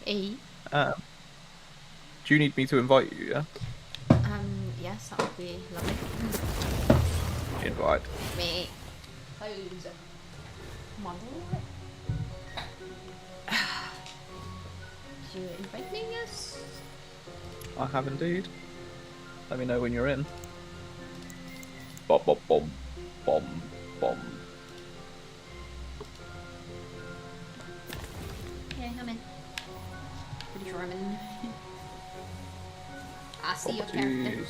E. Do you need me to invite you, yeah? Yes, that would be lovely. Invite. Me. Close. Come on. Do you invite me? Yes. I have indeed. Let me know when you're in. Bom, bom, bom, bom, bom. Yeah, I'm in. Pretty sure I'm in. I see your character.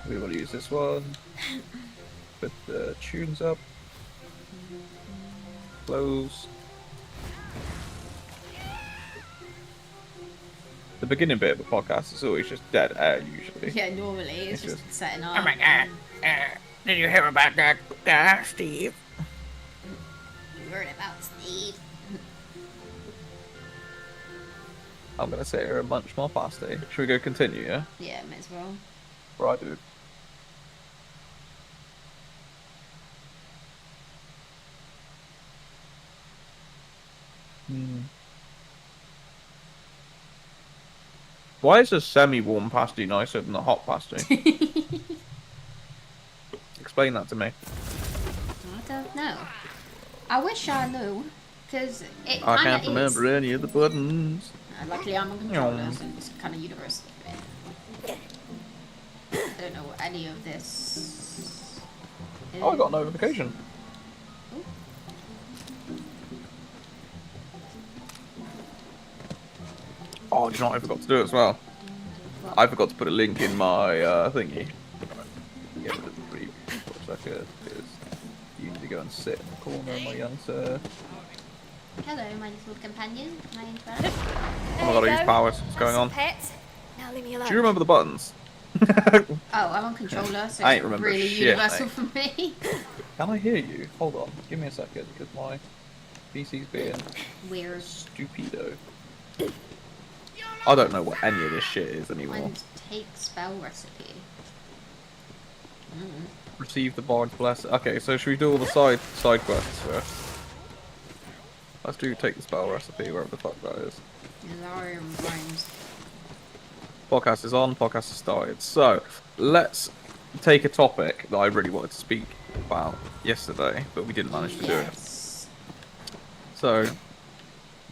We will use this one. Put the tunes up. Close. The beginning bit of a podcast is always just dead air, usually. Yeah, normally it's just setting up. Oh my god. Did you hear about that, Steve? You heard about Steve. I'm gonna sit here and munch more pasty. Should we go continue, yeah? Yeah, might as well. Right, dude. Why is a semi-warm pasty nicer than a hot pasty? Explain that to me. I don't know. I wish I knew, because it I kind can't of remember is. any of the buttons. Luckily, I'm a controller, so it's kind of universal. I don't know what any of this. Oh, I got a notification. Ooh. Oh, do you know what I forgot to do as well? What? I forgot to put a link in my thingy. Get rid of the preview for a second, because you need to go and sit in the corner, my young sir. Hello, my little companion. Can I interact? Oh my god, I use powers. What's going on? Pets. Now leave me alone. Do you remember the buttons? Oh, I'm on controller, so I ain't it's remember really shit, universal mate. for me. Can I hear you? Hold on, give me a second, because my PC's being Weird. stupido. I don't know what any of this shit is anymore. And take spell recipe. Receive the bard's blessing. Okay, so should we do all the side quests first? Let's do take the spell recipe, wherever the fuck that is. Alarm rhymes. Podcast is on, podcast has started. So, let's take a topic that I really wanted to speak about yesterday, but we didn't manage to do it. Yes. So,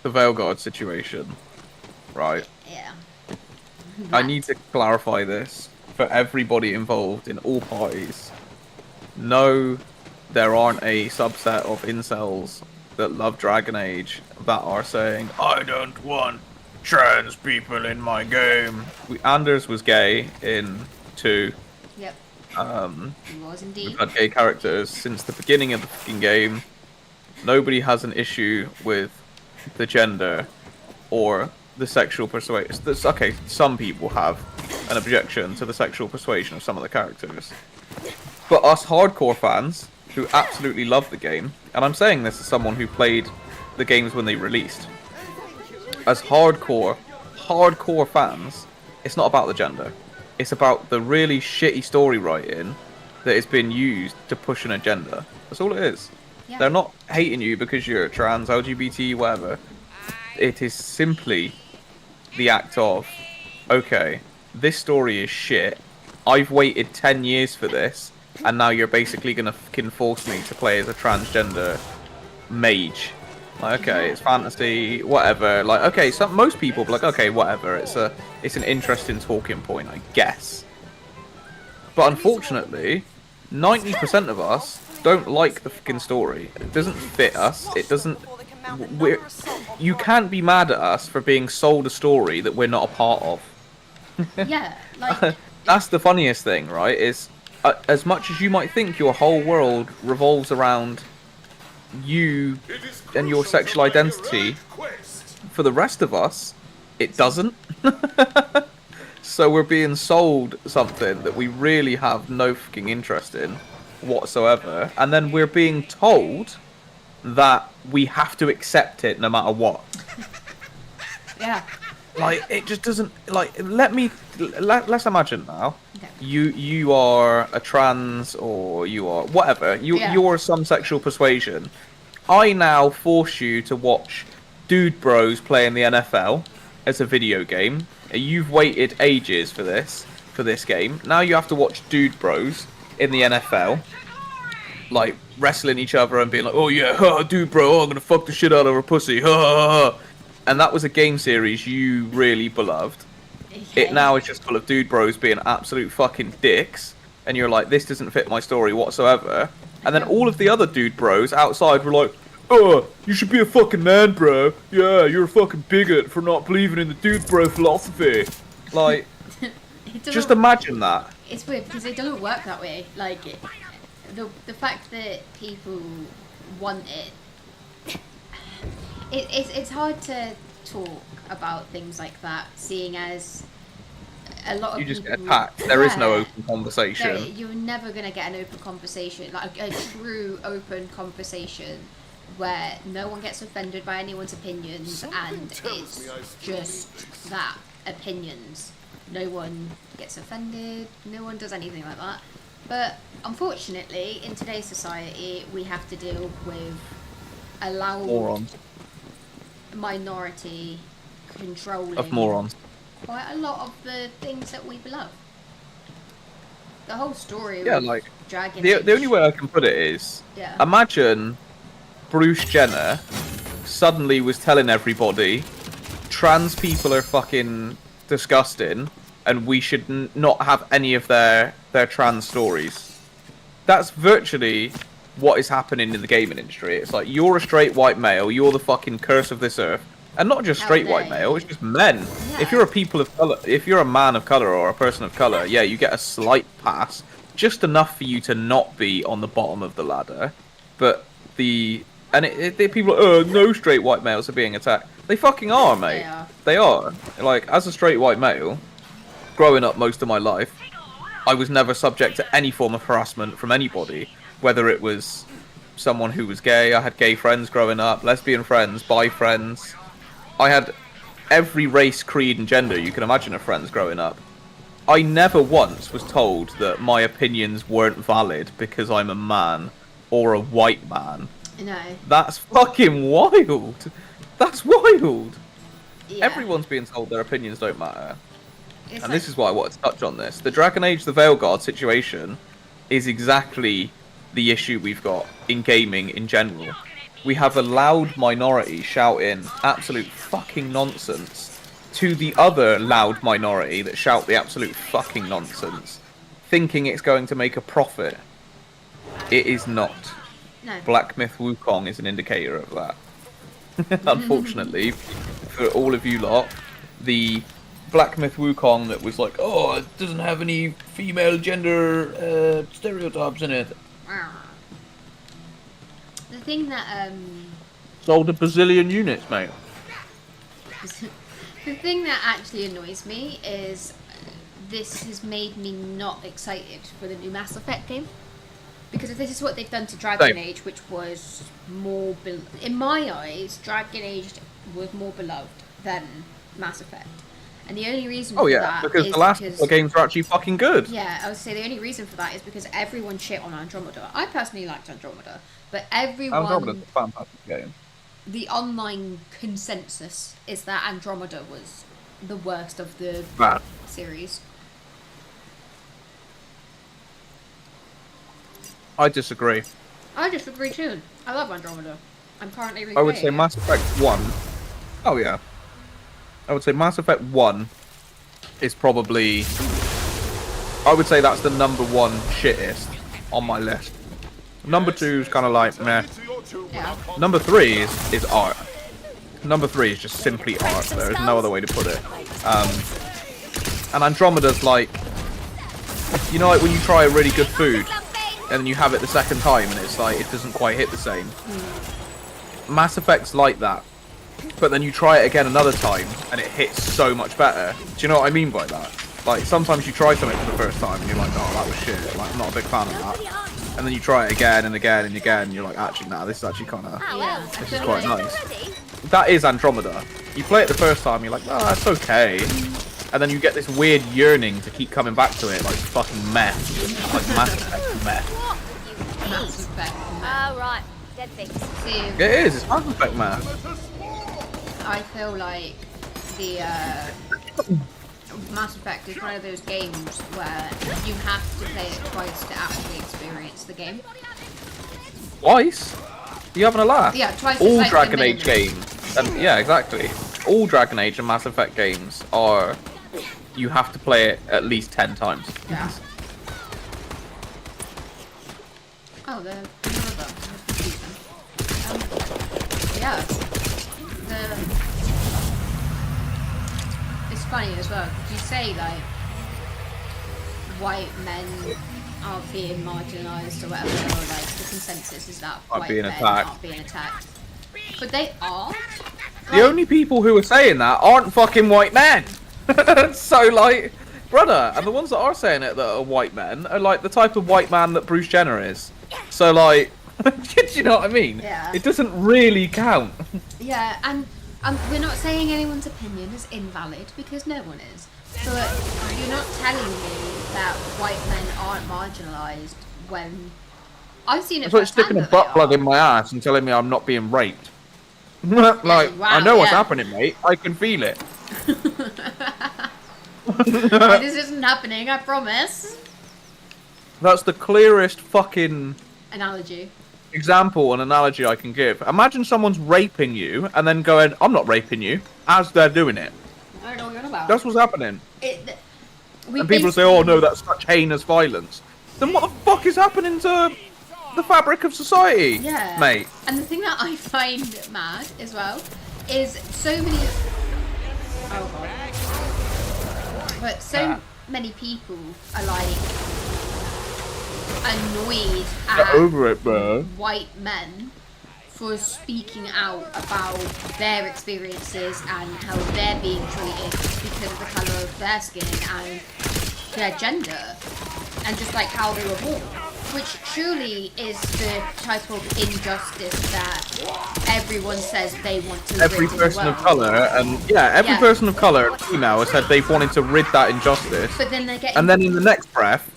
the Veil Guard situation, right? Yeah. I need to clarify this for everybody involved in all parties. No, there aren't a subset of incels that love Dragon Age that are saying, I don't want trans people in my game. Anders was gay in 2. Yep. He was indeed. We've had gay characters since the beginning of the fucking game. Nobody has an issue with the gender or the sexual persuasion. Okay, some people have an objection to the sexual persuasion of some of the characters. But us hardcore fans, who absolutely love the game, and I'm saying this as someone who played the games when they released, as hardcore fans, it's not about the gender. It's about the really shitty story writing that has been used to push an agenda. That's all it is. Yeah. They're not hating you because you're trans, LGBT, whatever. It is simply the act of, okay, this story is shit. I've waited 10 years for this, and now you're basically gonna fucking force me to play as a transgender mage. Like, okay, it's fantasy, whatever. Like, okay, most people be like, okay, whatever. It's an interesting talking point, I guess. But unfortunately, 90% of us don't like the fucking story. It doesn't fit us. It doesn't. You can't be mad at us for being sold a story that we're not a part of. Yeah, like. That's the funniest thing, right? Is as much as you might think your whole world revolves around you and your sexual identity, for the rest of us, it doesn't. So we're being sold something that we really have no fucking interest in whatsoever, and then we're being told that we have to accept it no matter what. Yeah. Like, it just doesn't, like, let's imagine now, Okay. you are a trans, or you are whatever, you're some sexual persuasion. I now force you to watch dude bros playing the NFL as a video game. You've waited ages for this game. Now you have to watch dude bros in the NFL, like wrestling each other and being like, "Oh yeah, huh, dude bro, I'm gonna fuck the shit out of a pussy." Ha, ha, ha. And that was a game series you really beloved. Okay. It now is just full of dude bros being absolute fucking dicks, and you're like, this doesn't fit my story whatsoever. And then all of the other dude bros outside were like, "Oh, you should be a fucking man, bro. Yeah, you're a fucking bigot for not believing in the dude bro philosophy." Like, just imagine that. It's weird because it doesn't work that way. Like, the fact that people want it's hard to talk about things like that, seeing as a lot of You just people, get attacked. There is no yeah, open conversation. you're never gonna get an open conversation, like a true open conversation where no one gets offended by anyone's opinions, and it's just that, opinions. No one gets offended, no one does anything like that. But unfortunately, in today's society, we have to deal with a loud Morons. minority controlling Of morons. quite a lot of the things that we love. The whole story Yeah, of like, Dragon the Age. only way I can put it is, Yeah. imagine Bruce Jenner suddenly was telling everybody trans people are fucking disgusting and we should not have any of their trans stories. That's virtually what is happening in the gaming industry. It's like, you're a straight white male, you're the fucking curse of this earth. And not just straight white male, it's just men. Yeah. If you're a people of color, if you're a man of color or a person of color, yeah, you get a slight pass, just enough for you to not be on the bottom of the ladder. But people are, oh, no straight white males are being attacked. They fucking are, mate. They are. They are. Like, as a straight white male, growing up most of my life, I was never subject to any form of harassment from anybody, whether it was someone who was gay. I had gay friends growing up, lesbian friends, bi friends. I had every race, creed, and gender you can imagine of friends growing up. I never once was told that my opinions weren't valid because I'm a man or a white man. No. That's fucking wild. That's wild. Yeah. Everyone's being told their opinions don't matter. It's And like, this is why I wanted to touch on this. The Dragon Age the Veilguard situation is exactly the issue we've got in gaming in general. We have a loud minority shouting absolute fucking nonsense to the other loud minority that shout the absolute fucking nonsense, thinking it's going to make a profit. It is not. no. Black Myth Wukong is an indicator of that. Unfortunately, for all of you lot, the Black Myth Wukong that was like, oh, it doesn't have any female gender stereotypes in it. The thing that Sold a bazillion units, mate. the thing that actually annoys me is this has made me not excited for the new Mass Effect game. Because if this is what they've done to Dragon Same. Age, which was more... in my eyes, Dragon Age was more beloved than Mass Effect. And the only reason Oh for yeah, that because is the last because... couple of games are actually fucking good. Yeah, I would say the only reason for that is because everyone shit on Andromeda. I personally liked Andromeda, but everyone... Andromeda's a fantastic game. The online consensus is that Andromeda was the worst of the Bad. series. I disagree. I disagree too. I love Andromeda. I'm currently replaying I would say it. Mass Effect 1. Oh yeah. I would say Mass Effect 1 is probably... I would say that's the number one shittest on my list. Number 2 is kind of like meh. Yeah. Number 3 is art. Number 3 is just simply art. There is no other way to put it. And Andromeda's like... You know, like when you try a really good food and then you have it the second time and it's like it doesn't quite hit the same. Mass Effect's like that. But then you try it again another time and it hits so much better. Do you know what I mean by that? Like sometimes you try something for the first time and you're like, oh, that was shit. Like I'm not a big fan of that. And then you try it again and again and again and you're like, actually, nah, this is actually kind of, Yeah. this is quite nice. That is Andromeda. You play it the first time, you're like, oh, that's okay. And then you get this weird yearning to keep coming back to it, like fucking meth. Like Mass Effect meth. Mass Effect. Oh, right. Dead things. See, It is, it's Mass Effect meth. I feel like the Mass Effect is one of those games where you have to play it twice to actually experience the game. Twice? You having a laugh? Yeah, twice. All is like Dragon the Age minimum. games, and yeah, exactly. All Dragon Age and Mass Effect games are. You have to play it at least 10 times. Yeah. Oh, the river. Yeah. It's funny as well. You say like white men are being marginalised or whatever, or like the consensus is that Aren't white being men attacked. aren't being attacked. But they are. The only people who are saying that aren't fucking white men. So like, brother, and the ones that are saying it that are white men are like the type of white man that Bruce Jenner is. So like, do you know what I mean? Yeah. It doesn't really count. Yeah, and we're not saying anyone's opinion is invalid because no one is. But you're not telling me that white men aren't marginalised when I've seen it. It's like sticking a butt plug in my ass and telling me I'm not being raped. Like, wow, I know what's yeah. happening, mate. I can feel it. This isn't happening, I promise. That's the clearest fucking Analogy. example and analogy I can give. Imagine someone's raping you and then going, I'm not raping you, as they're doing it. I don't know what you're on about. That's what's happening. We And people say, oh no, that's such heinous violence. Then what the fuck is happening to the fabric of society, Yeah. mate? And the thing that I find mad as well is so many. Oh god. But so many people are like annoyed Get at over it, bro. white men for speaking out about their experiences and how they're being treated because of the colour of their skin and their gender and just like how they were born. Which surely is the type of injustice that everyone says they want to Every rid in the person of world. colour, and yeah, every Yeah. person of colour and female has said they've wanted to rid that injustice. But then they're getting... And then in the next breath,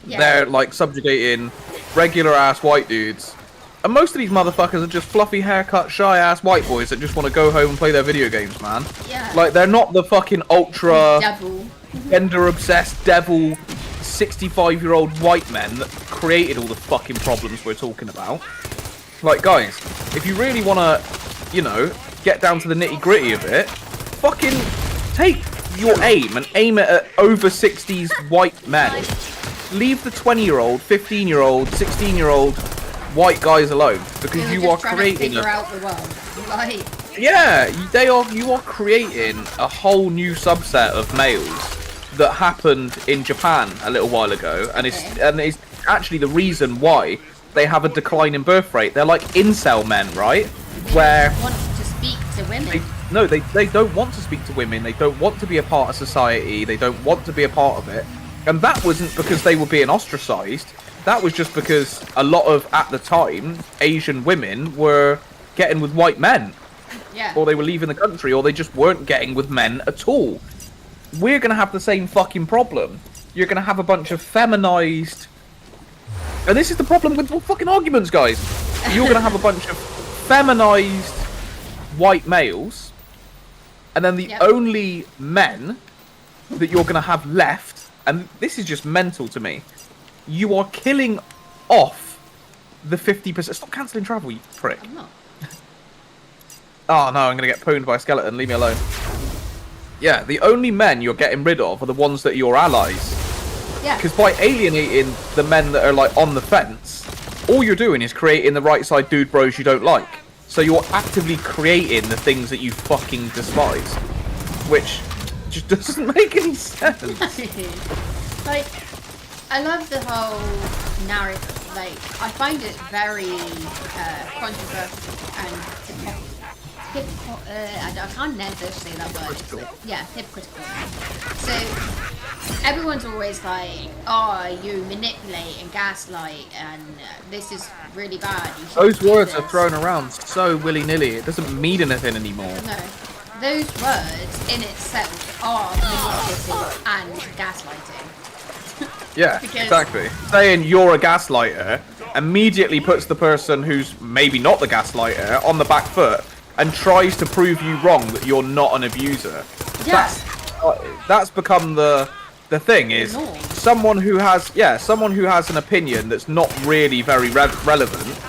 Yeah. they're like subjugating regular ass white dudes. And most of these motherfuckers are just fluffy haircut, shy ass white boys that just want to go home and play their video games, man. Yeah. Like, they're not the fucking ultra Devil. gender obsessed devil 65-year-old white men that created all the fucking problems we're talking about. Like, guys, if you really want to, you know, get down to the nitty gritty of it, fucking take your aim and aim it at over 60s white men. Leave the 20-year-old, 15-year-old, 16-year-old white guys alone, because They were you just are trying to creating figure out the world. Like... Yeah, you are creating a whole new subset of males that happened in Japan a little while ago, and it's actually the reason why they have a decline in birth rate. They're like incel men, right? Where They want to speak to women. they don't want to speak to women. They don't want to be a part of society. They don't want to be a part of it. And that wasn't because they were being ostracized. That was just because a lot of, at the time, Asian women were getting with white men. Yeah. Or they were leaving the country, or they just weren't getting with men at all. We're going to have the same fucking problem. You're going to have a bunch of feminized... And this is the problem with all fucking arguments, guys. You're going to have a bunch of feminized white males, and then the only men that you're going to have left, and this is just mental to me, you are killing off the 50%... Stop cancelling travel, you prick. I'm not. Oh no, I'm going to get pwned by a skeleton, leave me alone. Yeah, the only men you're getting rid of are the ones that are your allies. Yeah. Because by alienating the men that are like on the fence, all you're doing is creating the right side dude bros you don't like. So you're actively creating the things that you fucking despise. Which just doesn't make any sense. Like, I love the whole narrative. Like, I find it very controversial and I can't never say that word. Yeah, hypocritical. So everyone's always like, "Oh, you manipulate and gaslight, and this is really bad." You Those shouldn't do words are this." thrown around so willy-nilly, it doesn't mean anything anymore. No, those words in itself are manipulative and gaslighting. Yeah, Because- exactly. Saying you're a gaslighter immediately puts the person who's maybe not the gaslighter on the back foot. and tries to prove you wrong that you're not an abuser. Yeah. That's become the thing is norm. someone who has an opinion that's not really very relevant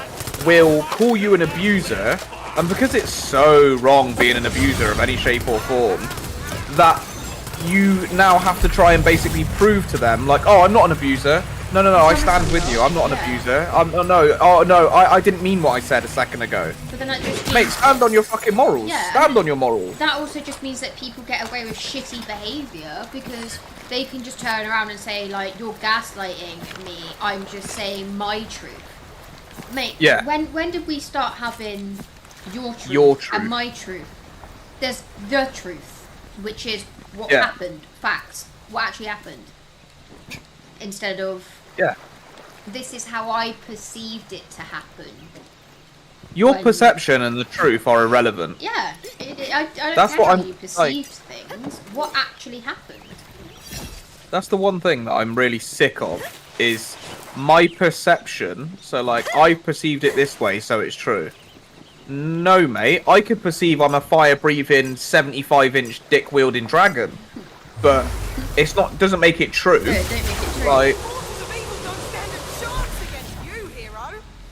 will call you an abuser, and because it's so wrong being an abuser of any shape or form, that you now have to try and basically prove to them, like, oh, I'm not an abuser. No, I stand with you. I'm not an abuser. I didn't mean what I said a second ago. But then that just means, Mate, stand on your fucking morals. Yeah, stand on your morals. That also just means that people get away with shitty behaviour because they can just turn around and say, like, you're gaslighting me. I'm just saying my truth. Mate, Yeah. when did we start having your truth and my truth? There's the truth, which is what happened, facts, what actually happened. Instead of, this is how I perceived it to happen. Your perception and the truth are irrelevant. Yeah, I don't That's care what how you perceived things. What actually happened? That's the one thing that I'm really sick of, is my perception. So, like, I perceived it this way, so it's true. No, mate, I could perceive I'm a fire-breathing, 75-inch dick-wielding dragon, but it's not. Doesn't make it true. No, don't make it true. Like,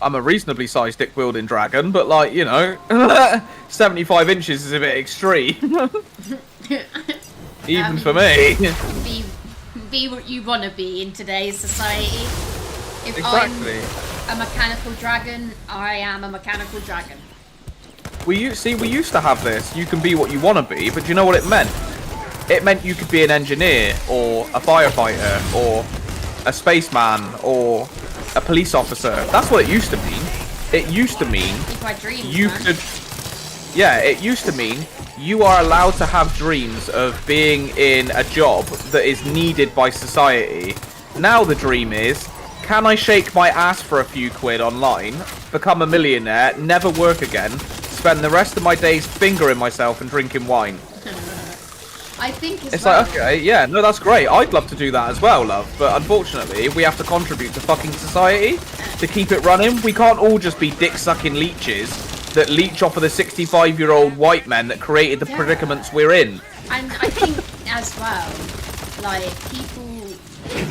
I'm a reasonably sized dick-wielding dragon, but, like, you know, 75 inches is a bit extreme. Even for me. Be what you want to be in today's society. If Exactly. I'm a mechanical dragon, I am a mechanical dragon. We used to have this. You can be what you want to be, but do you know what it meant? It meant you could be an engineer, or a firefighter, or a spaceman, or a police officer. That's what it used to mean. It used to mean My dreams, you man. could. Yeah, it used to mean you are allowed to have dreams of being in a job that is needed by society. Now the dream is, can I shake my ass for a few quid online, become a millionaire, never work again, spend the rest of my days fingering myself and drinking wine? I think It's like, okay, yeah, no, that's great. I'd love to do that as well, love. But unfortunately, we have to contribute to fucking society to keep it running. We can't all just be dick-sucking leeches that leech off of the 65-year-old white men that created the predicaments we're in. And I think as well, like, people... Sorry,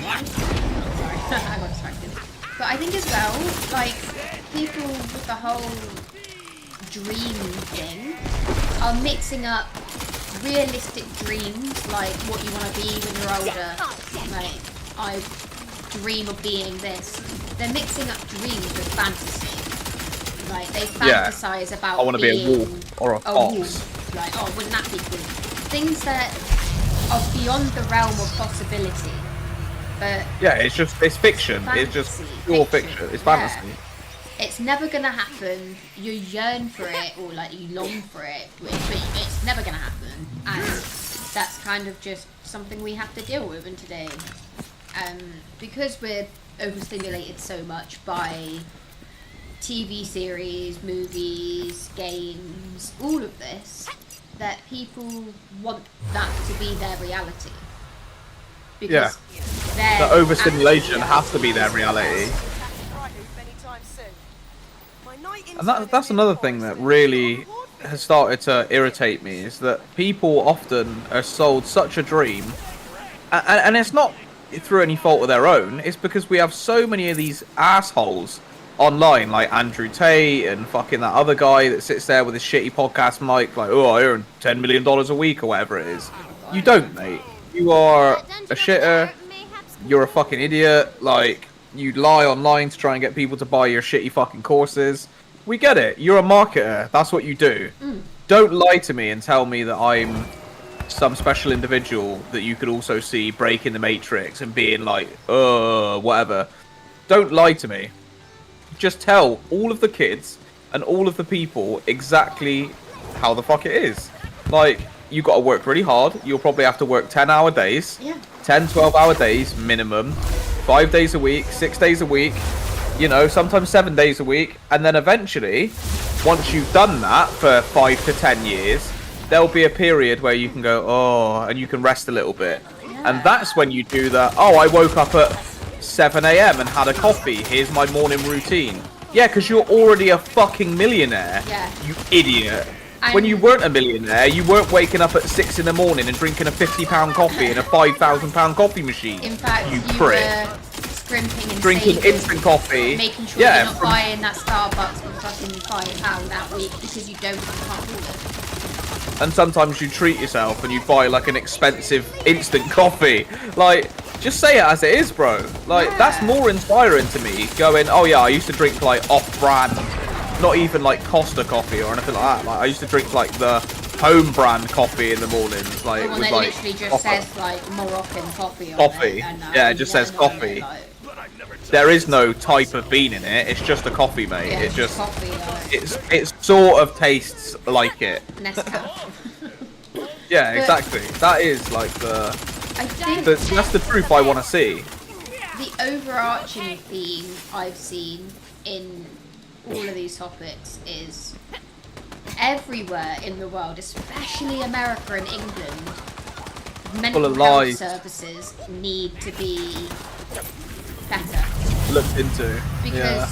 I got distracted. But I think as well, like, people with the whole dream thing are mixing up realistic dreams, like what you want to be when you're older. Like, I dream of being this. They're mixing up dreams with fantasy. Like, they fantasize about I want to be a wolf or a fox. Wolf. Like, oh, wouldn't that be cool? Things that are beyond the realm of possibility. But yeah, it's fiction. Fantasy, it's just pure fiction. It's fantasy. Yeah. It's never gonna happen. You yearn for it, or like you long for it, but it's never gonna happen. And that's kind of just something we have to deal with in today. Because we're overstimulated so much by TV series, movies, games, all of this, that people want that to be their reality. Because the overstimulation has to be their reality. And that's another thing that really has started to irritate me, is that people often are sold such a dream, and it's not through any fault of their own, it's because we have so many of these assholes online, like Andrew Tate and fucking that other guy that sits there with his shitty podcast mic, like, oh, I earn $10 million a week or whatever it is. You don't, mate. You are a shitter, you're a fucking idiot, like, you lie online to try and get people to buy your shitty fucking courses. We get it. You're a marketer. That's what you do. Don't lie to me and tell me that I'm some special individual that you could also see breaking the Matrix and being like, whatever. Don't lie to me. Just tell all of the kids and all of the people exactly how the fuck it is. Like, you got to work really hard. You'll probably have to work 10-hour days. Yeah. 10, 12-hour days minimum. 5 days a week, 6 days a week. You know, sometimes 7 days a week, and then eventually, once you've done that for 5 to 10 years, there'll be a period where you can go, oh, and you can rest a little bit. Yeah. And that's when you do that, oh, I woke up at 7 a.m. and had a coffee, here's my morning routine. Yeah, because you're already a fucking millionaire, Yeah. you idiot. when you weren't a millionaire, you weren't waking up at 6 in the morning and drinking a £50 coffee in a £5,000 coffee machine. In fact, you prick. were scrimping and Drinking saving, instant coffee. making sure you're not buying that Starbucks for fucking £5 that week because you can't afford it. And sometimes you treat yourself and you buy like an expensive instant coffee. Like, just say it as it is, bro. Like, that's more inspiring to me. Going, oh yeah, I used to drink like off-brand, not even like Costa coffee or anything like that. Like, I used to drink like the home brand coffee in the mornings. Like, The one with that like literally just says like Moroccan coffee on coffee. it. And, Yeah, it just says coffee. There is no type of bean in it. It's just a coffee, mate. Yeah, it just coffee, it sort of tastes like it. Nescafe. Yeah, exactly. That is like the I think that's the truth I want to see. the overarching theme I've seen in all of these topics is everywhere in the world, especially America and England, mental Full of health lies. services need to be better. Looked into. Because Yeah.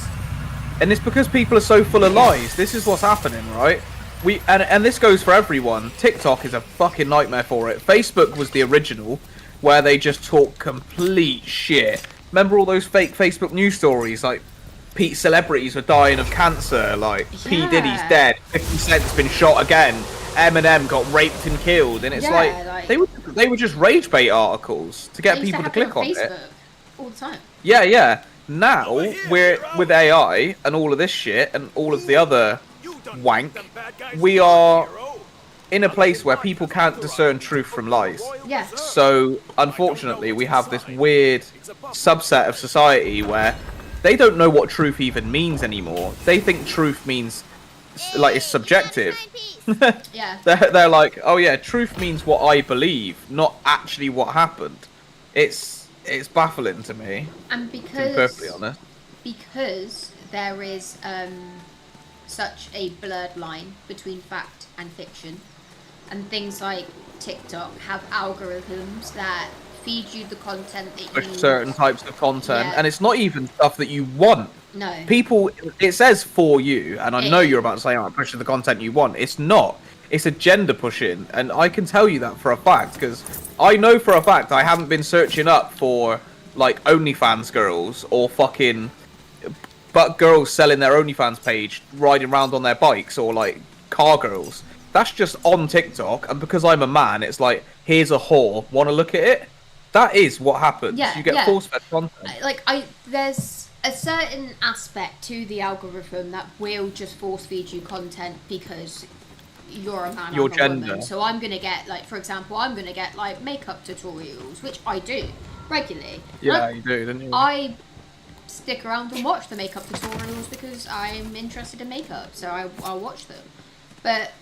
And it's because people are so full of lies. This is what's happening, right? And this goes for everyone. TikTok is a fucking nightmare for it. Facebook was the original, where they just talk complete shit. Remember all those fake Facebook news stories, like celebrities were dying of cancer, like P Diddy's dead, 50 Cent's been shot again, Eminem got raped and killed, and it's like they were just rage bait articles to get people to click on it. All the time. Yeah. Now we're with AI and all of this shit and all of the other wank. We are in a place where people can't discern truth from lies. Yeah. So unfortunately, we have this weird subset of society where they don't know what truth even means anymore. They think truth means like it's subjective. Yeah. They're like, oh yeah, truth means what I believe, not actually what happened. It's baffling to me. And To be because perfectly honest. there is such a blurred line between fact and fiction, and things like TikTok have algorithms that feed you the content that Push you certain types of content, Yeah. and it's not even stuff that you want. No. People, it says for you, and I know It- you're about to say, I'm pushing the content you want. It's not. It's agenda pushing, and I can tell you that for a fact, because I know for a fact I haven't been searching up for, like, OnlyFans girls, or fucking, but girls selling their OnlyFans page, riding around on their bikes, or, like, car girls. That's just on TikTok, and because I'm a man, it's like, here's a whore, want to look at it? That is what happens. Yeah, You get yeah. force-fed content. There's a certain aspect to the algorithm that will just force feed you content because you're a man, Your I'm a gender. woman. So I'm gonna get, like, for example, I'm gonna get like makeup tutorials, which I do regularly. Yeah, Like, you do, don't you? I stick around and watch the makeup tutorials because I'm interested in makeup, so I'll watch them. But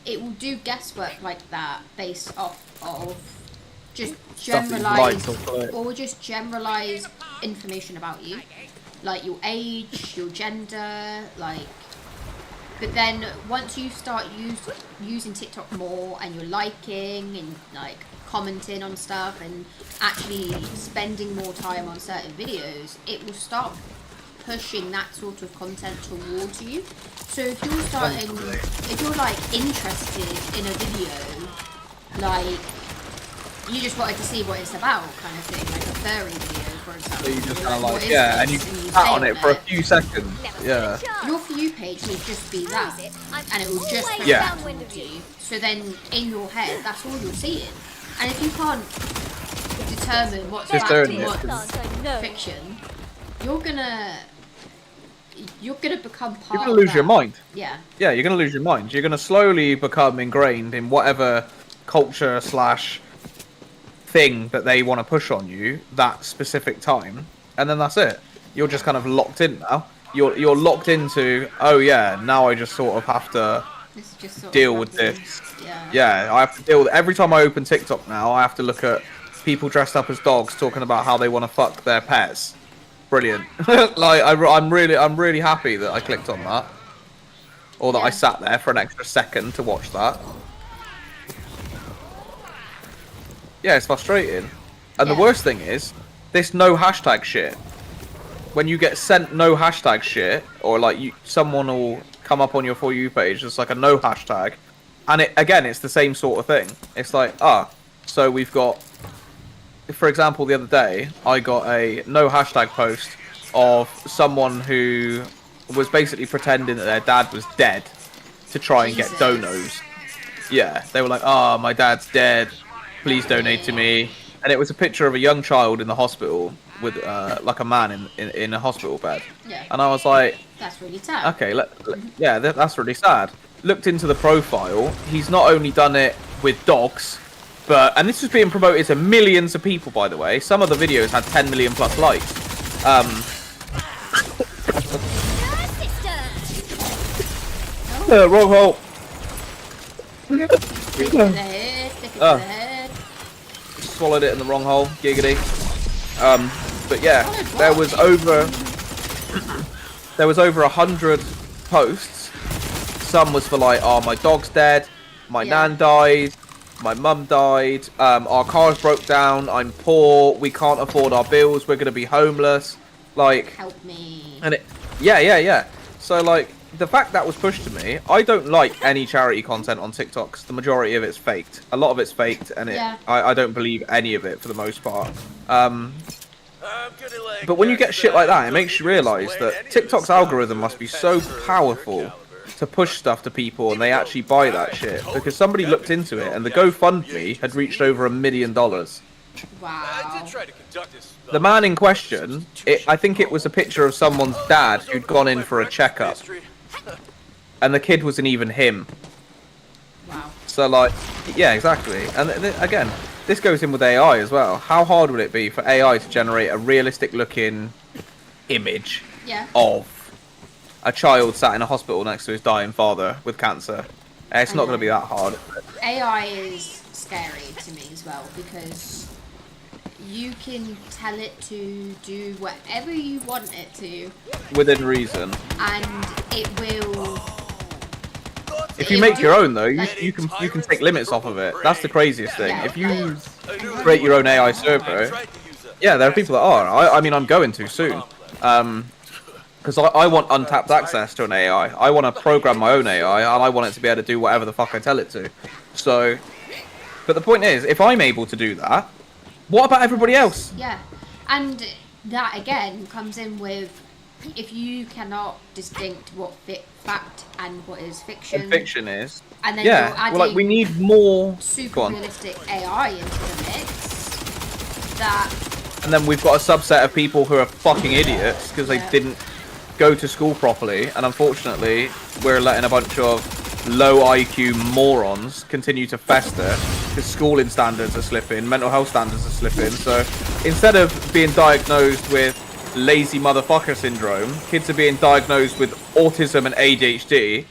it will do guesswork like that based off of just Stuff that you like generalized or just generalized information about you, like your age, your gender, like. But then once you start using TikTok more and you're liking and like commenting on stuff and actually spending more time on certain videos, it will start pushing that sort of content towards you. So if you're like interested in a video, like you just wanted to see what it's about, kind of thing, like a furry video, for example. So you just You're kind of "What like, is yeah, and this?" you stay sat on it for a few seconds. Yeah. Your For You page will just be that, and it will just push Yeah. that towards you. So then, in your head, that's all you're seeing. And if you can't determine what's fact Discern and it. what's fiction, you're gonna become part. You're gonna of lose your that. mind. Yeah. Yeah, you're gonna lose your mind. You're gonna slowly become ingrained in whatever culture / thing that they want to push on you that specific time, and then that's it. You're just kind of locked in now. You're locked into, oh yeah, now I just sort of have to This is just sort deal of with this. Yeah. Yeah, I have to deal with every time I open TikTok now. I have to look at people dressed up as dogs talking about how they want to fuck their pets. Brilliant. Like I'm really happy that I clicked on that, or that I Yeah. sat there for an extra second to watch that. Yeah, it's frustrating. And the Yeah. worst thing is, this no hashtag shit. When you get sent no hashtag shit, or like someone will come up on your For You page, it's like a no hashtag, And it's the same sort of thing. It's like, so we've got, for example, the other day, I got a no hashtag post of someone who was basically pretending that their dad was dead to try and get donos. Yeah, they were like, my dad's dead. Please donate to me. And it was a picture of a young child in the hospital with, like a man in a hospital bed. Yeah. And I was like, that's really sad. okay, that's really sad. Looked into the profile. He's not only done it with dogs, and this was being promoted to millions of people, by the way. Some of the videos had 10 million plus likes. Wrong hole. Stick it to the head, stick it to the head. Swallowed it in the wrong hole. Giggity. But yeah, there was over 100 posts. Some was for like, my dog's dead, my nan died, my mum died, our cars broke down, I'm poor, we can't afford our bills, we're gonna be homeless, like, help me. And yeah. So like, the fact that was pushed to me, I don't like any charity content on TikTok 'cause the majority of it's faked. A lot of it's faked, and I don't believe any of it for the most part. But when you get shit like that, it makes you realise that TikTok's algorithm must be so powerful to push stuff to people and they actually buy that shit. Because somebody looked into it and the GoFundMe had reached over $1 million. Wow. The man in question, I think it was a picture of someone's dad who'd gone in for a checkup. And the kid wasn't even him. Wow. So like, yeah, exactly. And again, this goes in with AI as well. How hard would it be for AI to generate a realistic looking image of a child sat in a hospital next to his dying father with cancer? It's not going to be that hard. AI is scary to me as well, because you can tell it to do whatever you want it to within reason, and it will. If you make your own though, you can take limits off of it. That's the craziest thing. If you create your own AI server, yeah, there are people that are. I mean, I'm going to soon. Because I want untapped access to an AI. I want to program my own AI, and I want it to be able to do whatever the fuck I tell it to. So, but the point is, if I'm able to do that, what about everybody else? Yeah, and that again comes in with, if you cannot distinct what fact and what is fiction. And fiction is. And then you're adding well, like, we need more super realistic AI into the mix. That. And then we've got a subset of people who are fucking idiots because they didn't go to school properly, and unfortunately, we're letting a bunch of low IQ morons continue to fester because schooling standards are slipping, mental health standards are slipping. So instead of being diagnosed with lazy motherfucker syndrome, kids are being diagnosed with autism and ADHD,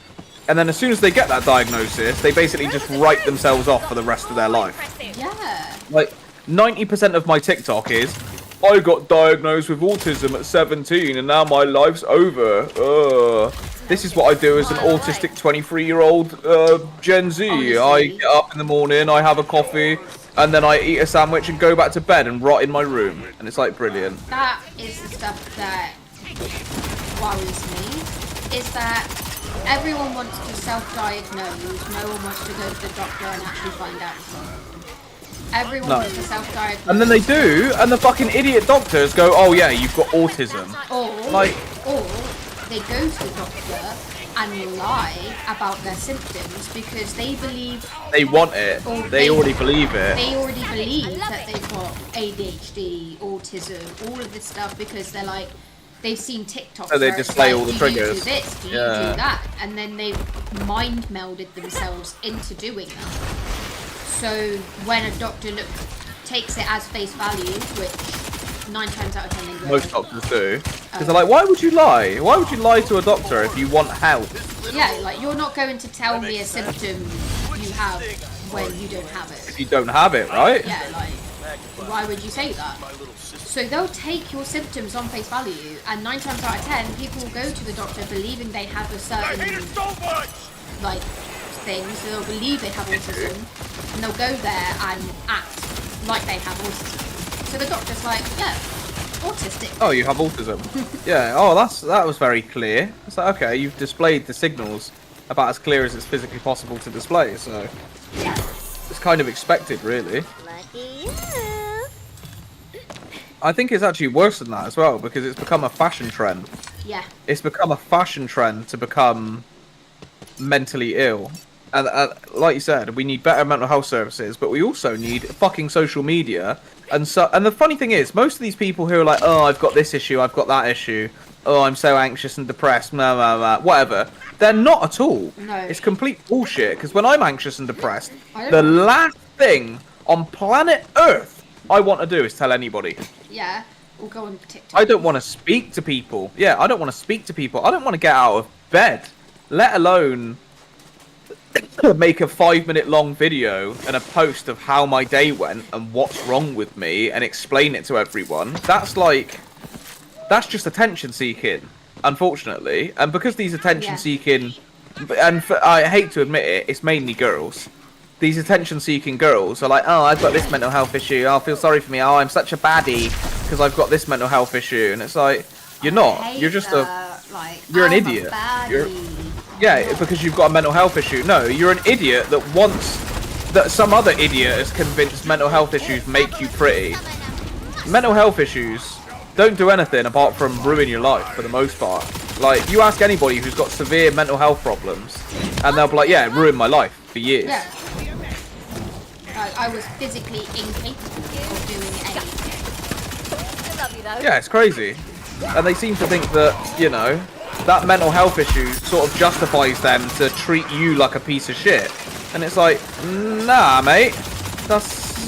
and then as soon as they get that diagnosis, they basically just write themselves off for the rest of their life. Yeah. Like 90% of my TikTok is, I got diagnosed with autism at 17 and now my life's over. This is what I do as an autistic 23-year-old Gen Z. Honestly. I get up in the morning, I have a coffee, and then I eat a sandwich and go back to bed and rot in my room. And it's like brilliant. That is the stuff that worries me, is that everyone wants to self-diagnose, no one wants to go to the doctor and actually find out something. Everyone wants to self-diagnose. And then they do, and the fucking idiot doctors go, oh yeah, you've got autism. Or they go to the doctor and lie about their symptoms because they believe... They want it. They already believe it. They already believe that they've got ADHD, autism, all of this stuff because they're like... They've seen TikTok. So they display all the triggers. Do you do this? Do you do that? And then they've mind melded themselves into doing that. So when a doctor takes it as face value, which 9 times out of 10 they will. Most doctors do. Because they're like, why would you lie? Why would you lie to a doctor if you want help? Yeah, like, you're not going to tell me a symptom you have when you don't have it. If you don't have it, right? Yeah, like, why would you say that? So they'll take your symptoms on face value, and 9 times out of 10, people will go to the doctor believing they have a certain, like, thing, so they'll believe they have autism, and they'll go there and act like they have autism. So the doctor's like, yeah, autistic. Oh, you have autism. Yeah. Oh, that was very clear. It's like, okay, you've displayed the signals about as clear as it's physically possible to display. So it's kind of expected, really. Lucky you. I think it's actually worse than that as well, because it's become a fashion trend. Yeah. It's become a fashion trend to become mentally ill. And like you said, we need better mental health services, but we also need fucking social media. And the funny thing is, most of these people who are like, oh, I've got this issue, I've got that issue, oh, I'm so anxious and depressed, blah, blah, blah, whatever, they're not at all. No. It's complete bullshit, because when I'm anxious and depressed, the last thing on planet Earth I want to do is tell anybody. Yeah. Or go on TikTok. I don't want to speak to people. Yeah, I don't want to speak to people. I don't want to get out of bed, let alone make a 5-minute long video and a post of how my day went and what's wrong with me and explain it to everyone. That's just attention seeking, unfortunately. And because these attention seeking, and I hate to admit it, it's mainly girls. These attention seeking girls are like, oh, I've got this mental health issue. Oh, feel sorry for me. Oh, I'm such a baddie because I've got this mental health issue. And it's like, you're not. You're just you're an idiot. Yeah, because you've got a mental health issue. No, you're an idiot that some other idiot has convinced mental health issues make you pretty. Mental health issues don't do anything apart from ruin your life for the most part. Like, you ask anybody who's got severe mental health problems, and they'll be like, yeah, it ruined my life for years. Yeah. I was physically incapable of doing anything. I love you though. Yeah, it's crazy. And they seem to think that, you know, that mental health issue sort of justifies them to treat you like a piece of shit. And it's like, nah, mate. That's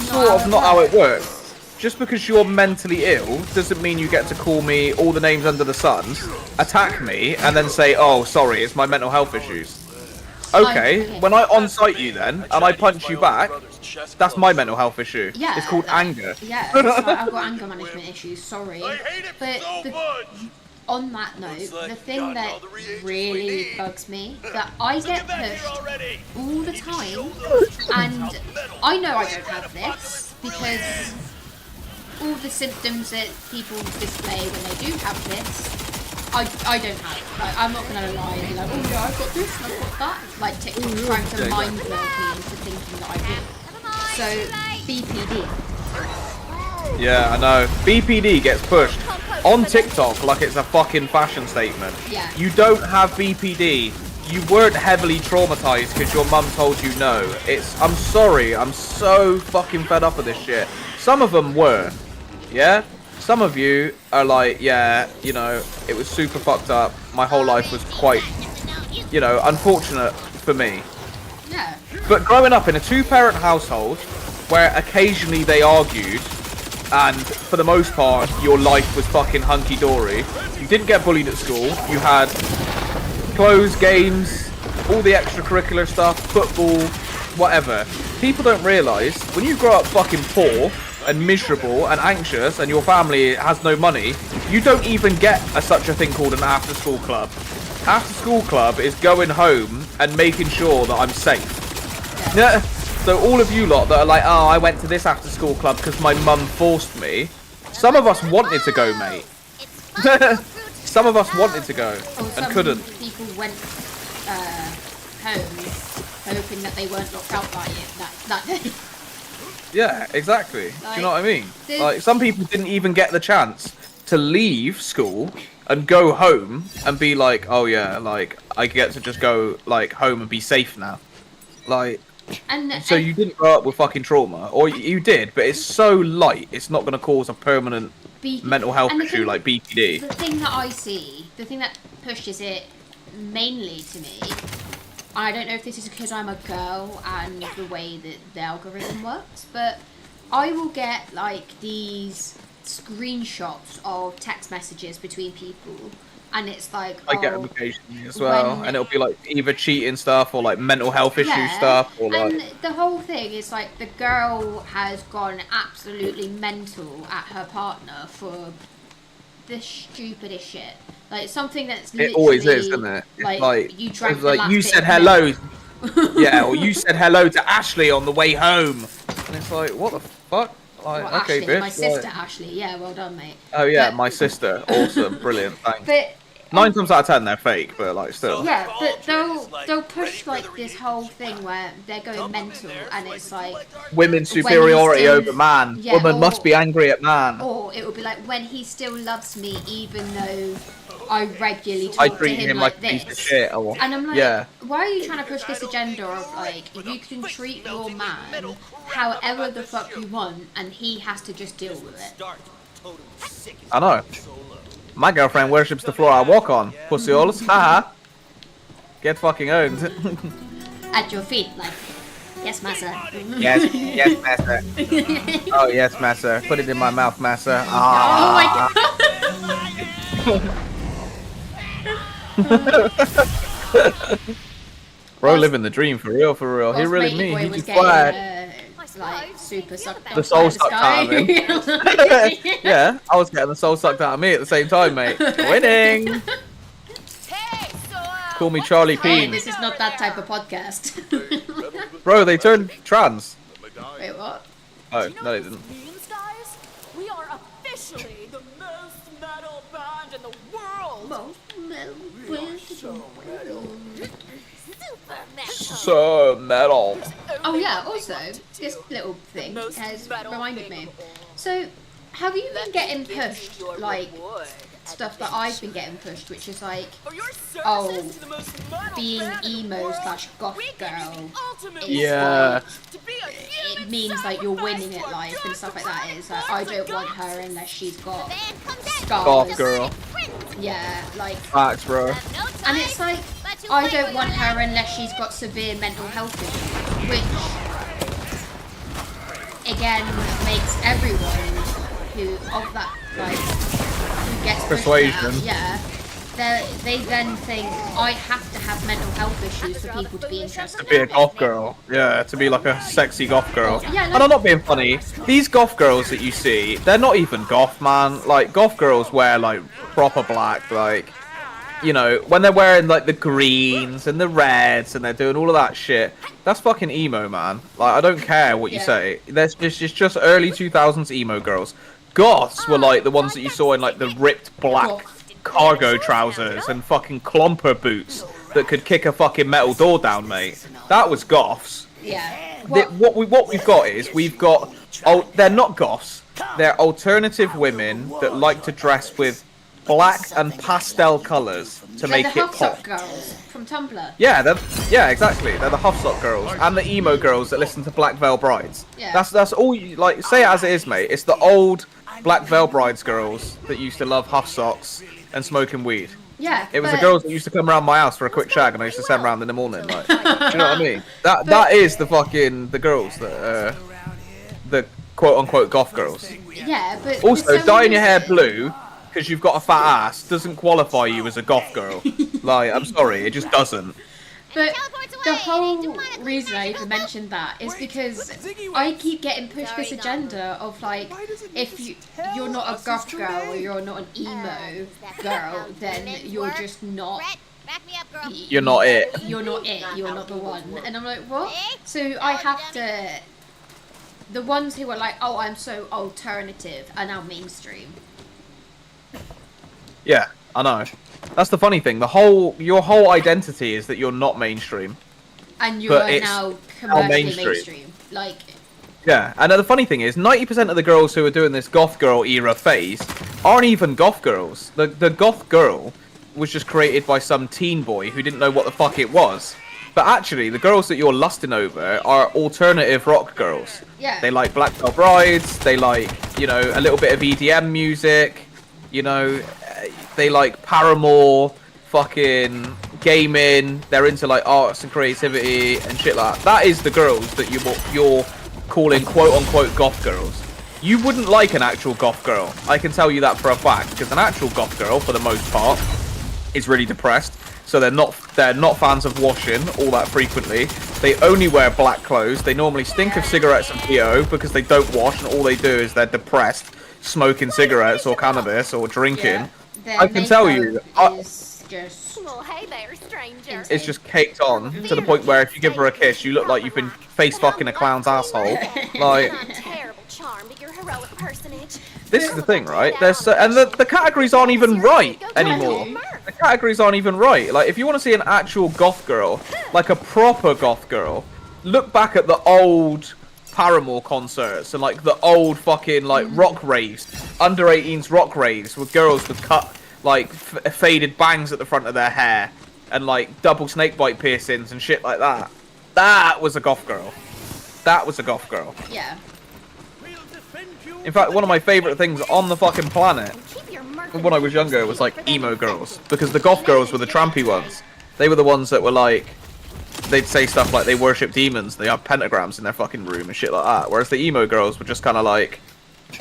sort of not how it works. Just because you're mentally ill doesn't mean you get to call me all the names under the sun, attack me, and then say, oh, sorry, it's my mental health issues. Okay, when I on-site you then, and I punch you back, that's my mental health issue. Yeah, it's called anger. Yeah, it's like, I've got anger management issues, sorry. But on that note, the thing that really bugs me, that I get pushed all the time, and I know I don't have this, because all the symptoms that people display when they do have this, I don't have. Like, I'm not gonna lie and be like, oh yeah, I've got this and I've got that. Like TikTok trying to mind meld me into thinking that I do. So BPD. Yeah, I know. BPD gets pushed on TikTok like it's a fucking fashion statement. Yeah. You don't have BPD. You weren't heavily traumatized because your mum told you no. I'm sorry. I'm so fucking fed up with this shit. Some of them were. Yeah? Some of you are like, yeah, you know, it was super fucked up. My whole life was quite, you know, unfortunate for me. Yeah. But growing up in a 2-parent household where occasionally they argued, and for the most part your life was fucking hunky-dory, you didn't get bullied at school, you had clothes, games, all the extracurricular stuff, football, whatever. People don't realise, when you grow up fucking poor and miserable and anxious and your family has no money, you don't even get such a thing called an after school club. After school club is going home and making sure that I'm safe. Yeah. So all of you lot that are like, oh, I went to this after school club because my mum forced me. Some of us wanted to go, mate. Some of us wanted to go and couldn't. People went home hoping that they weren't locked out by it that day. Yeah, exactly. Do you know what I mean? Like, some people didn't even get the chance to leave school and go home and be like, oh yeah, like, I get to just go, like, home and be safe now. Like, so you didn't grow up with fucking trauma, or you did, but it's so light, it's not going to cause a permanent mental health issue like BPD. The thing that I see, the thing that pushes it mainly to me, and I don't know if this is because I'm a girl and the way that the algorithm works, but I will get like these screenshots of text messages between people, and it's like, I get them occasionally as well, and it'll be like either cheating stuff or like mental health issue stuff, or like. And the whole thing is like the girl has gone absolutely mental at her partner for the stupidest shit. Like something that's literally, it always is, isn't it? Like you drank the like you said hello. Yeah, or you said hello to Ashley on the way home, and it's like, what the fuck? Like, well, okay, Ashley, bitch. my sister Ashley. Yeah, well done, mate. Oh yeah, but, my sister. Awesome, brilliant, thanks. But 9 times out of 10 they're fake, but like still. Yeah, but they'll push like this whole thing where they're going mental, and it's like Women's superiority still- over man. yeah, Woman or- must be angry at man. or it would be like when he still loves me, even though I regularly I talk to treat him him like like a piece of this. shit. Or, And I'm like, yeah. why are you trying to push this agenda of like you can treat your man however the fuck you want, and he has to just deal with it? I know. My girlfriend worships the floor I walk on. Pussy holes. Haha. Get fucking owned. At your feet, like, yes, massa. Yes, yes, master. Oh yes, master. Put it in my mouth, master. Oh Ah. my god. Bro, living the dream for real, for real. He Whilst really Matey me. Boy He was just getting, fired. like super sucked The up soul by sucked this guy. out of him. Yeah, I was getting the soul sucked out of me at the same time, mate. Winning. Call me Charlie Hey, Peen. this is not that type of podcast. Bro, they turned trans. Wait, what? Oh, no, they didn't. Means, guys? We are officially the most metal band in the world. Super metal. So metal. Oh yeah, also, this little thing Most has metal reminded thing me. of all. So, have you been getting pushed, Your like, reward stuff that I've been getting pushed, which is like, for your services oh, to the most metal being band in the emo world, slash goth we give you girl the ultimate is Yeah. like, to be a it human means like you're winning sacrifice at to life our and stuff like that. It's like, I don't want her unless she's got Goth scars. girl. Yeah, like, Facts, bro. and it's like, I don't want her unless she's got severe mental health issues, which again makes everyone who of that like who gets pushed Persuasion. out, yeah, they then think I have to have mental health issues for people to be interested. To be a goth girl. Yeah, to be like a sexy goth girl. Yeah, like- And I'm not being funny. These goth girls that you see, they're not even goth, man. Like, goth girls wear, like, proper black, like, you know, when they're wearing, like, the greens and the reds and they're doing all of that shit, that's fucking emo, man. Like, I don't care what you Yeah. say. There's just early 2000s emo girls. Goths were, like, the ones that you saw in, like, the ripped black cargo trousers and fucking clomper boots that could kick a fucking metal door down, mate. That was goths. Yeah. What we've got is they're not goths. They're alternative women that like to dress with black and pastel colours to They're make the it pop. Huffsock girls from Tumblr. Yeah, exactly. They're the Huffsock girls and the emo girls that listen to Black Veil Brides. Yeah. That's all you like. Say it as it is, mate. It's the old Black Veil Brides girls that used to love Huffsocks and smoking weed. Yeah. It was the but- girls that used to come around my house for a quick shag, and I used to send round in the morning. Like, do you know what I mean? That is the girls that the quote unquote goth girls. Yeah, but Also, for some dyeing your hair reason- blue because you've got a fat ass doesn't qualify you as a goth girl. Like, I'm sorry, it just doesn't. But the whole reason I even mentioned that is because I keep getting pushed this agenda of like, if you're not a goth girl or you're not an emo girl, then you're just not. You're not it. You're not it. You're not the one. And I'm like, what? So I have to. The ones who are like, oh, I'm so alternative, are now mainstream. Yeah, I know. That's the funny thing. Your whole identity is that you're not mainstream. And you But are it's now now commercially mainstream. mainstream. Like, Yeah, and the funny thing is, 90% of the girls who are doing this goth girl era phase aren't even goth girls. The goth girl was just created by some teen boy who didn't know what the fuck it was. But actually, the girls that you're lusting over are alternative rock girls. yeah. They like Black Veil Brides, they like, you know, a little bit of EDM music, you know, they like Paramore, fucking gaming, they're into like arts and creativity and shit like that. That is the girls that you're calling quote unquote goth girls. You wouldn't like an actual goth girl. I can tell you that for a fact, because an actual goth girl, for the most part, is really depressed. So they're not fans of washing all that frequently. They only wear black clothes. They normally stink of cigarettes and PO because they don't wash, and all they do is they're depressed, smoking cigarettes or cannabis or drinking. Yeah. Their I can tell you, makeup is just. Well, hey there, stranger. It's just caked on to the point where if you give her a kiss, you look like you've been face fucking a clown's asshole. Like, Not terrible charm, but your heroic personage. this is the thing, right? There's and the categories aren't even right anymore. the categories aren't even right. Like, if you want to see an actual goth girl, like a proper goth girl, look back at the old Paramore concerts and like the old fucking like rock raves, under 18s rock raves with girls with cut like faded bangs at the front of their hair and like double snakebite piercings and shit like that. That was a goth girl. That was a goth girl. Yeah. In fact, one of my favorite things on the fucking planet Keep your mark when I was younger was like emo girls, because the goth girls were the trampy ones. They were the ones that were like, they'd say stuff like they worship demons, they have pentagrams in their fucking room and shit like that. Whereas the emo girls were just kind of like,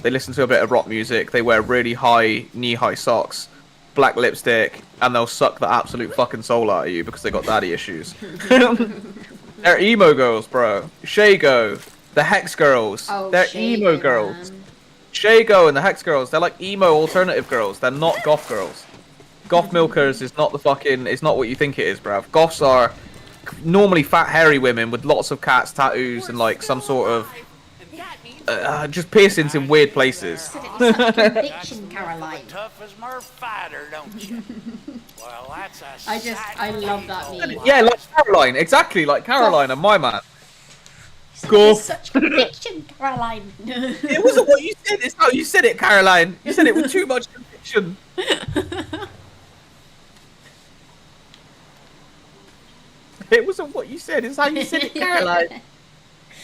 they listen to a bit of rock music, they wear really high knee-high socks, black lipstick, and they'll suck the absolute fucking soul out of you because they got daddy issues. They're emo girls, bro. Shago, the Hex girls, they're emo girls. Man. Shago and the Hex girls, they're like emo alternative girls. They're not goth girls. Goth milkers is not the fucking, it's not what you think it is, bruv. Goths are normally fat, hairy women with lots of cats, tattoos, and like some sort of just piercings in weird places. It's such conviction, Caroline. Tough as Murph fighter, don't you? Well, that's a I love that meme. Yeah, like Caroline, exactly like Caroline and my man. There's such conviction, Caroline. It wasn't what you said, it's how you said it, Caroline. You said it with too much conviction. It wasn't what you said, it's how you said it, Caroline.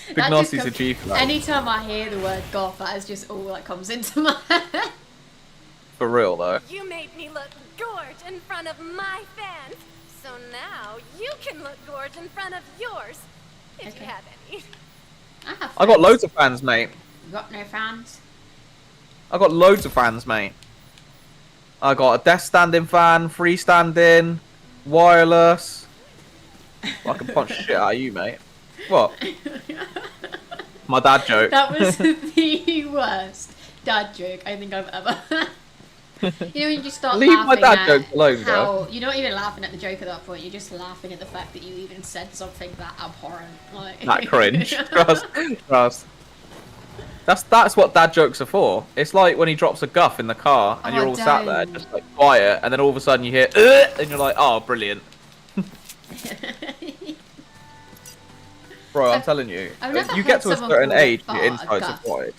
Big That Nasty's just a G flag. Anytime I hear the word goth, that is just all that comes into my head. For real, though. You made me look gorge in front of my fans. So now you can look gorge in front of yours. If you have any. I got loads of fans, mate. You got no fans? I got loads of fans, mate. I got a desk standing fan, freestanding, wireless. I can punch shit out of you, mate. What? My dad joke. That was the worst dad joke I think I've ever. You know, when you just start Leave laughing my dad at jokes alone, how bro. you're not even laughing at the joke at that point. You're just laughing at the fact that you even said something that abhorrent, like That cringe. Trust. That's what dad jokes are for. It's like when he drops a guff in the car and you're all sat there don't. just like quiet, and then all of a sudden you hear and you're like, oh, brilliant. Bro, I'm telling you, I've never you get heard to a someone certain call a age, fart your a insides are guff. quiet.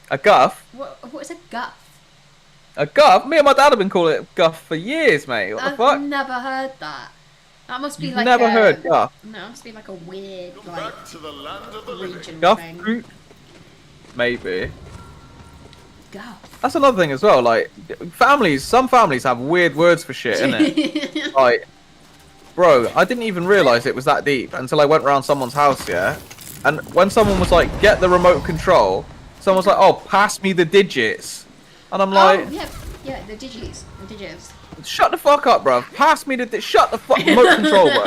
A guff? What is a guff? A guff? Me and my dad have been calling it guff for years, mate. What the I've fuck? never heard that. That must be You've like never a, heard guff? No, it must be like a weird like region Guff thing. fruit? Maybe. Guff. That's another thing as well. Like some families have weird words for shit, innit? Like, bro, I didn't even realise it was that deep until I went round someone's house, yeah. And when someone was like, "Get the remote control," someone was like, "Oh, pass me the digits," and I'm like, Oh yeah, the digits. "Shut the fuck up, bro. Pass me the shut the fuck remote control, bro.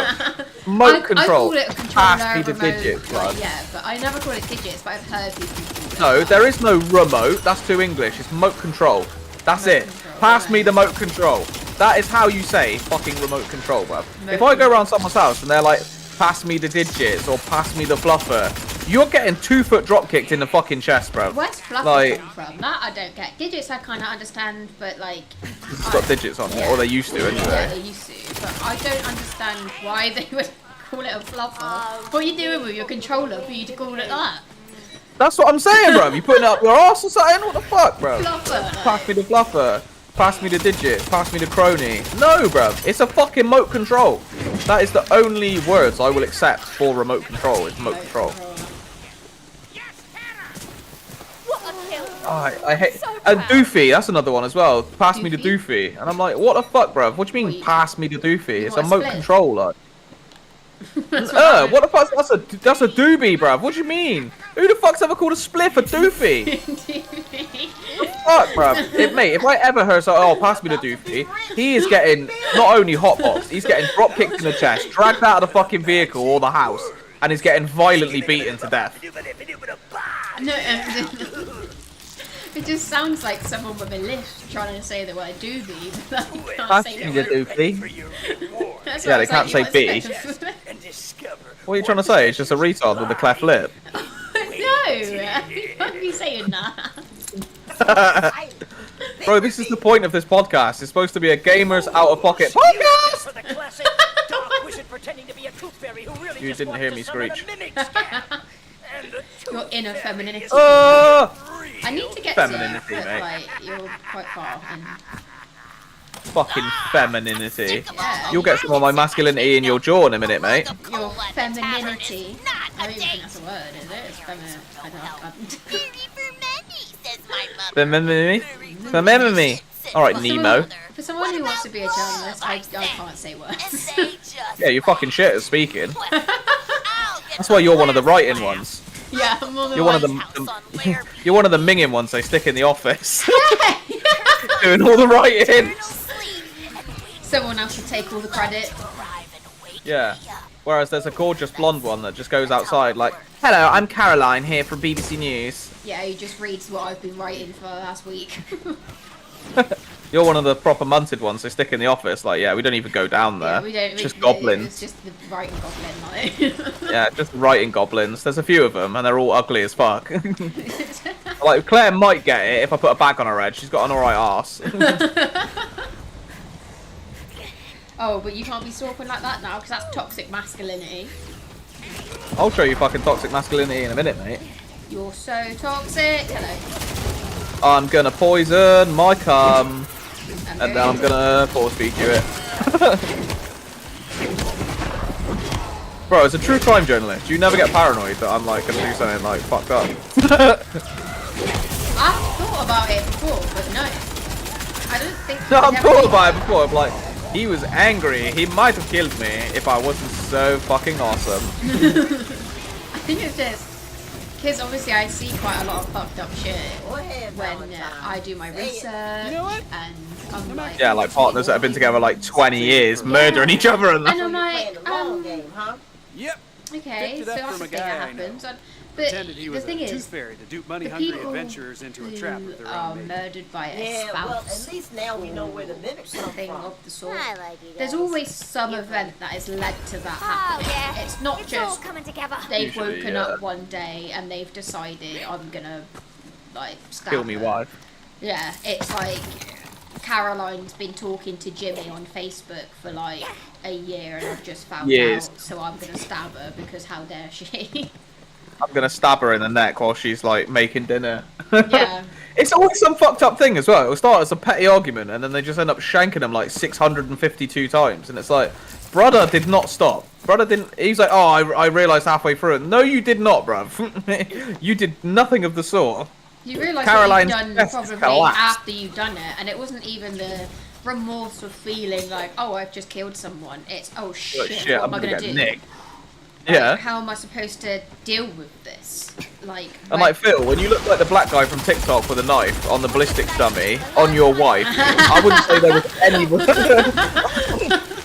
Remote I control. call it a controller, Pass me the remote, digits, like, bro." yeah, but I never call it digits, but I've heard people call it No, that. there is no remote. That's too English. It's remote control. That's Remote it. control, Pass right. me the remote control. That is how you say fucking remote control, bruv. Remote If I go around someone's house and they're like, pass me the digits or pass me the fluffer, you're getting 2 foot drop kicked in the fucking chest, bruv. Where's fluffy Like- come from? That I don't get. Digits I kind of understand, but like. It's got digits on it, Yeah. or they used to Yeah, anyway. they used to, but I don't understand why they would call it a fluffer. What are you doing with your controller for you to call it that? That's what I'm saying, bruv. You putting it up your arse or something? What the fuck, bruv? Fluffer. Pass me the fluffer. Pass me the digits. Pass me the crony. No, bruv. It's a fucking remote control. That is the only words I will accept for remote control. Is remote control. What a kill. Oh, I hate. So And proud. doofy, that's another one as well. Pass me the Doofy? doofy. And I'm like, what the fuck, bruv? What do you mean, What, you- pass me the doofy? It's a want a remote split? control, like. That's what I What the fuck? That's a doobie, bruv. What do you mean? Who the fuck's ever called a spliff a doofy? Fuck, bruv. Mate, if I ever heard so, oh, pass me the doofy, he is getting not only hotboxed, he's getting drop kicked in the chest, dragged out of the fucking vehicle or the house, and he's getting violently beaten to death. No, it just sounds like someone with a lisp trying to say the word doobie, but they can't Pass say me the the word. doofy. That's Yeah, what they it's can't like, say you B. expect them- What are you trying to say? It's just a retard with a cleft lip. No, you can't be saying that. Bro, this is the point of this podcast. It's supposed to be a gamer's out-of-pocket podcast! For the classic dark wizard pretending to be a tooth fairy who really You just didn't wanted hear to me summon screech. a mimic scam. And the Your tooth inner fairy femininity. is Oh! I need to get Femininity, to it, but mate. like you're quite far. And Fucking femininity. yeah, You'll get some of my masculinity in your jaw in a minute, mate. your femininity. I don't even think that's a word, is it? It's feminine. I don't. Remember me? Remember me? Alright, For Nemo. someone- For someone who wants to be a journalist, I can't say words. Yeah, you're fucking shit at speaking. That's why you're one of the writing ones. Yeah, I'm on the You're one of line. the you're one of the minging ones they stick in the office. Doing all the writing. Someone else should take all the credit. Yeah. Whereas there's a gorgeous blonde one that just goes outside like, "Hello, I'm Caroline here from BBC News." Yeah, he just reads what I've been writing for last week. You're one of the proper munted ones they stick in the office. Like, yeah, we don't even go down there. Yeah, we don't. It's just It's goblins. just the writing goblin, like. Yeah, just writing goblins. There's a few of them, and they're all ugly as fuck. Like, Claire might get it if I put a bag on her head. She's got an alright arse. Oh, but you can't be stalking like that now, because that's toxic masculinity. I'll show you fucking toxic masculinity in a minute, mate. You're so toxic. Hello. I'm gonna poison my cum, and then I'm gonna force feed you it. Bro, as a true crime journalist, you never get paranoid that I'm like gonna do something like fucked up. I've thought about it before, but no. I don't think. No, I've never thought really- about it before. I'm like, he was angry. He might have killed me if I wasn't so fucking awesome. I think it's just because obviously I see quite a lot of fucked up shit when I do my research. You know what? And I'm like, Yeah, like partners that have been together like 20 years, murdering each other and and that. I'm like, Yep. okay, Picked it so up that's from the a thing guy I that know. happens. But Pretended he the was thing a tooth is, fairy to dupe the money-hungry people adventurers into a trap who with their are own baby. murdered by a Yeah, well, at spouse, least now we know where the mimics come thing from. of the sort. I like you There's guys. always some event that has led to that Oh, happening. yeah. It's not It's all just coming together. they've Usually, woken yeah. up one day and they've decided I'm gonna like stab Kill me, her. wife. Yeah, it's like Caroline's been talking to Jimmy on Facebook for like a year and I've just found Years. out, so I'm gonna stab her because how dare she? I'm gonna stab her in the neck while she's like making dinner. Yeah. It's always some fucked up thing as well. It'll start as a petty argument and then they just end up shanking him like 652 times. And it's like, brother did not stop. Brother didn't. He's like, oh, I realised halfway through it. No, you did not, bruv. You did nothing of the sort. You realise Caroline's what you've chest done is probably collapsed. after you've done it, and it wasn't even the remorse of feeling like, oh, I've just killed someone. It's, oh Like, shit, shit, what I'm am I gonna gonna get do? nicked. Like, Yeah. how am I supposed to deal with this? Like, And like Phil, when you look like the black guy from TikTok with a knife on the ballistics dummy on your wife, I wouldn't say there was any.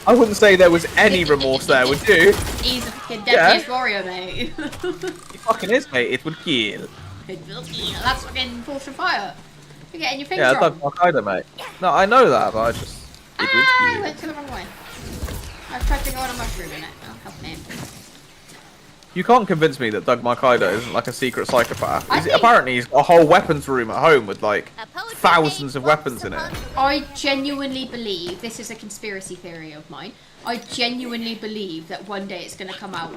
I wouldn't say there was any remorse there, would you? he's a fucking deadliest warrior, mate. He fucking is, mate. It would kill. That's fucking force of fire. You're getting your finger Yeah, wrong. Doug Al-Qaeda, mate. No, I know that, but I just. It would I kill. went to the wrong way. I've tried to go on a mushroom in it. Oh, help me. You can't convince me that Doug Al-Qaeda isn't like a secret psychopath. I think- Apparently, he's got a whole weapons room at home with like A poetry thousands of page weapons in it. books I genuinely believe, this is a conspiracy theory of mine, I genuinely believe that one day it's going to come out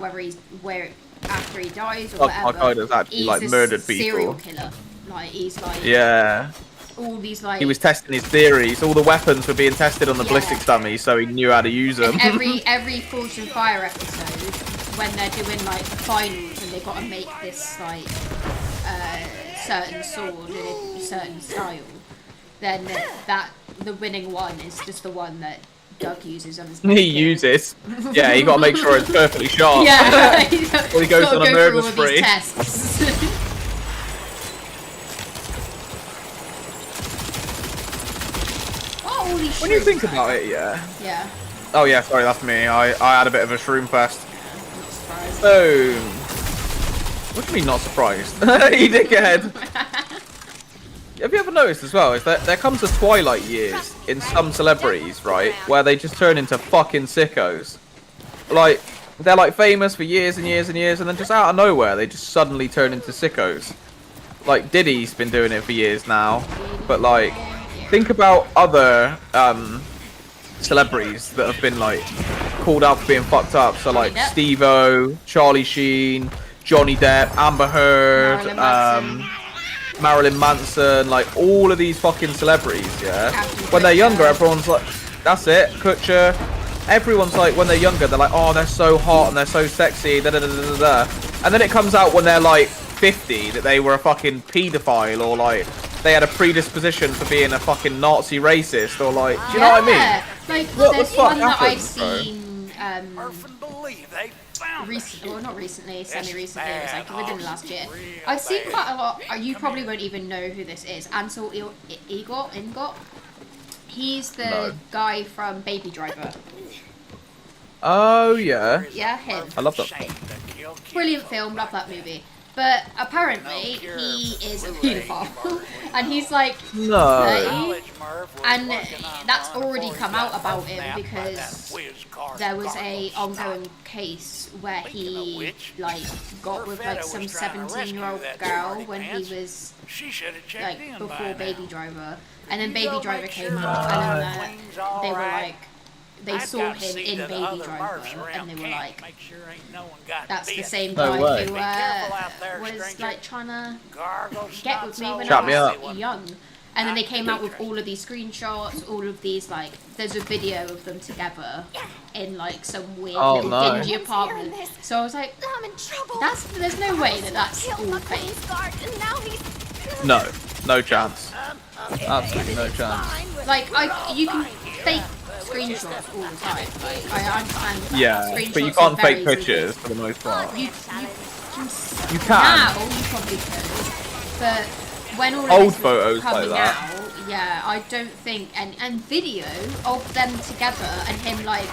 after he dies or Doug whatever, Al-Qaeda's actually he's like a murdered serial people. killer. Like, he's like, Yeah. all these like... He was testing his theories. All the weapons were being tested on the Yeah. ballistics dummy, so he knew how to use them. every Force and Fire episode, when they're doing like the finals and they've got to make this like certain sword in a certain style, then the winning one is just the one that Doug uses on his He kill. uses. Yeah, you got to make sure it's perfectly sharp. Yeah, Well, he goes gotta on a go murder through all spree. these tests. Oh, holy shit. When you think about it, yeah. Yeah, Oh yeah, sorry, that's me. I had a bit of a shroom fest. I'm not surprised. Boom. What do you mean not surprised? You dickhead. Have you ever noticed as well, is that there comes a twilight years in some celebrities, right, where they just turn into fucking sickos. Like, they're like famous for years and years and years, and then just out of nowhere, they just suddenly turn into sickos. Like, Diddy's been doing it for years now, but like, think about other celebrities that have been like called out for being fucked up. So like Yep. Steve-O, Charlie Sheen, Johnny Depp, Amber Heard, Marilyn Manson, like all of these fucking celebrities, yeah. When they're younger, everyone's like, that's it, Kutcher. Everyone's like, when they're younger, they're like, oh, they're so hot and they're so sexy, da da da da da. And then it comes out when they're like 50 that they were a fucking paedophile, or like they had a predisposition for being a fucking Nazi racist, or like, do you know what I mean? Like, What the there's fuck one that I've happened, bro? seen, Orphan believe they found recently, well, not recently, semi-recently, it was like bad. within the last year. I've seen quite a lot, you probably won't even know who this is, Ansel Elgort. He's the No. guy from Baby Driver. Oh yeah, Yeah, him. I love that. Brilliant film, love that movie. But apparently, he is a paedophile. And he's like No. 30. And that's already come out about him because there was a ongoing case where he like got with like some 17-year-old girl when he was like before Baby Driver, and then Baby Driver came out, and then they were like, they saw him in Baby Driver, and they were like, that's the same No guy way. who was like trying to get with me when Chat I me was up. young. And then they came out with all of these screenshots, all of these like, there's a video of them together in like some weird Oh, little no. dingy apartment. So I was like, I'm in trouble. there's no way that that's Killed all my fake. police guard, and now he's No chance. Absolutely no chance. Like you can fake screenshots all the time. Like I understand. That Yeah, but you screenshots can't are fake very pictures easy. for the most part. You You can. now you probably could, but when all of Old this was photos like coming that. out, yeah, I don't think and video of them together and him like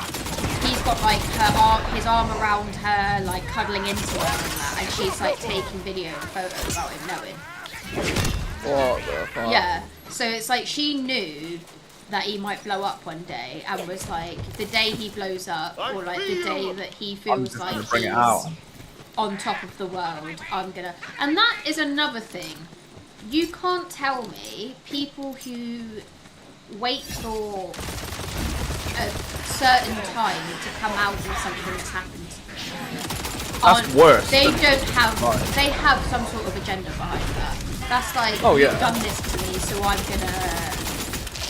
he's got like his arm around her, like cuddling into her and that, and she's like taking video and photos without him knowing. What the fuck? Yeah, so it's like she knew that he might blow up one day, and was like, the day he blows up, or like the day that he I'm feels just like gonna bring he's it out. on top of the world, I'm gonna. And that is another thing. You can't tell me people who wait for a certain time to come out with something that's happened to them. That's worse They than- don't have. Right. They have some sort of agenda behind that. That's like, Oh, you've yeah. done this to me, so I'm gonna.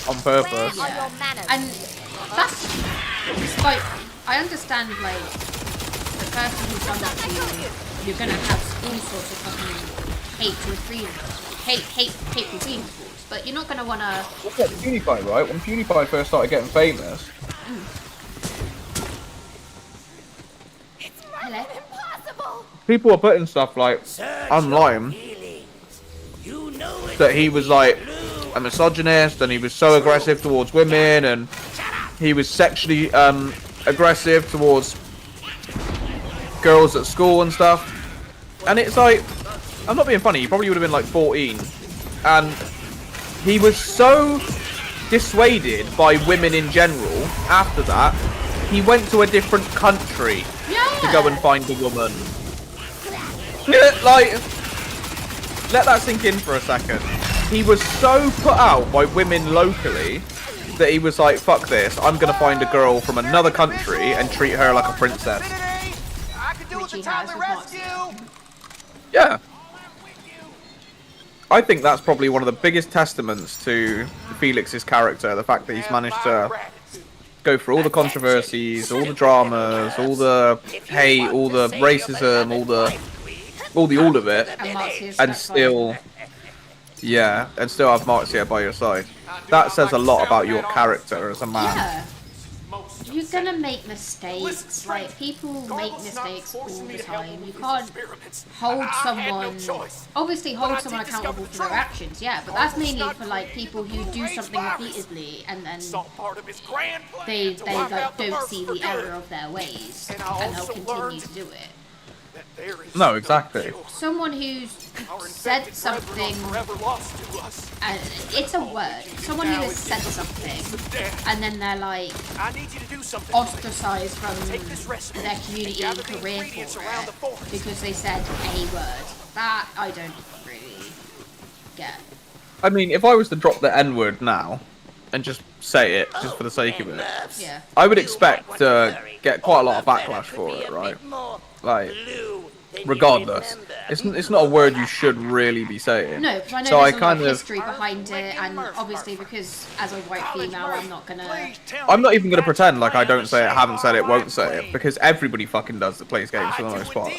On purpose. Where are your manners? And that's it's like, I understand like the person who's done that to you, you're gonna have all sorts of fucking hateful feelings towards, but you're not gonna wanna. Look at PewDiePie, right? When PewDiePie first started getting famous, Hello. Impossible. people were putting stuff like online that he was like a misogynist and he was so aggressive towards women and he was sexually aggressive towards girls at school and stuff. And it's like, I'm not being funny, he probably would have been like 14, and he was so dissuaded by women in general after that, he went to a different country to go and find a woman. Like, let that sink in for a second. He was so put out by women locally that he was like, fuck this, I'm gonna find a girl from another country and treat her like a princess. I could do Which with he the has timely with rescue. Yeah. I think that's probably one of the biggest testaments to Felix's character, the fact that he's managed to go through all the controversies, all the dramas, all the hate, all the racism, all of it, And Marcia's and stuck still, yeah, and still have Marcia by your side. That says a lot about your character as a man. Yeah. You're gonna make mistakes. Like, people make mistakes all the time. You can't hold someone. Obviously, hold someone accountable for their actions. Yeah, but that's mainly for like people who do something repeatedly and then they like don't see the error of their ways and they'll continue to do it. No, exactly. Someone who's said something, and it's a word. Someone who has said something, and then they're like ostracized from their community and career for it because they said a word. That I don't really get. I mean, if I was to drop the N-word now and just say it, just for the sake of it, Yeah. I would expect to get quite a lot of backlash for it, right? Like, regardless. It's not a word you should really be saying. No, because I know So there's I a lot kind of of... history behind it, and obviously because as a white female, I'm not gonna. I'm not even going to pretend like I don't say it, haven't said it, won't say it, because everybody fucking does that plays games for the most part,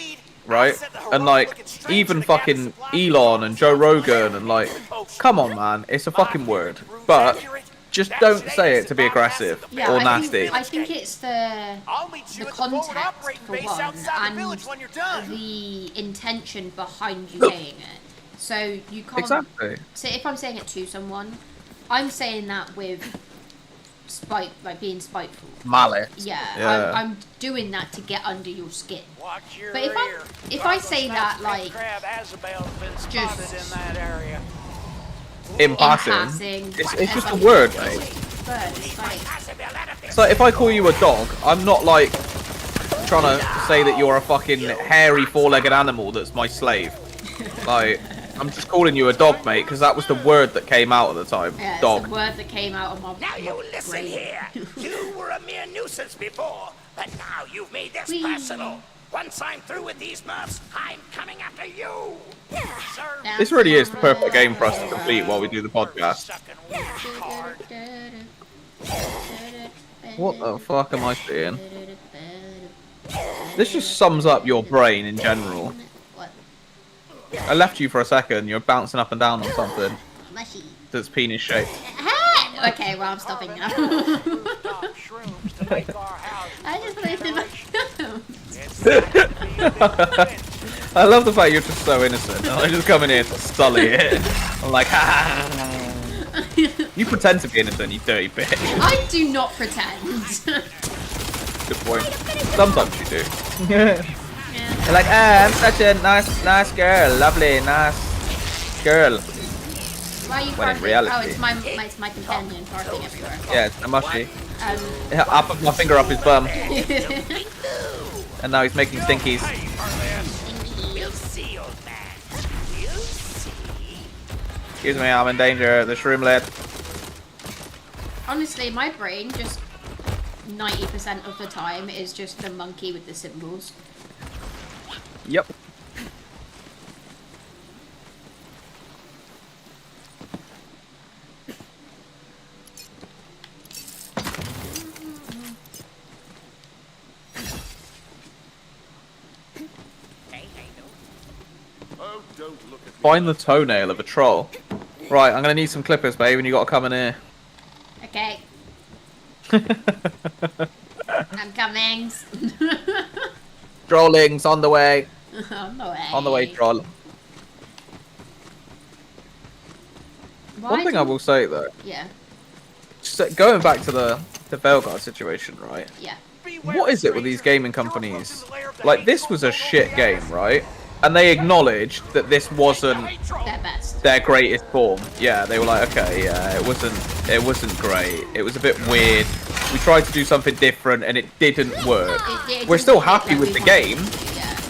right? And like, even fucking Elon and Joe Rogan and like, come on man, it's a fucking word. But just don't say it to be aggressive Yeah, or I nasty. think it's the context for one, and the intention behind you saying it. So you can't. Exactly. So if I'm saying it to someone, I'm saying that with spite, like being spiteful. Malice. Yeah. I'm doing that to get under your skin. But if I say that like just In passing, it's just a word, mate. It's like if I call you a dog, I'm not like trying to say that you're a fucking hairy four-legged animal that's my slave. Like, I'm just calling you a dog, mate, because that was the word that came out at the time. Yeah, dog. It's the word that came out of my Now you listen brain. here. You were a mere nuisance before, but now you've made this Whee. personal. Once I'm through with these muffs, I'm coming after you. This really is the perfect game for us to complete while we do the podcast. What the fuck am I seeing? This just sums up your brain in general. What? I left you for a second, you're bouncing up and down on something Mushy. that's penis shaped. Okay, well I'm stopping now. I just wanted to I love the fact you're just so innocent, and I just come in here to sully it. I'm like, ha. You pretend to be innocent, you dirty bitch. I do not pretend. Good point. Sometimes you do. You're like, I'm such a nice girl, lovely, nice girl. Why are you When in farting? reality- Oh, it's my companion farting everywhere. Yeah, it's a mushy. Um, Yeah, I put my finger up his bum, and now he's making stinkies. We'll see, old man. We'll see. Excuse me, I'm in danger. The shroom lid. honestly, my brain just 90% of the time is just the monkey with the symbols. Yep. Find the toenail of a troll. Right, I'm gonna need some clippers, babe, and you gotta come in here. Okay. I'm coming. Trolling's on the way. On the way. On the way, troll. Why One thing do- I will say though, Yeah, just going back to the Veilguard situation, right? yeah. What is it with these gaming companies? Like, this was a shit game, right? And they acknowledged that this wasn't Their best. their greatest form. Yeah, they were like, okay, yeah, it wasn't great. It was a bit weird. We tried to do something different and it didn't work. It We're still didn't look happy like with we the wanted game. to, yeah.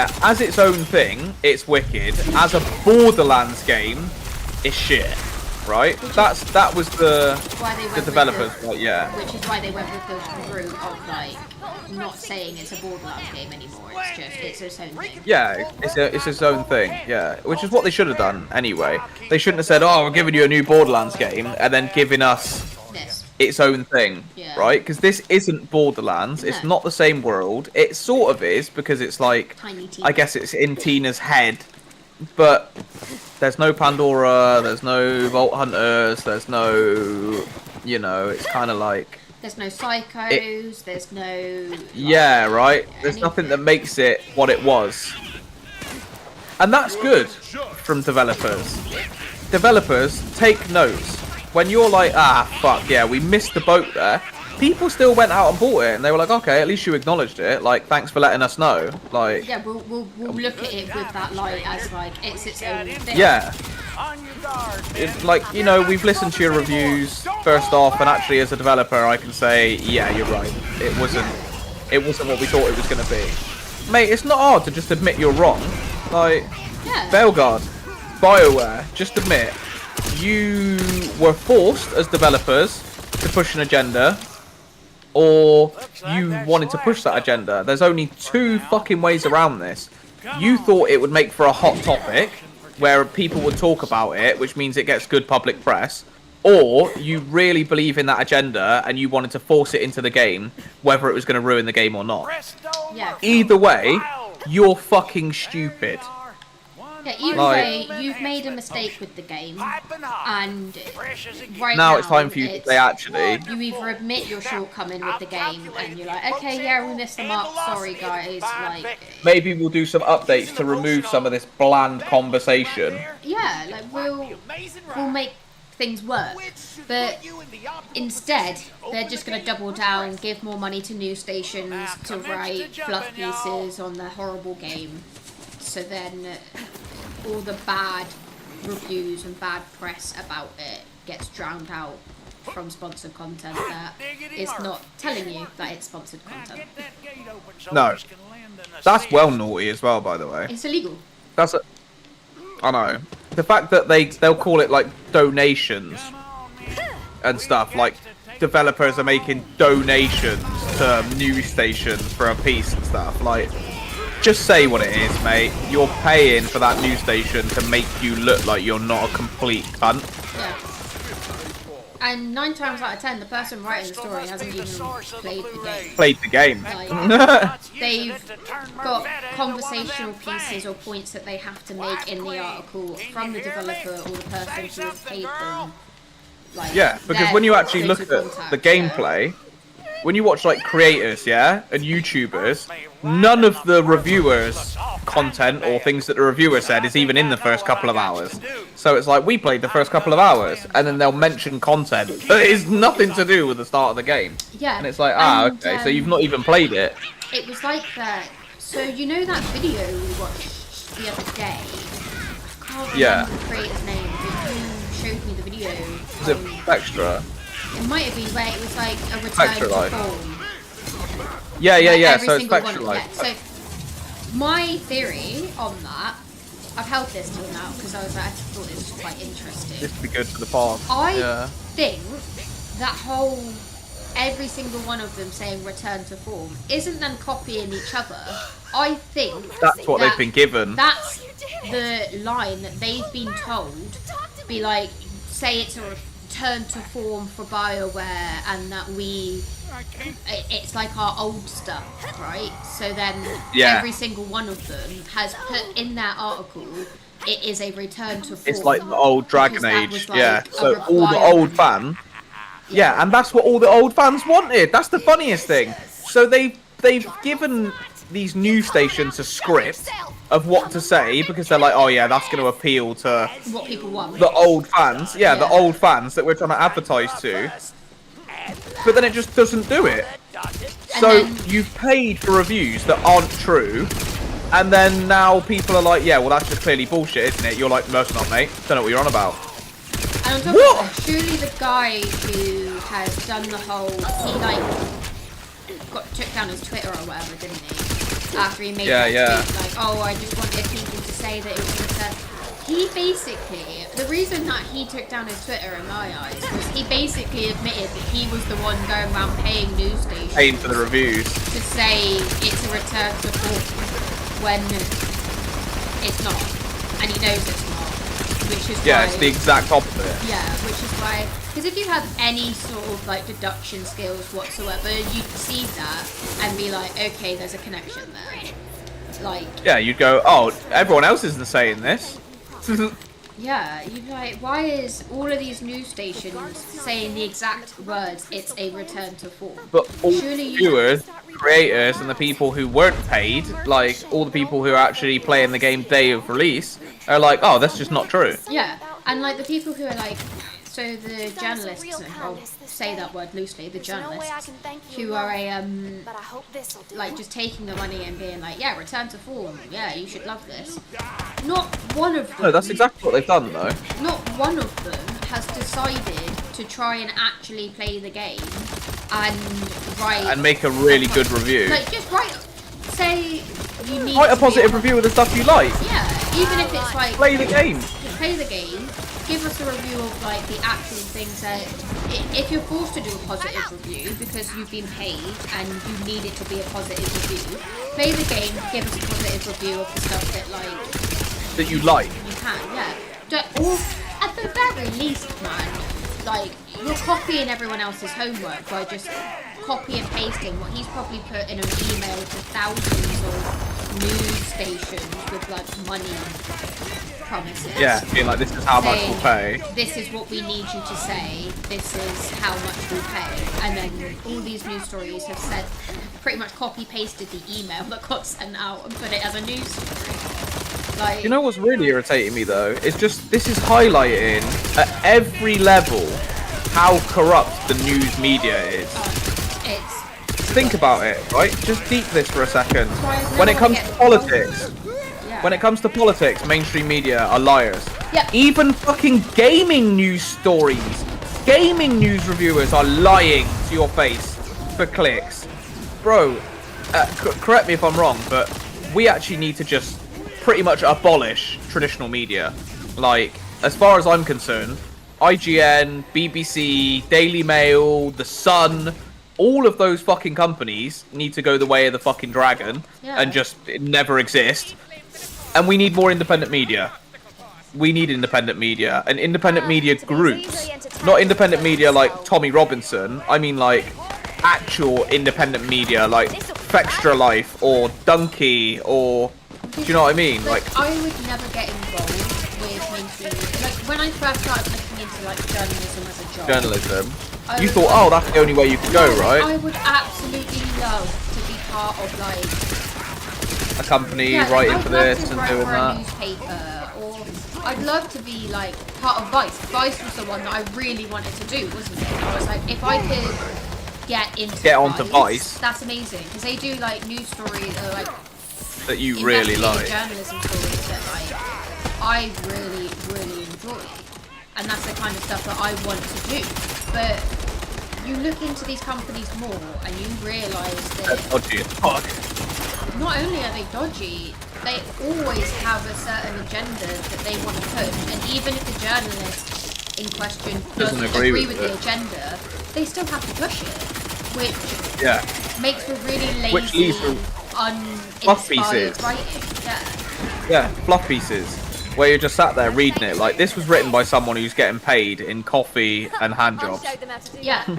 Yeah, as its own thing, it's wicked. As a Borderlands game, it's shit. Right? That was Why they went the with developers, like, yeah. Which is why they went with the route of like not saying it's a Borderlands game anymore. It's just it's its own thing. Yeah, it's its own thing, yeah. Which is what they should have done anyway. They shouldn't have said, oh, we're giving you a new Borderlands game, and then giving us This. its own thing, Yeah. right? Because this isn't Borderlands, it's No. not the same world. It sort of is, because it's like, Tiny Tina. I guess it's in Tina's head, but there's no Pandora, there's no Vault Hunters, there's no, you know, it's kind of like... There's no psychos. There's no. Like, Yeah, right? There's nothing that anything. makes it what it was. And that's good from developers. Developers, take notes. When you're like, ah, fuck, yeah, we missed the boat there, people still went out and bought it, and they were like, okay, at least you acknowledged it. Like, thanks for letting us know. Like, Yeah, we'll look at it with that light as like it's its own thing. yeah. On your guard, It's like, you know, we've listened to your reviews first off, and actually as a developer I can say, yeah, you're right. It wasn't what we thought it was going to be. Mate, it's not hard to just admit you're wrong. Like, Yeah. Veilguard, BioWare, just admit, you were forced as developers to push an agenda, or you wanted to push that agenda. There's only two fucking ways around this. You thought it would make for a hot topic where people would talk about it, which means it gets good public press, or you really believe in that agenda and you wanted to force it into the game, whether it was going to ruin the game or not. Yeah. Either way, you're fucking stupid. Yeah, either way, you've made a mistake with the game, and right Now it's time for you to say, actually, you either admit your shortcoming with the game, and you're like, okay, yeah, we missed the mark, sorry guys, like... maybe we'll do some updates to remove some of this bland conversation. Yeah, like, we'll make things work, but instead, they're just going to double down, give more money to news stations to write fluff pieces on their horrible game, so then all the bad reviews and bad press about it gets drowned out from sponsored content that is not telling you that it's sponsored content. No. That's well naughty as well, by the way. It's illegal. I know. The fact that they'll call it like donations and stuff, like developers are making donations to news stations for a piece and stuff, like, just say what it is, mate. You're paying for that news station to make you look like you're not a complete cunt. Yeah. And 9 times out of 10, the person writing the story hasn't even played the game. Like, they've got conversational pieces or points that they have to make in the article from the developer or the person who has paid them. Like, yeah, because when you actually look at the gameplay, when you watch like creators, yeah, and YouTubers, none of the reviewers' content or things that the reviewer said is even in the first couple of hours. So it's like, we played the first couple of hours, and then they'll mention content that is nothing to do with the start of the game. Yeah. And it's like, okay, so you've not even played it. It was like that. So you know that video we watched the other day? I can't remember the creator's name, but you showed me the video. Is it Extra? It might have been where it was like a return to form. Yeah. Every So it's single Spectra one, Life. yeah. So my theory on that, I've held this till now because I thought it was quite interesting. This would be good for the pod. I think that whole every single one of them saying return to form isn't them copying each other. I think that's what they've been given. That's the line that they've been told. Be like, say it's a return to form for BioWare, and that it's like our old stuff, right? So then every single one of them has put in their article, it is a return to form. It's like the old Dragon Age, like so all the old fans, and that's what all the old fans wanted. That's the funniest thing. So they've given these news stations a script of what to say, because they're like, oh yeah, that's going to appeal to what people want. The old fans, the old fans that we're trying to advertise to. But then it just doesn't do it. So you've paid for reviews that aren't true, and then now people are like, yeah, well that's just clearly bullshit, isn't it? You're like, no, it's not, mate. Don't know what you're on about. And on top of that, surely the guy who has done the whole, he took down his Twitter or whatever, didn't he? After he made that tweet, like, oh, I just wanted people to say that it was return. He basically, the reason that he took down his Twitter in my eyes was he basically admitted that he was the one going around paying news stations. Paying for the reviews. To say it's a return to form when it's not. And he knows it's not. Which is why, it's the exact opposite. Yeah, which is why, because if you have any sort of like deduction skills whatsoever, you'd see that and be like, okay, there's a connection there. Like, yeah, you'd go, oh, everyone else isn't saying this. Yeah, you'd be like, why is all of these news stations saying the exact words, it's a return to form? But all the viewers, creators, and the people who weren't paid, like all the people who are actually playing the game day of release, are like, oh, that's just not true. Yeah, and like the people who are like, so the journalists, I'll say that word loosely, the journalists, who are like just taking the money and being like, yeah, return to form, yeah, you should love this. Not one of them. No, that's exactly what they've done, though. Not one of them has decided to try and actually play the game and write... And make a really good review. Like, just say you need Write a to positive be review of the stuff you like. Yeah, even if it's like Play the game. play the game, give us a review of like the actual things that if you're forced to do a positive review because you've been paid and you need it to be a positive review, play the game, give us a positive review of the stuff that like That you like. you can, yeah. Or at the very least, man, like you're copying everyone else's homework by just copy and pasting what he's probably put in an email to thousands of news stations with like money promises. Yeah, being like, this is how much we'll pay. This is what we need you to say. This is how much we'll pay. And then all these news stories have said, pretty much copy pasted the email that got sent out and put it as a news story. Like, You know what's really irritating me though? It's just, this is highlighting at every level how corrupt the news media is. it's Think about it, right? Just deep this for a second. why I When it never comes get to politics, yeah. when it comes to politics, mainstream media are liars. Yeah. Even fucking gaming news stories, gaming news reviewers are lying to your face for clicks. Bro, correct me if I'm wrong, but we actually need to just pretty much abolish traditional media. Like, as far as I'm concerned, IGN, BBC, Daily Mail, The Sun, all of those fucking companies need to go the way of the fucking dragon and just never exist. And we need more independent media. We need independent media and independent media groups. Not independent media like Tommy Robinson. I mean like actual independent media like Fextra Life or Dunkey or... Do you know what I mean? Like, I would never get involved with mainstream media. Like, when I first started looking into, like, journalism as a job. Journalism. I You was thought, like- oh, that's the only way you could go, right? I would absolutely love to be part of, like... A company Yeah, writing I'd for love this to and write doing for that. a newspaper, or I'd love to be, like, part of Vice. Vice was the one that I really wanted to do, wasn't it? I was like, if I could get onto Vice. that's amazing. Because they do, like, news stories, or, like... That you really investigative like. journalism stories that like I really enjoy, and that's the kind of stuff that I want to do. But you look into these companies more and you realise that That's dodgy as fuck. not only are they dodgy, they always have a certain agenda that they want to push, and even if the journalist in question doesn't agree with the agenda, they still have to push it, which Yeah. makes for really lazy, Which leads to fluff uninspired pieces. writing. Yeah, fluff pieces. Where you're just sat there reading it. Like, this was written by someone who's getting paid in coffee and hand I'll jobs. show them how to do Yeah. that.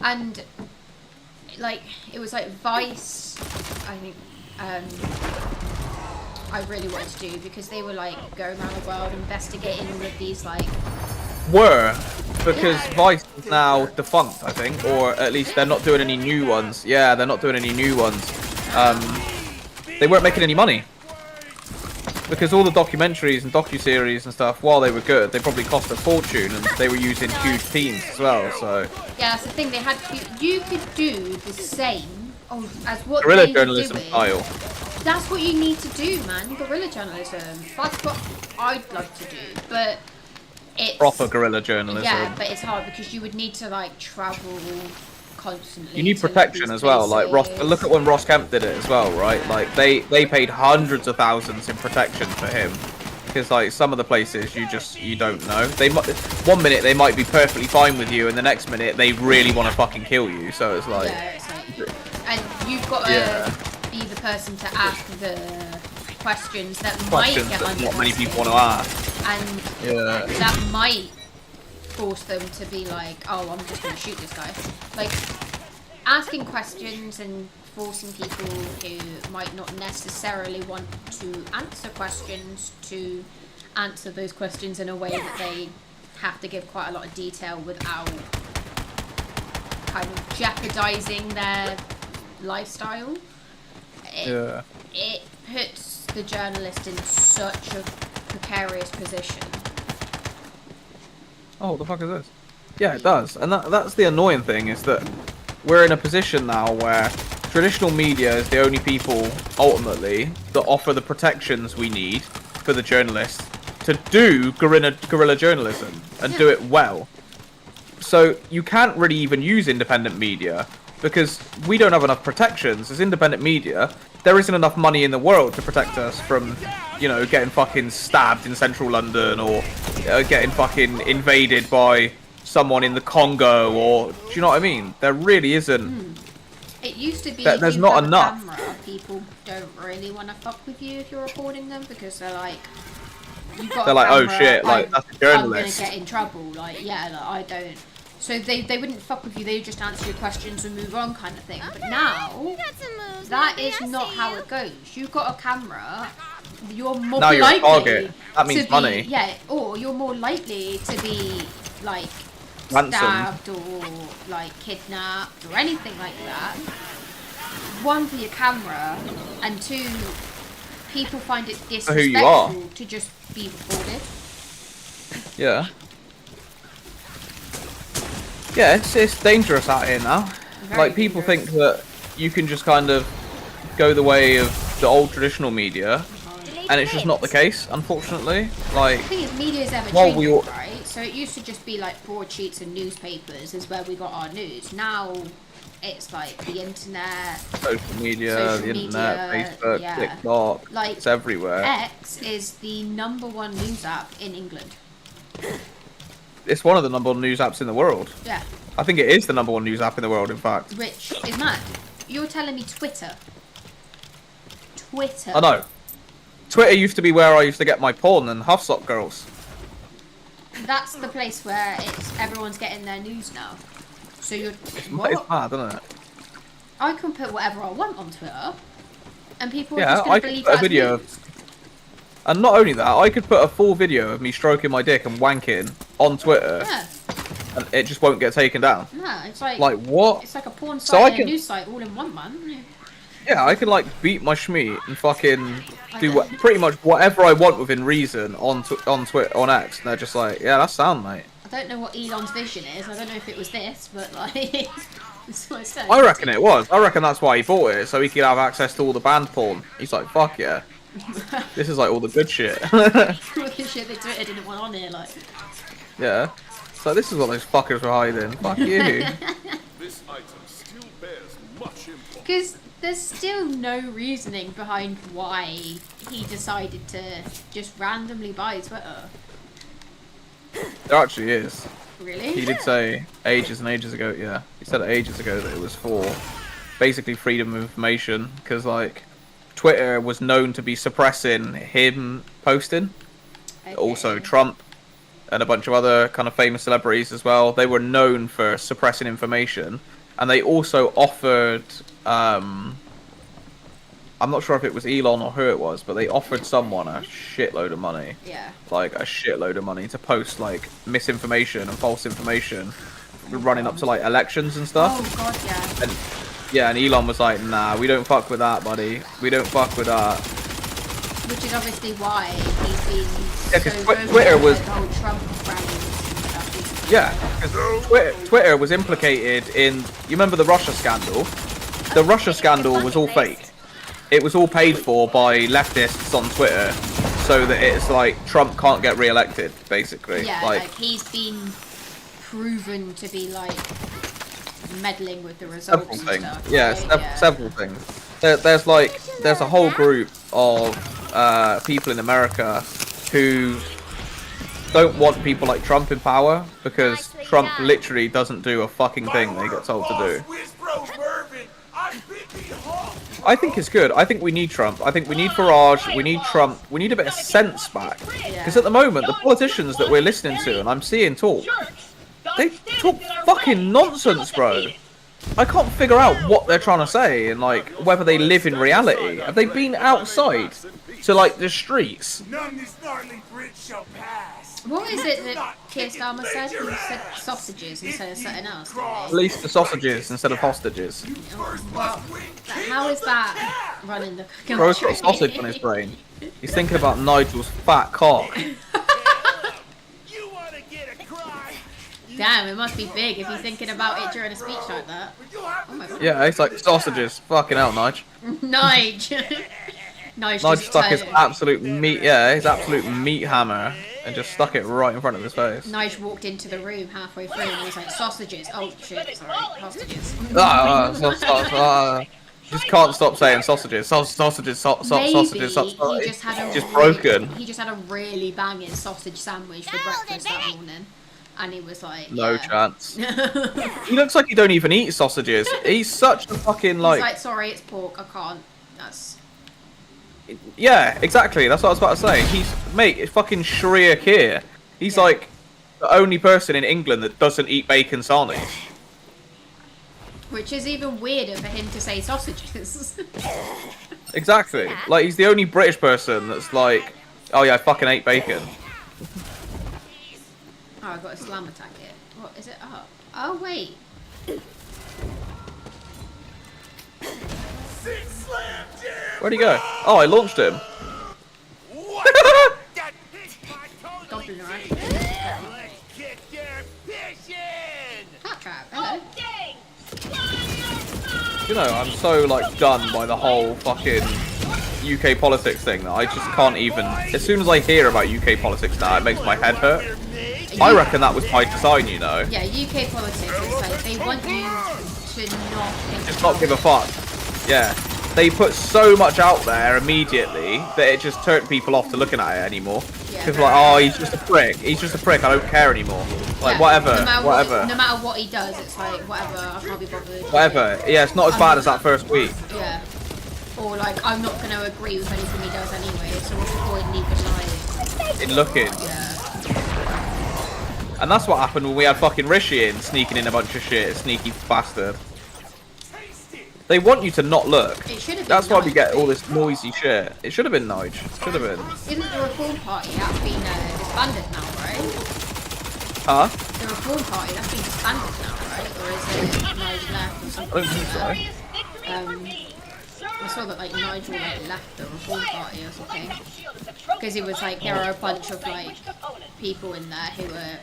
And like it was like Vice, I think I really wanted to do because they were like going around the world investigating all of these like Because Vice is now defunct, I think, or at least they're not doing any new ones. Yeah, they're not doing any new ones. They weren't making any money. Because all the documentaries and docuseries and stuff, while they were good, they probably cost a fortune, and they were using huge teams as well. So yeah, that's the thing. They had you could do the same as what guerrilla they were journalism doing. style. That's what you need to do, man. Guerrilla journalism. That's what I'd love to do, but it's Proper guerrilla journalism. Yeah, but it's hard because you would need to like travel constantly. You need to protection these as well. Like Ross, places. look at when Ross Kemp did it as well, right? Like they paid hundreds of thousands in protection for him, because like some of the places you don't know. They might 1 minute they might be perfectly fine with you, and the next minute they really want to fucking kill you. So it's like, Yeah, it's like, and you've got to be the person to ask the questions that questions might get that under not many people want to ask. and that might force them to be like, oh, I'm just going to shoot this guy. Like, asking questions and forcing people who might not necessarily want to answer questions to answer those questions in a way that they have to give quite a lot of detail without kind of jeopardizing their lifestyle. It puts the journalist in such a precarious position. Oh, what the fuck is this? Yeah, it does. And that's the annoying thing, is that we're in a position now where traditional media is the only people, ultimately, that offer the protections we need for the journalists to do guerrilla journalism and do it well. So you can't really even use independent media because we don't have enough protections as independent media. There isn't enough money in the world to protect us from, you know, getting fucking stabbed in central London or getting fucking invaded by someone in the Congo, or do you know what I mean? There really isn't. It used to be There's if you not have enough. a camera, people don't really want to fuck with you if you're recording them because they're like, you've got They're a like, oh camera, shit, like that's a I'm gonna journalist. get in trouble. Like, yeah, like, I don't. So they wouldn't fuck with you. They would just answer your questions and move on, kind of thing. But now You got some moves, that maybe. is I not see how you. it goes. You've got a camera. You're more Now you're a likely target. That means to be, money. Yeah, or you're more likely to be like Ransomed. stabbed or like kidnapped or anything like that. One, for your camera, and two, people find it For who you are. disrespectful to just be recorded. Yeah. Yeah, it's dangerous out here now. Very Like, people dangerous. think that you can just kind of go the way of the old traditional media, and it's just not the case, unfortunately. Like, The thing is, media's ever Well, changing, we all- right? So it used to just be like broadsheets and newspapers is where we got our news. Now it's like the internet. social media, Social the internet, media, Facebook, yeah. TikTok, Like, it's everywhere. X is the #1 news app in England. It's one of the #1 news apps in the world. Yeah, I think it is the #1 news app in the world, in fact. which is mad. You're telling me Twitter? Twitter. I know. Twitter used to be where I used to get my porn and Huffsock girls. That's the place where everyone's getting their news now. So you're It's what? mad, isn't it? I can put whatever I want on Twitter, and people are Yeah, just I going to could believe put a that's video news. And not only that, I could put a full video of me stroking my dick and wanking on Twitter, Yeah, and it just won't get taken down. no, it's like what? it's like a porn So site I and a can- news site all in one, man. Yeah, I can like beat my schmeat and fucking do Okay. pretty much whatever I want within reason on Twitter, on X, and they're just like, yeah, that's sound, mate. I don't know what Elon's vision is. I don't know if it was this, but like, that's what it says. I reckon it was. I reckon that's why he bought it, so he could have access to all the banned porn. He's like, fuck yeah. This is like all the good shit. All the shit that Twitter didn't want on here, like. Yeah. So this is what those fuckers were hiding. Fuck you. This item still bears much import. Because there's still no reasoning behind why he decided to just randomly buy Twitter. There actually is. Really? He did say ages and ages ago, yeah. He said ages ago that it was for basically freedom of information, because like Twitter was known to be suppressing him posting. Okay. Also Trump and a bunch of other kind of famous celebrities as well. They were known for suppressing information, and they also offered I'm not sure if it was Elon or who it was, but they offered someone a shitload of money. Yeah. Like a shitload of money to post like misinformation and false information running up to like elections and stuff. Oh god, yeah. And yeah, and Elon was like, nah, we don't fuck with that, buddy. We don't fuck with that. Which is obviously why he's been Yeah, 'cause so Twitter vocal was- at the whole Trump rallies and stuff. Yeah, because Twitter was implicated in, you remember the Russia scandal? The Russia scandal was all fake. It was all paid for by leftists on Twitter, so that it's like Trump can't get re-elected, basically. Yeah, like he's been proven to be like meddling with the results several and things. stuff. Yeah, right? several things. There's a whole group of people in America who don't want people like Trump in power because Nicely Trump done. literally doesn't do a fucking thing they get told to do. I think it's good. I think we need Trump. I think we need Farage. We need Trump. We need a bit of sense back. Because at the moment, the politicians that we're listening to and I'm seeing talk, they talk fucking nonsense, bro. I can't figure out what they're trying to say and like whether they live in reality. Have they been outside to like the streets? None this gnarly bridge shall pass. What is it that Keir Starmer said? He said sausages instead of something else. didn't he? Release the sausages instead of hostages. Well, how is that running the country? Bro's got a sausage on his brain. He's thinking about Nigel's fat cock. You wanna get a cry? Damn, it must be big if he's thinking about it during a speech like that. Oh my god. Yeah, he's like sausages. Fucking hell, Nige. Nige. Nige Nige just stuck his tone. absolute meat. Yeah, his absolute meat hammer and just stuck it right in front of his face. Nige walked into the room halfway through and was like, sausages. Oh shit, sorry, sausages. Just can't stop saying sausages. Sausages, sausages, Maybe sausages. he just had a Just broken. He just had a really banging sausage sandwich for breakfast that morning, and he was like, No yeah. chance. He looks like he don't even eat sausages. He's such a fucking He's like. like, sorry, it's pork. I can't. That's. Yeah, exactly. That's what I was about to say. He's mate, it's fucking Sharia Keir. He's like the only person in England that doesn't eat bacon sarnies. Which is even weirder for him to say sausages. Exactly. Like he's the only British person that's like, oh yeah, I fucking ate bacon. Oh, I got a slam attack here. What is it up? Oh wait. Where'd he go? Oh, I launched him. Dodge in the right. Kick their fish in! Cat trap. Hello. You know, I'm so like done by the whole fucking UK politics thing that I just can't even. As soon as I hear about UK politics now, it makes my head hurt. I reckon that was by design, you know. Yeah, UK politics is like they want you to not think Just not give a fuck. Yeah. They put so much out there immediately that it just turned people off to looking at it anymore. Yeah. Because like, oh, he's just a prick. He's just a prick. I don't care anymore. Like, Yeah, whatever, no matter whatever. no matter what he does, it's like whatever. I can't be bothered. Whatever. Yeah, it's not as bad as that first week. Yeah. Or like I'm not going to agree with anything he does anyway. So what's the point in either side? In looking. Yeah. And that's what happened when we had fucking Rishi in, sneaking in a bunch of shit. Sneaky bastard. They want you to not look. It should have been. That's why we Nige. get all this noisy shit. It should have been Nige. Should have been. Isn't the Reform Party that's been disbanded now, right? Huh? The Reform Party that's been disbanded now, right? Or is it Nige left or I something? don't think so. I saw that like Nigel like left the Reform Party or something because it was like there are a bunch of like people in there who are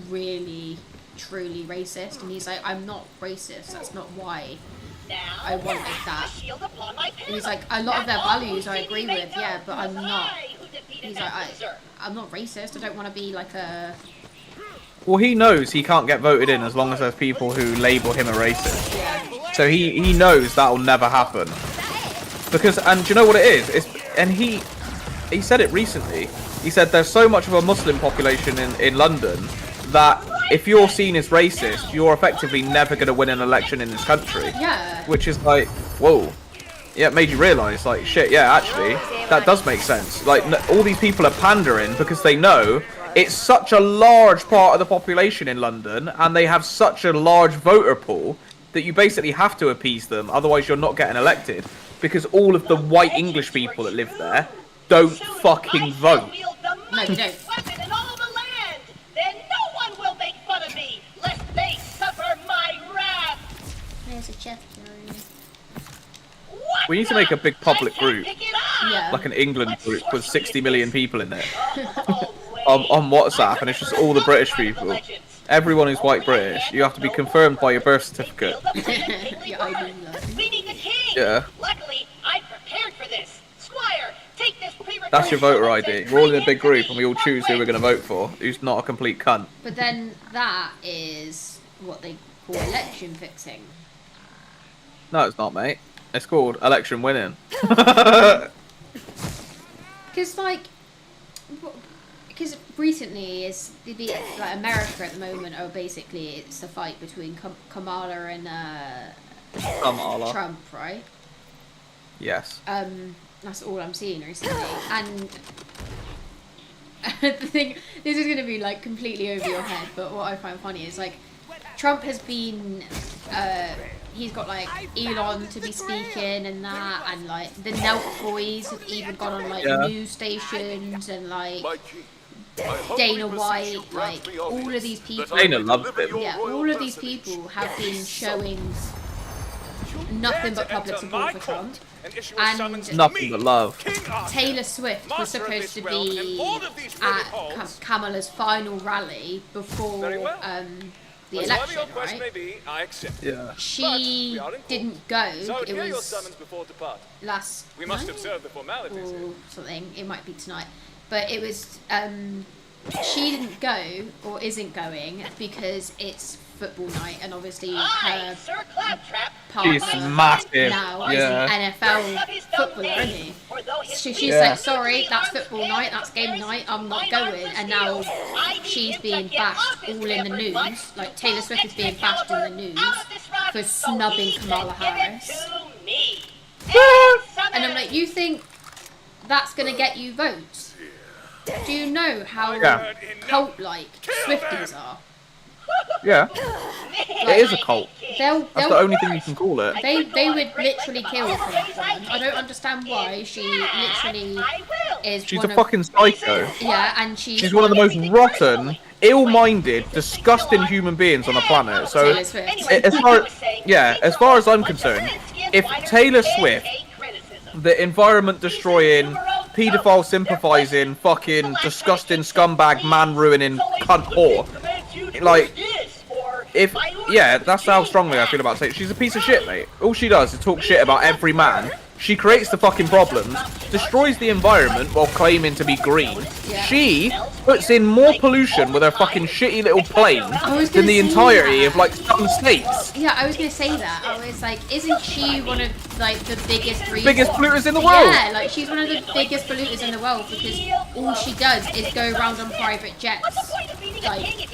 really truly racist, and he's like, I'm not racist. That's not why I wanted that. And he's like, a lot of their values I agree with, yeah, but I'm not. He's like, I'm not racist. I don't want to be like a. Well, he knows he can't get voted in as long as there's people who label him a racist. So he knows that will never happen. Because, and do you know what it is? And he said it recently. He said there's so much of a Muslim population in London that if you're seen as racist, you're effectively never going to win an election in this country. Yeah. Which is like, whoa. Yeah, it made you realise, like, shit, yeah, actually, that does make sense. Like, all these people are pandering because they know it's such a large part of the population in London, and they have such a large voter pool that you basically have to appease them, otherwise you're not getting elected. Because all of the white English people that live there don't fucking vote. No, they don't. There's a chest. We need to make a big public group, Yeah. like an England group with 60 million people in it, on WhatsApp, and it's just all the British people. Everyone who's white British, you have to be confirmed by your birth certificate. Your ID, Yeah. Luckily, I prepared for this. Squire, take this That's your voter ID. We're all in a big group and we all choose who we're going to vote for, who's not a complete cunt. But then that is what they call election fixing. No, it's not, mate. It's called election winning. Because recently is like America at the moment are basically it's the fight between Kamala and Kamala. Trump, right? Yes. That's all I'm seeing recently. And the thing, this is going to be like completely over your head, but what I find funny is like Trump has been, he's got like Elon to be speaking and that, and like the Nelk boys have even gone on like news stations and like Dana White, like all of these people. Dana loves him. Yeah, all of these people have been showing nothing but public support for Trump. And nothing but love. Taylor Swift was supposed to be at Kamala's final rally before the election, right? Yeah. She didn't go. It was last night or something. It might be tonight, but it was she didn't go or isn't going because it's football night, and obviously her She's partner massive. now Yeah. is an NFL footballer, isn't he? So she's Yeah. like, sorry, that's football night, that's game night, I'm not going. And now she's being bashed all in the news. Like Taylor Swift is being bashed in the news for snubbing Kamala Harris. And I'm like, you think that's gonna get you votes? Do you know how Yeah. cult-like Swifties are? Yeah. It is a cult. They'll That's the only thing you can call it. They would literally kill for that woman. I don't understand why she literally is. She's one a of, fucking psycho. Yeah, and she's She's one of the most rotten, ill-minded, disgusting human beings on the planet. So, Taylor Swift. as far as I'm concerned, if Taylor Swift, the environment-destroying, paedophile sympathising, fucking disgusting scumbag, man-ruining cunt whore, like, that's how strongly I feel about Taylor. She's a piece of shit, mate. All she does is talk shit about every man. She creates the fucking problems, destroys the environment while claiming to be green. Yeah. She puts in more pollution with her fucking shitty little plane was than gonna the say entirety that. of like some states. Yeah, I was gonna say that. I was like, isn't she one of like the biggest Biggest polluters in the world. Yeah, like she's one of the biggest polluters in the world because all she does is go around on private jets. Like,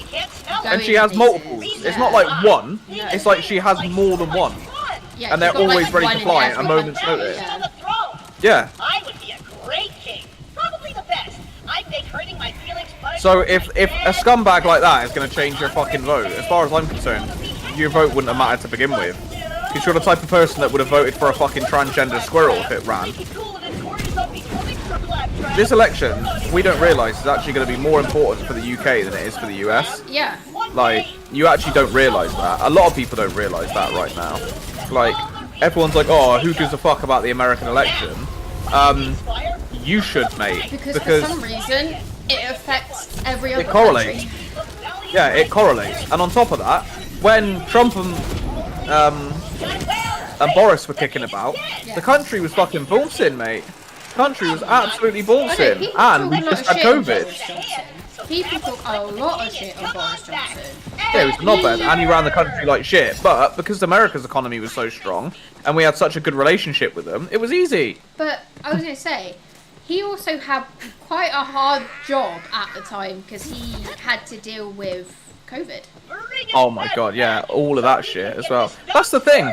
And she going has places. multiples. It's not like one. No. It's like she has more than one. Yeah, and they're she's got, always like, ready one to in fly at a every moment's country, notice. yeah. Yeah. I would be a great king. Probably the best. I'd make hurting my feelings fun. So if a scumbag like that is going to change your fucking vote, as far as I'm concerned, your vote wouldn't have mattered to begin with. Because you're the type of person that would have voted for a fucking transgender squirrel if it ran. This election, we don't realise, is actually going to be more important for the UK than it is for the US. Yeah. Like, you actually don't realise that. A lot of people don't realise that right now. Like, everyone's like, oh, who gives a fuck about the American election? You should, mate. Because for some reason, it affects every other it correlates. country. Yeah, it correlates. And on top of that, when Trump and Boris were kicking about, the country was fucking bouncing, mate. The country was absolutely bouncing. People And we talk a lot just of had shit on COVID. Boris Johnson. People talk a lot of shit on Boris Johnson. Yeah, it was not bad, and he ran the country like shit. But because America's economy was so strong, and we had such a good relationship with them, it was easy. But I was going to say, he also had quite a hard job at the time because he had to deal with COVID. Oh my god, yeah, all of that shit as well. That's the thing.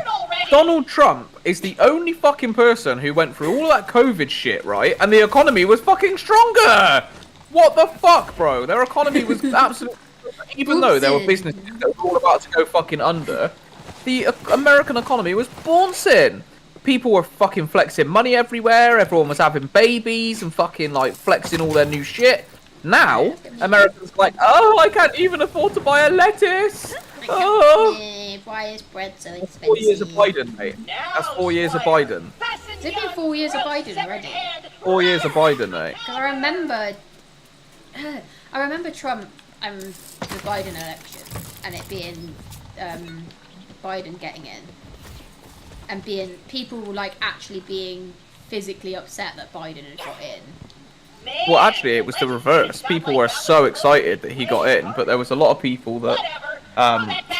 Donald Trump is the only fucking person who went through all that COVID shit, right? And the economy was fucking stronger. What the fuck, bro? Their economy was absolutely... Even though there were businesses that were all about to go fucking under, the American economy was bouncing. People were fucking flexing money everywhere. Everyone was having babies and fucking, like, flexing all their new shit. Now, Americans like, oh, I can't even afford to buy a lettuce. Oh. Why is bread so expensive? 4 years of Biden, mate. That's 4 years of Biden. Has it been 4 years of Biden already? 4 years of Biden, mate. Because I remember Trump and the Biden election and it being Biden getting in and being people like actually being physically upset that Biden had got in. Well, actually, it was the reverse. People were so excited that he got in, but there was a lot of people that,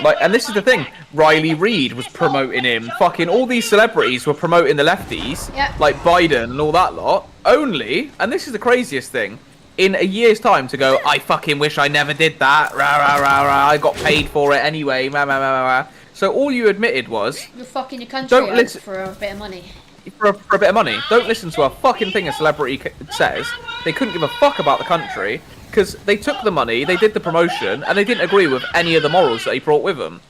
like, and this is the thing, Riley Reid was promoting him. Fucking all these celebrities were promoting the lefties, Yep. like Biden and all that lot. Only, and this is the craziest thing, in a year's time to go, I fucking wish I never did that. Rah, rah, rah, rah. I got paid for it anyway. Rah, rah, rah, rah. So all you admitted was, You're fucking your country Don't up listen- for a bit of money. for a bit of money, don't listen to a fucking thing a celebrity says. They couldn't give a fuck about the country because they took the money, they did the promotion, and they didn't agree with any of the morals that he brought with them.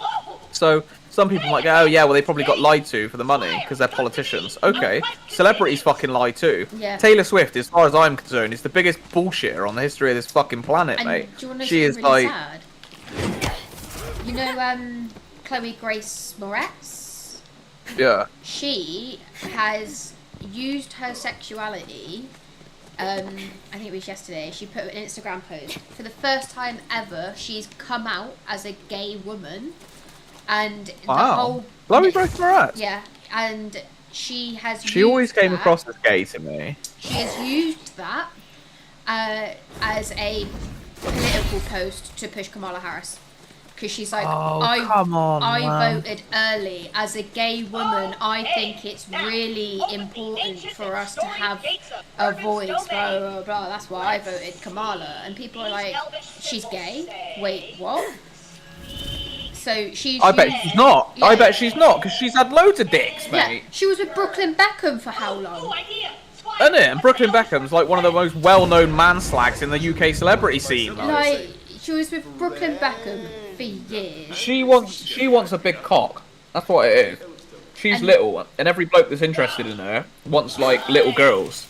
So some people might go, oh yeah, well they probably got lied to for the money because they're politicians. Okay, celebrities fucking lie too. Yeah. Taylor Swift, as far as I'm concerned, is the biggest bullshitter on the history of this fucking planet, And mate. do you want to know She is something really like, sad? You know, Chloe Grace Moretz? yeah. She has used her sexuality. I think it was yesterday. She put an Instagram post. For the first time ever, she's come out as a gay woman, and the Wow. whole Chloe Grace Moretz. yeah, and she has. She always used came that- across as gay to me. She has used that as a political post to push Kamala Harris. Because she's like, come on, I man. voted early. As a gay woman, I think it's really important for us to have a voice, blah, blah, blah. That's why I voted Kamala. And people are like, she's gay? Wait, what? So she's... I bet she's not. Yeah. I bet she's not, because she's had loads of dicks, Yeah, mate. she was with Brooklyn Beckham for how long? Isn't it? And Brooklyn Beckham's like one of the most well-known man-slags in the UK celebrity scene. Like, she was with Brooklyn Beckham for years. She wants a big cock. That's what it is. She's little, and every bloke that's interested in her wants like little girls,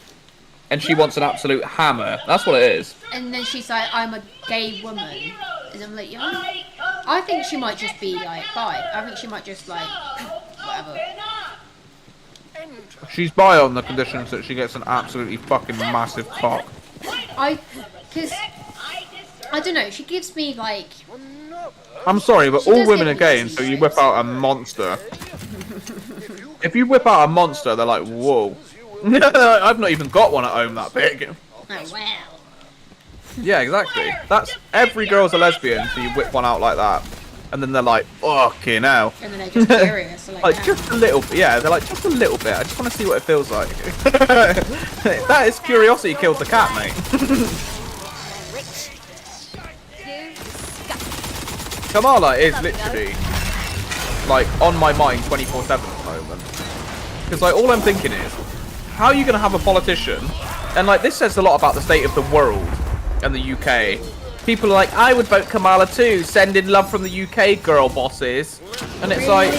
and she wants an absolute hammer. That's what it is. And then she's like, I'm a gay woman. And I'm like, yeah. I think she might just be like bi. I think she might just like whatever. She's bi on the conditions that she gets an absolutely fucking massive cock. Because I don't know. She gives me like. I'm sorry, but She all does women get are gay pussy, until you right? whip out a monster. If you whip out a monster, they're like, whoa. I've not even got one at home that big. Oh wow. Yeah, exactly. That's every girl's a lesbian until you whip one out like that, and then they're like, fucking hell. And then they're just curious. So Like just a little bit. Yeah, they're like just a little bit. I just want to see what it feels like. That is curiosity killed the cat, mate. Kamala is literally like on my mind 24/7 at the moment. Because like all I'm thinking is, how are you going to have a politician? And like this says a lot about the state of the world and the UK. People are like, I would vote Kamala too. Send in love from the UK, girl bosses. And it's like,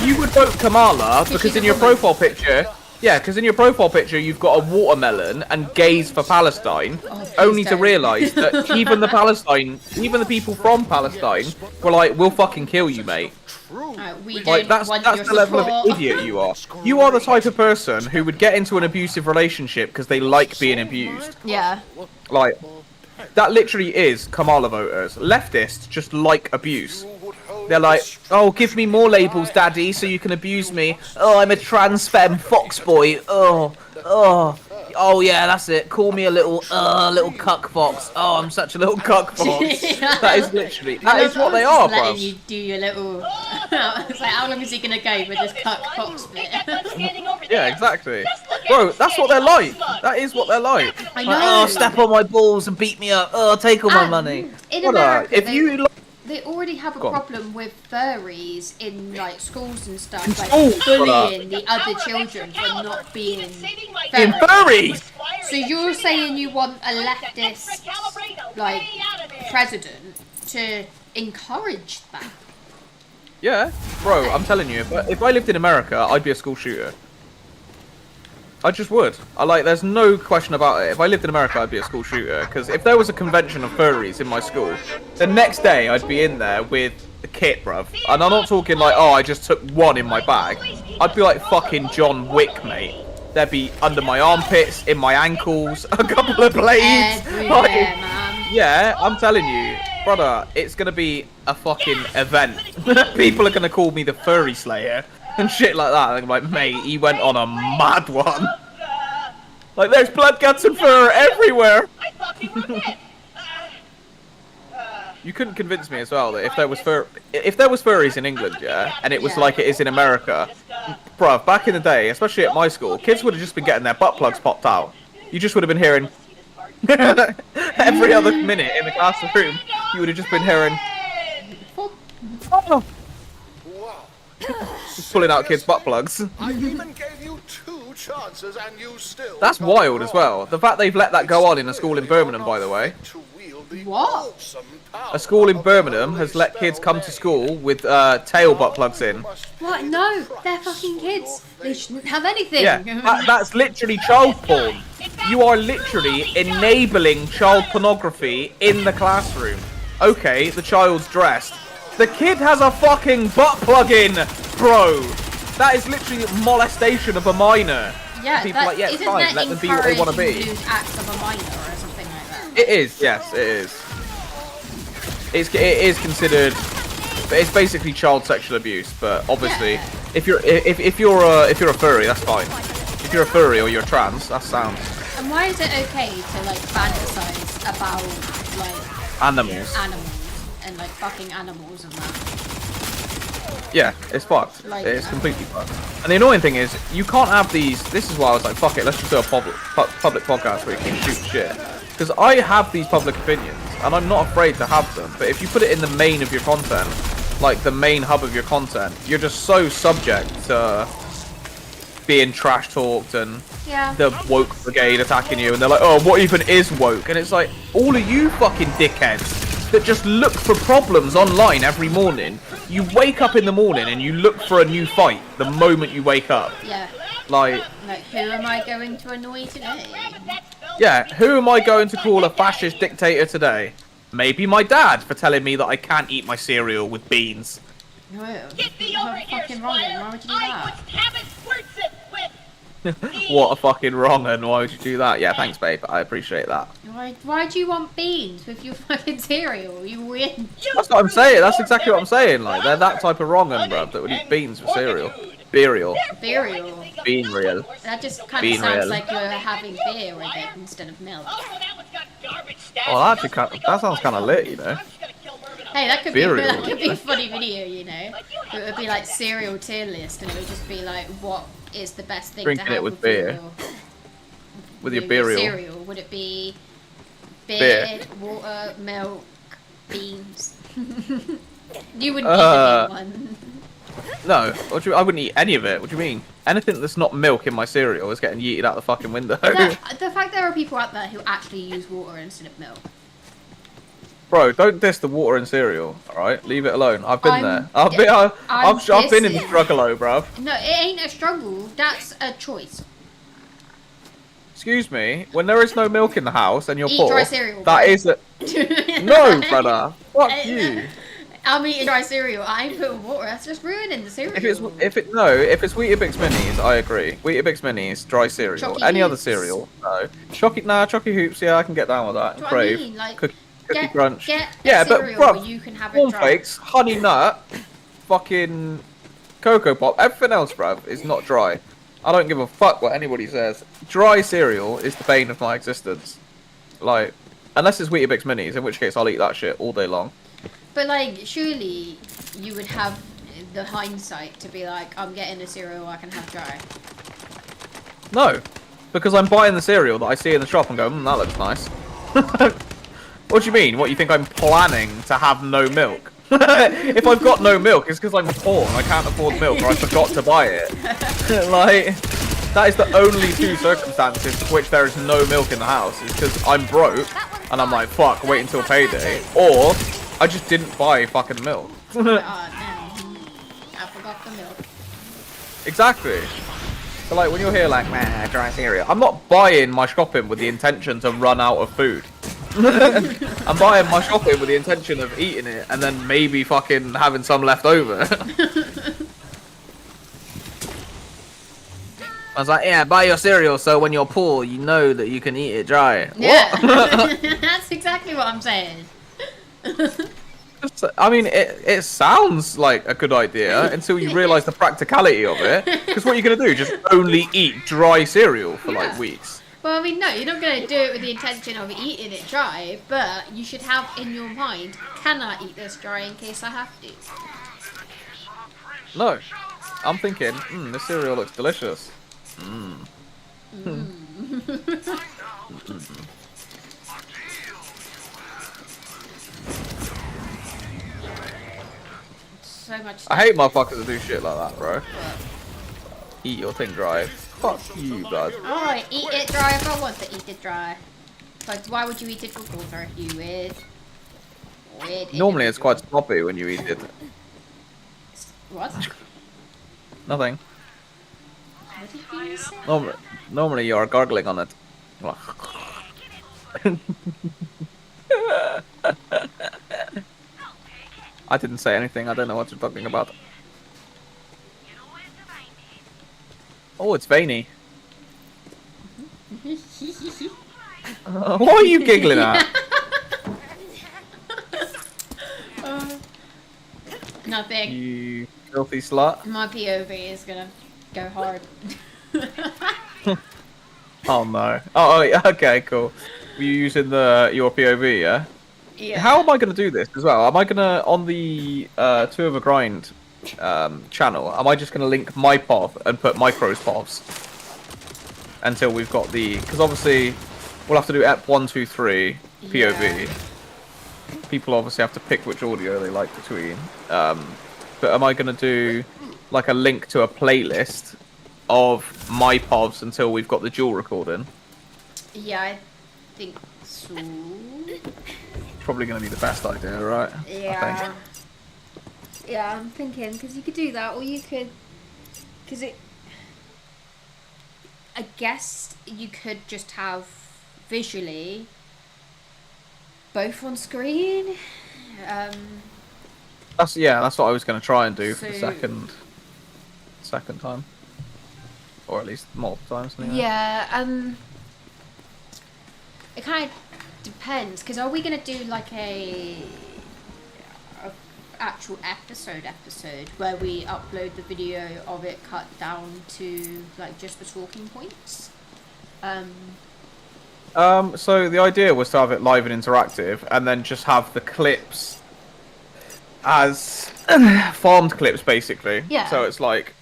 you would vote Kamala because in your profile picture, yeah, because in your profile picture you've got a watermelon and gays for Palestine. Only to realise that even the people from Palestine were like, we'll fucking kill you, mate. We Like don't that's want your the level support. of idiot you are. You are the type of person who would get into an abusive relationship because they like being abused. Yeah. Like, that literally is Kamala voters. Leftists just like abuse. They're like, oh, give me more labels, daddy, so you can abuse me. Oh, I'm a trans femme fox boy. Oh yeah, that's it. Call me a little cuck fox. Oh, I'm such a little cuck fox. That is literally, that is what they are, bro. Letting you do your little. It's like, how long is he gonna go with this cuck fox bit? Yeah, exactly. Bro, that's what they're like. That is what they're like. I Like, know. oh, step on my balls and beat me up. Oh, take all my money. In Brother, America, if you like, they already have a Go on. problem with furries in like schools and stuff, like schools, bullying the other children for not being in furries. furries. So you're saying you want a leftist like president to encourage that? Yeah, bro, I'm telling you, if I lived in America, I'd be a school shooter. I just would. There's no question about it. If I lived in America, I'd be a school shooter. Because if there was a convention of furries in my school, the next day I'd be in there with the kit, bruv. And I'm not talking like, oh, I just took one in my bag. I'd be like fucking John Wick, mate. There'd be under my armpits, in my ankles, a couple of blades. Everywhere, Like, man. yeah, I'm telling you, brother, it's gonna be a fucking event. People are gonna call me the furry slayer and shit like that. I'm like, mate, he went on a mad one. Like, there's blood, guts, and fur everywhere. You couldn't convince me as well that if there was furries in England, yeah, and it was like it is in America, bruv, back in the day, especially at my school, kids would have just been getting their butt plugs popped out. You just would have been hearing every other minute in the classroom. You would have just been hearing, oh, just pulling out kids' butt plugs. I even gave you 2 chances and you still. That's wild as well. The fact they've let that go on in a school in Birmingham, by the way. What? A school in Birmingham has let kids come to school with tail butt plugs in. What? No, they're fucking kids. They shouldn't have anything. Yeah, that's literally child porn. You are literally enabling child pornography in the classroom. Okay, the child's dressed. The kid has a fucking butt plug in, bro. That is literally molestation of a minor. Yeah, People are like, yeah, it's isn't fine, that let them be what they want to be. encouraging lewd acts of a minor or something like that? It is, yes, it is. It is considered. It's basically child sexual abuse, but obviously, Yeah. if you're a furry, that's fine. If you're a furry or you're trans, that's sound. And why is it okay to like fantasize about like Animals. and like fucking animals and that. Yeah, it's fucked. Like, It's completely fucked. And the annoying thing is, you can't have these. This is why I was like, fuck it, let's just do a public podcast where you can shoot shit. Because I have these public opinions, and I'm not afraid to have them. But if you put it in the main of your content, like the main hub of your content, you're just so subject to being trash talked and the woke brigade attacking you, and they're like, oh, what even is woke? And it's like, all of you fucking dickheads that just look for problems online every morning. You wake up in the morning and you look for a new fight the moment you wake up. Yeah. Like, who am I going to annoy today? Yeah, who am I going to call a fascist dictator today? Maybe my dad for telling me that I can't eat my cereal with beans. No, you're fucking wrong. Why would you do that? What a fucking wrong un. Why would you do that? Yeah, thanks, babe. I appreciate that. Why do you want beans with your fucking cereal? You win. That's what I'm saying. That's exactly what I'm saying. Like, they're that type of wrong un, bruv, that would eat beans for cereal. Burial. Burial. Bean real. That just kind of sounds like you're having beer with it instead of milk. Oh, actually, that sounds kind of lit, you know. Hey, that could be a funny video, you know. It would be like cereal tier list, and it would just be like, what is the best thing Drinking to have it with beer. With your burial. Cereal? Would it be beer, water, milk, beans? You wouldn't eat the bean one. No, I wouldn't eat any of it. What do you mean? Anything that's not milk in my cereal is getting yeeted out the fucking window. The fact there are people out there who actually use water instead of milk. Bro, don't diss the water in cereal, alright? Leave it alone. I've been there. I've been in the struggle, bruv. No, it ain't a struggle. That's a choice. Excuse me, when there is no milk in the house and you're poor, dry cereal, that is a... No, brother. Fuck you. I'm eating dry cereal. I ain't putting water. That's just ruining the cereal. If it's Weetabix Minis, I agree. Weetabix Minis, dry cereal. Chocky Any Hoops. other cereal, no. Chocky Hoops, yeah, I can get down with that. What Crave. I mean, like, Cookie get Crunch. Get Yeah, but cereal bro, where you can have it dry. cornflakes, honey nut, fucking Cocoa Pop, everything else, bruv, is not dry. I don't give a fuck what anybody says. Dry cereal is the bane of my existence. Like, unless it's Weetabix Minis, in which case I'll eat that shit all day long. But like, surely you would have the hindsight to be like, I'm getting a cereal I can have dry. No, because I'm buying the cereal that I see in the shop and go, that looks nice. What do you mean? What, you think I'm planning to have no milk? If I've got no milk, it's because I'm poor and I can't afford milk or I forgot to buy it. Like, that is the only two circumstances in which there is no milk in the house. Is because I'm broke and I'm like, fuck, wait until payday. Or I just didn't buy fucking milk. Oh, no. I forgot the milk. Exactly. So like, when you're here like, man, dry cereal, I'm not buying my shopping with the intention to run out of food. I'm buying my shopping with the intention of eating it and then maybe fucking having some left over. I was like, yeah, buy your cereal so when you're poor, you know that you can eat it dry. Yeah. What? That's exactly what I'm saying. I mean, it sounds like a good idea until you realise the practicality of it. Because what are you going to do? Just only eat dry cereal for like weeks. Well, I mean, no, you're not going to do it with the intention of eating it dry, but you should have in your mind, can I eat this dry in case I have to? No. I'm thinking, this cereal looks delicious. So much stuff. I hate motherfuckers that do shit like that, bro. Eat your thing dry. Fuck you, blood. Alright, eat it dry if I want to eat it dry. But why would you eat it for water, you weird? Normally it's quite sloppy when you eat it. What? Nothing. What did you say? Normally you are gargling on it. I didn't say anything. I don't know what you're talking about. Oh, it's veiny. What are you giggling at? Nothing. You filthy slut. My POV is gonna go hard. Oh no. Oh, yeah, okay, cool. Were you using your POV, yeah? Yeah. How am I going to do this as well? Am I going to, on the Two of a Grind channel, am I just going to link my POV and put Micro's POVs until we've got the... Because obviously, we'll have to do EP 1, 2, 3, POV. Yeah. People obviously have to pick which audio they like between. But am I going to do like a link to a playlist of my POVs until we've got the dual recording? Yeah, I think so. Probably going to be the best idea, right? Yeah. I think. Yeah, I'm thinking, because you could do that, or you could... Because it... I guess you could just have visually both on screen. That's what I was going to try and do for the So- second time, or at least multiple times. Anyway. Yeah, it kind of depends, because are we going to do like a actual episode where we upload the video of it cut down to like just the talking points? So the idea was to have it live and interactive, and then just have the clips as farmed clips, basically. Yeah. So it's like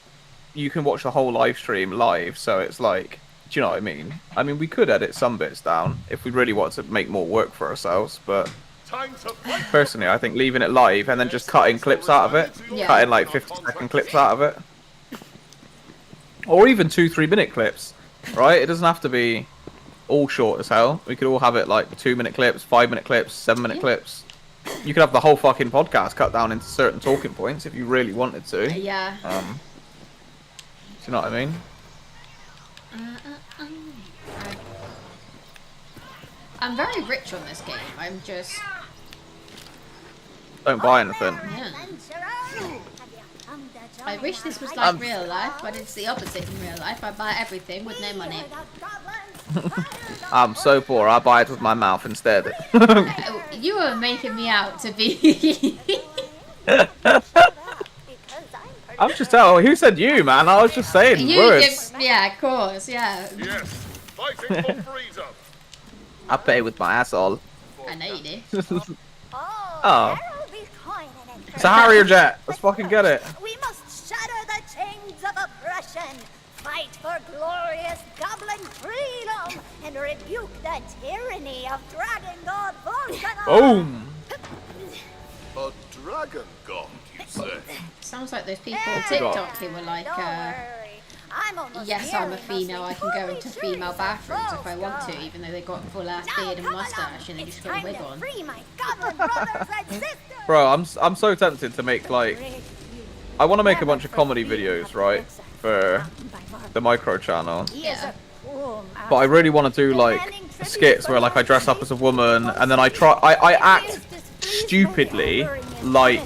you can watch the whole live stream live. So it's like, do you know what I mean? I mean, we could edit some bits down if we really want to make more work for ourselves, but Time to fight. personally, I think leaving it live and then just cutting clips out of it, Yeah. cutting like 50-second clips out of it, or even 2-3 minute clips, right? It doesn't have to be all short as hell. We could all have it like 2-minute clips, 5-minute clips, 7-minute clips. You could have the whole fucking podcast cut down into certain talking points if you really wanted to. Yeah. Do you know what I mean? I'm very rich on this game. I'm just... Don't buy anything. Yeah. I wish this was like real life, but it's the opposite in real life. I buy everything with no money. I'm so poor, I buy it with my mouth instead. Oh, you were making me out to be... I'm just telling. Who said you, man? I was just saying words. Yeah, of course, yeah. Yes, fighting for freedom. I pay with my asshole. I know you do. Oh. It's a Harrier jet. Let's fucking get it. We must shatter the chains of oppression, fight for glorious goblin freedom, and rebuke the tyranny of Dragon God Volcano. Boom. A dragon god, you say? Sounds like those people on TikTok who were like, yes, I'm a female, I can go into female bathrooms if I want to, even though they got full ass beard and mustache and they just got a wig on. Bro, I'm so tempted to make like, I want to make a bunch of comedy videos, right, for the micro channel. Yeah. But I really want to do like skits where like I dress up as a woman and then I act stupidly like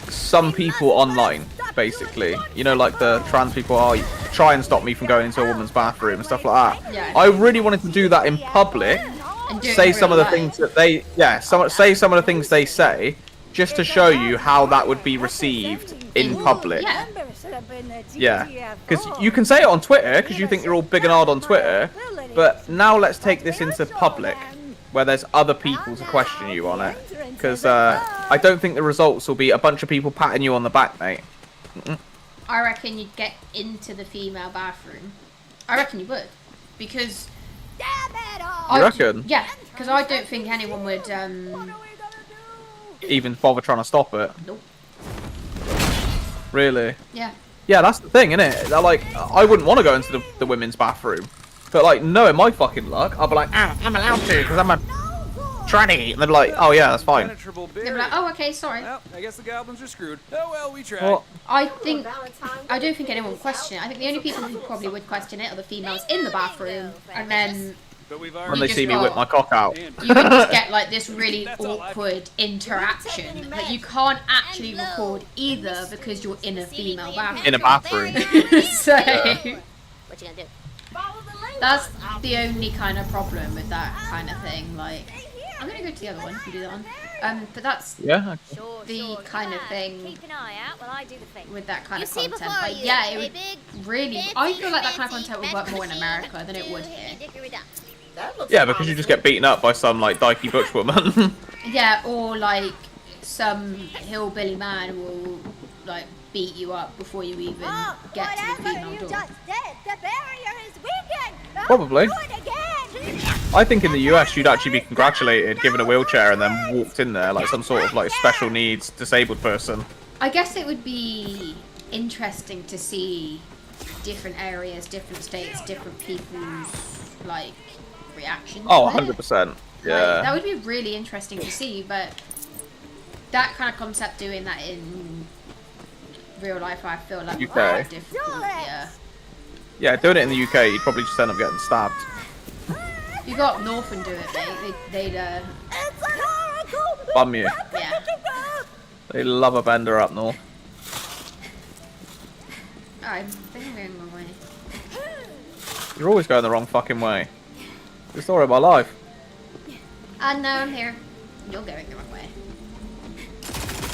some people online, basically. You know, like the trans people try and stop me from going into a woman's bathroom and stuff like that. Yeah. I really wanted to do that in public. And do it Say in some real of the life. things that they, say some of the things they say, just to show you how that would be received in public. Yeah. Yeah, because you can say it on Twitter because you think you're all big and hard on Twitter, but now let's take this into public where there's other people to question you on it. Because I don't think the results will be a bunch of people patting you on the back, mate. I reckon you'd get into the female bathroom. I reckon you would. Because... You reckon? Yeah, because I don't think anyone would... Even bother trying to stop it? Nope. Really? Yeah. Yeah, that's the thing, innit? They're like, I wouldn't want to go into the women's bathroom. But like, knowing my fucking luck, I'll be like, I'm allowed to because I'm a tranny. And they're like, oh yeah, that's fine. Penetrable They'd be barrier. like, oh, okay, sorry. Well, I guess the goblins are screwed. Oh well, we tried. Well, I don't think anyone would question it. I think the only people who probably would question it are the females in the bathroom. And then But we've when already they just see me got- whip my cock out. you would just get like this really awkward interaction that you can't actually record either because you're in a female bathroom. In a bathroom. So What you gonna do? that's the only kind of problem with that kind of thing. Like, I'm gonna go to the other one. You do that one. But that's Yeah. Sure, the sure, kind of lad. thing Keep an eye out while I do the thing. with that kind You of see content. before But you, yeah, it a would big, really. fancy, I feel like that kind of fancy content would work more in machine, America than it would here. dickory-dickory-dock. That looks Yeah, because you just get beaten up by some like dykey butch woman. Yeah, or like some hillbilly man will like beat you up before you even Oh, get to the whatever female you door. just did, the barrier is weakened. Don't Probably. Do it again. I think in the US you'd actually be congratulated, given a wheelchair, and then walked in there like some sort of like special needs disabled person. I guess it would be interesting to see different areas, different states, different people's like reactions. Oh, to it. 100%. Like, Yeah. that would be really interesting to see, but that kind of concept doing that in real life, I feel like would be UK. difficult. Yeah. Yeah, doing it in the UK, you'd probably just end up getting stabbed. You got Northern do it, mate. They'd It's an oracle. Bum you. yeah. They love a bender up north. I think I'm going the wrong way. You're always going the wrong fucking way. The story of my life. No, I'm here. You're going the wrong way.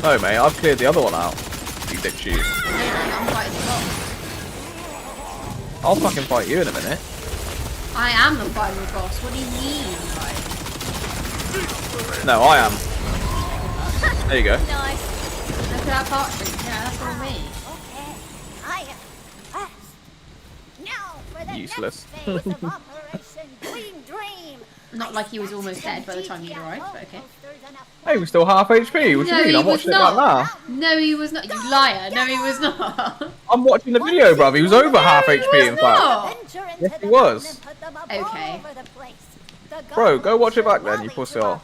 No, mate, I've cleared the other one out. You dick shoes. No, I'm fighting the boss. I'll fucking fight you in a minute. I am the final boss. What do you mean? Like, No, I am. There you go. Nice. look at that partridge. Yeah, that's all me. Okay, I am fast. Now for the Useless. next phase of Operation Green Dream. Not like he was almost dead by the time you arrived, but okay. Hey, we're still half HP. What do No, you mean? he I'm was watching it back not. now. No, he was not. You liar. No, he was not. I'm watching the video, bruv. He was over half HP, in fact. not. Yes, he was. Okay. Bro, go watch it back then, you pussy hole.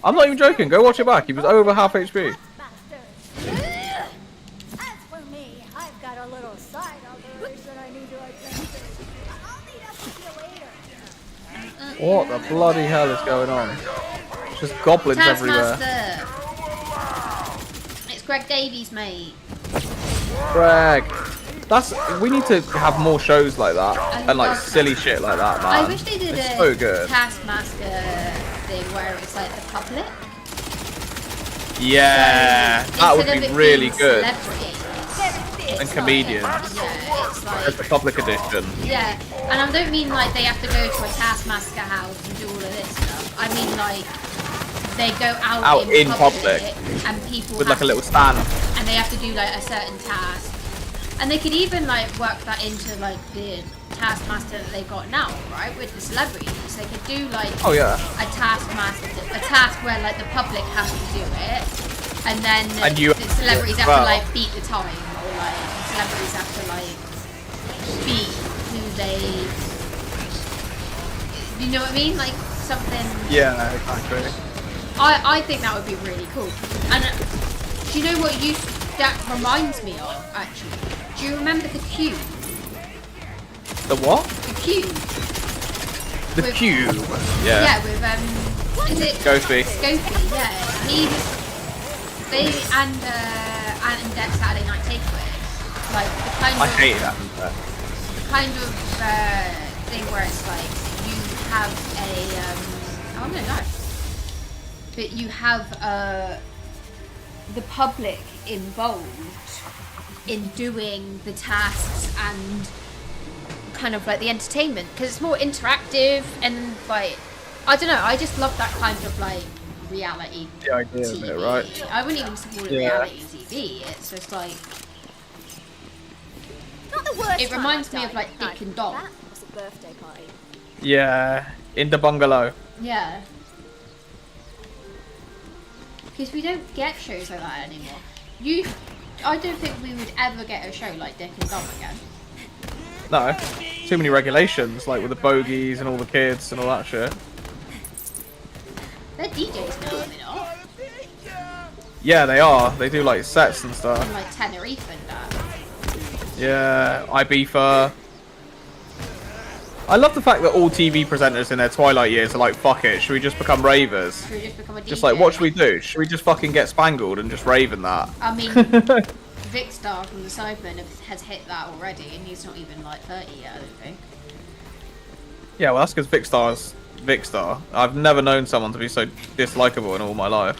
I'm not even joking. Go watch it back. He was over half HP. As for me, I've got a little side operation I need to attend to. I'll meet up with you later. What the bloody hell is going on? Just goblins everywhere. Taskmaster. It's Greg Davies, mate. Greg. We need to have more shows like that. And like love silly shit like that, man. I wish they did It's a so good. Taskmaster thing where it's like the public. Yeah, So, that would instead be of it really being good. celebrities, And it's comedians. Like, yeah, it's As like the public edition. yeah, and I don't mean like they have to go to a Taskmaster house and do all of this stuff. I mean like they go out in public and people With have like a little stand. and they have to do like a certain task. And they could even like work that into like the Taskmaster that they've got now, right? With the celebrities, they could do like Oh yeah. a task where like the public has to do it, and then And you the celebrities have well. to like beat the time, or like the celebrities have to like beat who they. You know what I mean? Like something. Yeah, exactly. I think that would be really cool. And do you know what that reminds me of actually? Do you remember the Cube? The what? The Cube. The With- Cube. Yeah, Yeah. with is it Ghosty. Scopy? Yeah, they and Dex Saturday Night Takeaway, like the kind I of hate that. thing where it's like you have a oh, I'm gonna die, but you have the public involved in doing the tasks and kind of like the entertainment because it's more interactive and like I don't know, I just love that kind of like reality The idea of TV. it, right? I wouldn't even call it Yeah. reality TV. It's just like Not the worst it time reminds I've me of died. like Dick and Dom. That was a birthday party. Yeah. In the bungalow. Yeah. Because we don't get shows like that anymore. I don't think we would ever get a show like Dick and Dom again. No. Too many regulations, like with the bogies and all the kids and all that shit. They're DJs now, are they not? Yeah, they are. They do like sets and stuff. In like Tenerife and that. Yeah, Ibiza. I love the fact that all TV presenters in their twilight years are like, fuck it, should we just become ravers? Should we just become a DJ? Just like, what should we do? Should we just fucking get spangled and just rave in that? I mean, Vic Star from the Cybermen has hit that already, and he's not even like 30 yet, I don't think. Yeah, well, that's because Vic Star's Vic Star. I've never known someone to be so dislikable in all my life.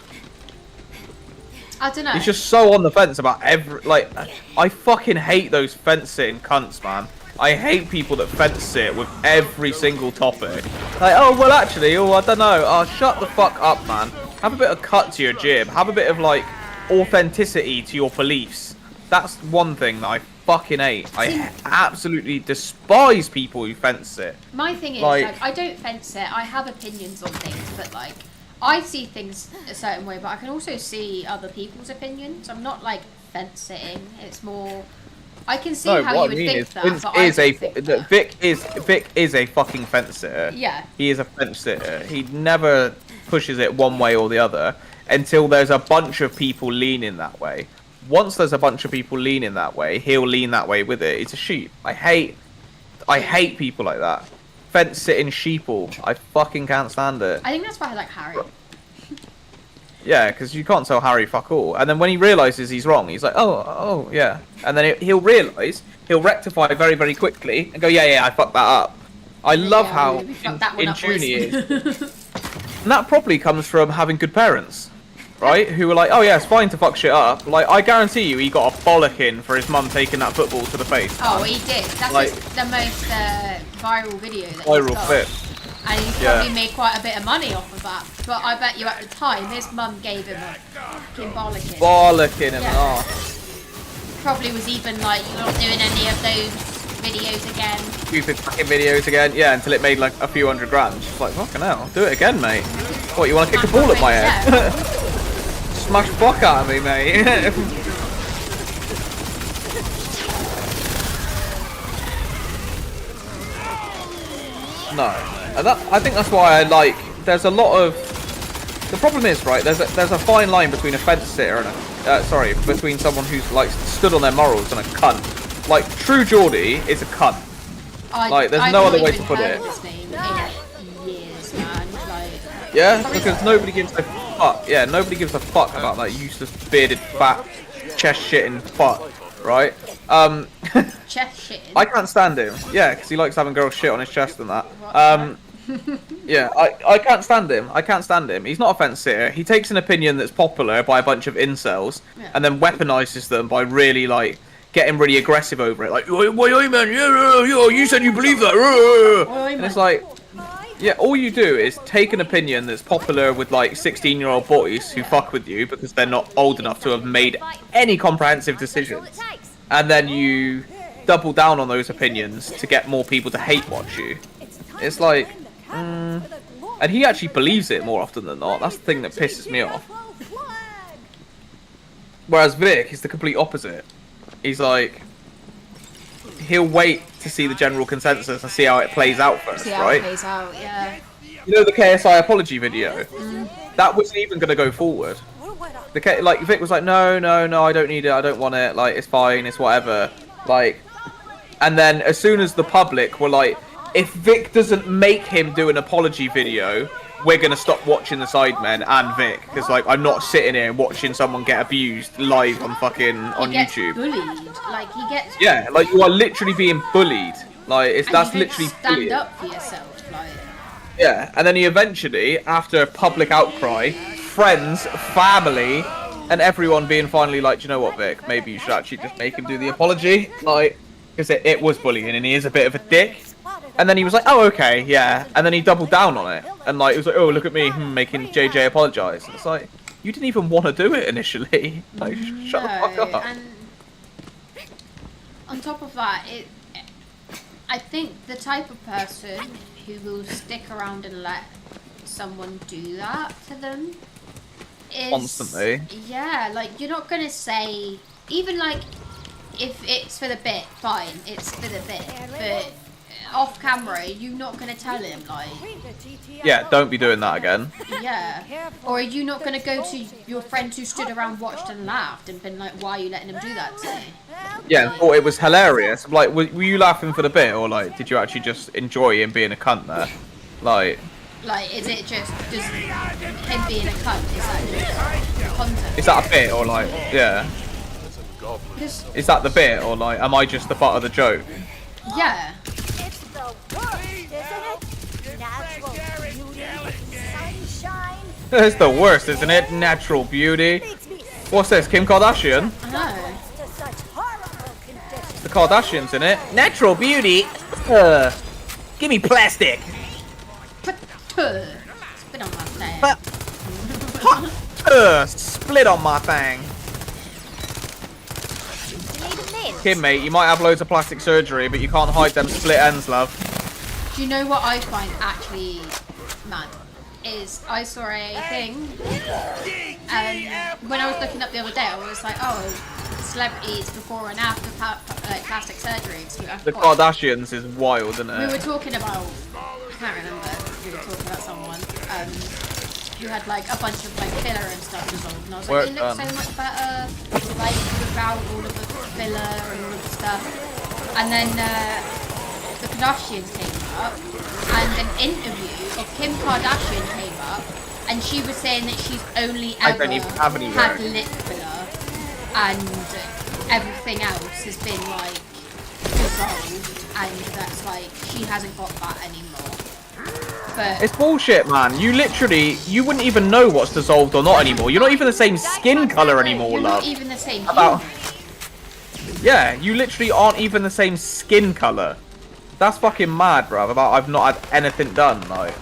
I don't know. He's just so on the fence about every. Like, I fucking hate those fence sitting cunts, man. I hate people that fence sit with every single topic. Like, oh, well, actually, oh, I don't know. Oh, shut the fuck up, man. Have a bit of cut to your jib. Have a bit of, like, authenticity to your beliefs. That's one thing that I fucking hate. I absolutely despise people who fence sit. My thing is, like, I don't fence sit. I have opinions on things, but, like, I see things a certain way, but I can also see other people's opinions. I'm not, like, fence sitting. It's more... I can see how you would think that, but I don't think that. Vic is a fucking fence sitter. Yeah. He is a fence sitter. He never pushes it one way or the other until there's a bunch of people leaning that way. Once there's a bunch of people leaning that way, he'll lean that way with it. It's a sheep. I hate people like that. Fence sitting sheeple. I fucking can't stand it. I think that's why I like Harry. Yeah, because you can't tell Harry fuck all. And then when he realises he's wrong, he's like, oh, yeah. And then he'll realise, he'll rectify very, very quickly and go, yeah, I fucked that up. I love how in tune he is. And that probably comes from having good parents, right? Who are like, oh yeah, it's fine to fuck shit up. Like, I guarantee you he got a bollocking for his mum taking that football to the face. Oh, he did. That's like, the most viral video that viral he's got. clip. And he probably made quite a bit of money off of that. But I bet you at the time, his mum gave him a fucking bollocking. Bollocking in the arse. Probably was even like, you're not doing any of those videos again. Stupid fucking videos again. Yeah, until it made like a few $100 grand. She's like, fucking hell, do it again, mate. What, you want to kick a ball at my head? Yeah. Smash fuck out of me, mate. No. And I think that's why I like, there's a lot of, the problem is, right, there's a fine line between a fence sitter and between someone who's like stood on their morals and a cunt. Like, True Geordie is a cunt. Like, there's no other way to put it. His name in years, man. Like, yeah, because nobody gives a fuck. Yeah, nobody gives a fuck about that useless bearded, fat, chest shitting fuck, right? chest shitting. I can't stand him. Yeah, because he likes having girls shit on his chest and that. Yeah, I can't stand him. I can't stand him. He's not a fence sitter. He takes an opinion that's popular by a bunch of incels and then weaponizes them by really, like, getting really aggressive over it. Like, why, man? Yeah, you said you believe that. And it's like, yeah, all you do is take an opinion that's popular with, like, 16-year-old boys who fuck with you because they're not old enough to have made any comprehensive decisions. And then you double down on those opinions to get more people to hate watch you. It's like, and he actually believes it more often than not. That's the thing that pisses me off. Whereas Vic is the complete opposite. He's like, he'll wait to see the general consensus and see how it plays out first, right? It plays out, yeah. You know the KSI apology video? That wasn't even going to go forward. Like, Vic was like, no, I don't need it, I don't want it, like, it's fine, it's whatever. Like, and then as soon as the public were like, if Vic doesn't make him do an apology video, we're going to stop watching the Sidemen and Vic. Because, like, I'm not sitting here watching someone get abused live on fucking, on YouTube. Bullied. Like, he gets... Yeah, like, you are literally being bullied. Like, that's literally bullying. Stand up for yourself, like... Yeah, and then he eventually, after public outcry, friends, family, and everyone being finally like, do you know what, Vic? Maybe you should actually just make him do the apology. Like, because it was bullying and he is a bit of a dick. And then he was like, oh, okay, yeah. And then he doubled down on it. And, like, it was like, oh, look at me making JJ apologise. It's like, you didn't even want to do it initially. Like, shut the fuck up. And on top of that, I think the type of person who will stick around and let someone do that to them is... Constantly. Yeah, like, you're not going to say... Even, like, if it's for the bit, fine, it's for the bit. But... off camera, you're not going to tell him, like... Yeah, don't be doing that again. Yeah. Or are you not going to go to your friends who stood around, watched and laughed and been like, why are you letting him do that to me? Yeah, and thought it was hilarious. Like, were you laughing for the bit, or, like, did you actually just enjoy him being a cunt there? Like, is it just him being a cunt? Is that just content? Is that a bit, or, like, yeah? Is that the bit, or, like, am I just the butt of the joke? Yeah. It's the worst, It's the worst, isn't isn't it? Natural beauty, sunshine. it? Natural beauty. What's this, Kim Kardashian? I know. The Kardashians in it. Natural beauty. Give me plastic. Spit on my thing. Split on my thing. You need a mint. Kid, mate, you might have loads of plastic surgery, but you can't hide them split ends, love. Do you know what I find actually mad? Is I saw a thing when I was looking up the other day. I was like, oh, celebrities before and after plastic surgery. The Kardashians is wild, isn't We it? were talking about, I can't remember, we were talking about someone who had like a bunch of like filler and stuff dissolved, and I was like, it looks so much better, like without all of the filler and all of the stuff. And then the Kardashians came up, and an interview of Kim Kardashian came up, and she was saying that she's only ever had lip filler, and everything else has been like dissolved, and that's like she hasn't got that anymore. But It's bullshit, man. You wouldn't even know what's dissolved or not anymore. You're not even the same skin color anymore, you're love. not even the same About- human. Yeah, you literally aren't even the same skin color. That's fucking mad, bruv. About I've not had anything done, like.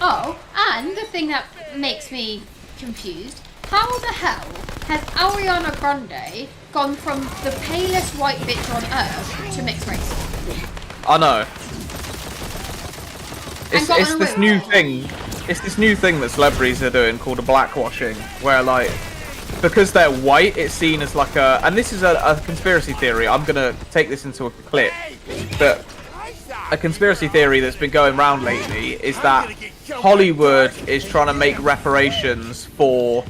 Oh, and the thing that makes me confused, how the hell has Ariana Grande gone from the palest white bitch on earth to mixed race? I know. It's gotten this away new with it. thing. It's this new thing that celebrities are doing called a blackwashing, where like, because they're white, it's seen as like a, and this is a conspiracy theory. I'm gonna take this into a clip, but a conspiracy theory that's been going around lately is that Hollywood is trying to make reparations for,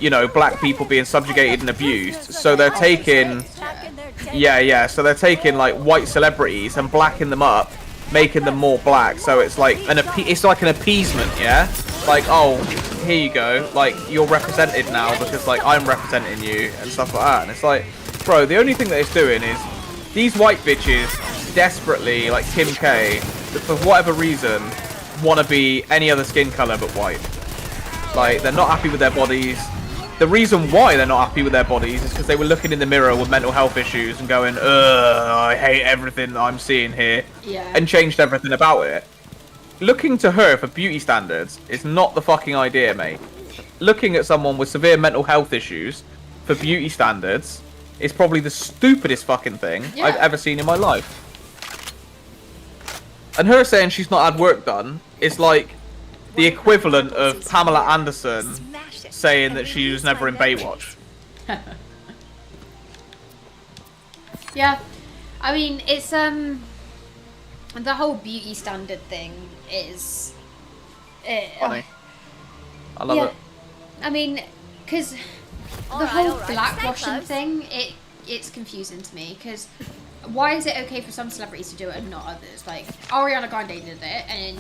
you know, black people being subjugated and abused. So they're taking, so they're taking like white celebrities and blacking them up, making them more black. So it's like it's like an appeasement, yeah. Like, oh, here you go, like you're represented now because like I'm representing you and stuff like that. And it's like, bro, the only thing that it's doing is these white bitches desperately, like Kim K, for whatever reason, want to be any other skin color but white. Like, they're not happy with their bodies. The reason why they're not happy with their bodies is because they were looking in the mirror with mental health issues and going, ugh, I hate everything I'm seeing here, and changed everything about it. Looking to her for beauty standards is not the fucking idea, mate. Looking at someone with severe mental health issues for beauty standards is probably the stupidest fucking thing I've ever seen in my life. And her saying she's not had work done is like the equivalent of Pamela Anderson saying that she was never in Baywatch. Yeah, I mean, it's the whole beauty standard thing is Funny. I love it. I mean, because the Alright, whole alright. blackwashing Stay thing, it's confusing to me, because why is it okay for some celebrities to do it and not others? Like, Ariana Grande did it, and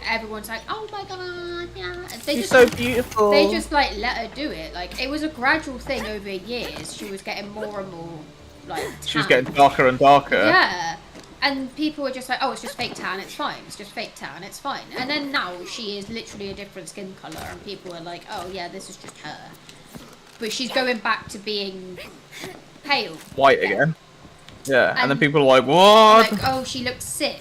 everyone's like, oh my god, yeah. And She's so beautiful. They just, like, let her do it. Like, it was a gradual thing over years. She was getting more and more, like, She was tan. getting darker and darker. Yeah. And people were just like, oh, it's just fake tan, it's fine. It's just fake tan, it's fine. And then now she is literally a different skin colour, and people are like, oh yeah, this is just her. But she's going back to being pale. White again. Yeah, and then people are like, what? Like, oh, she looks sick.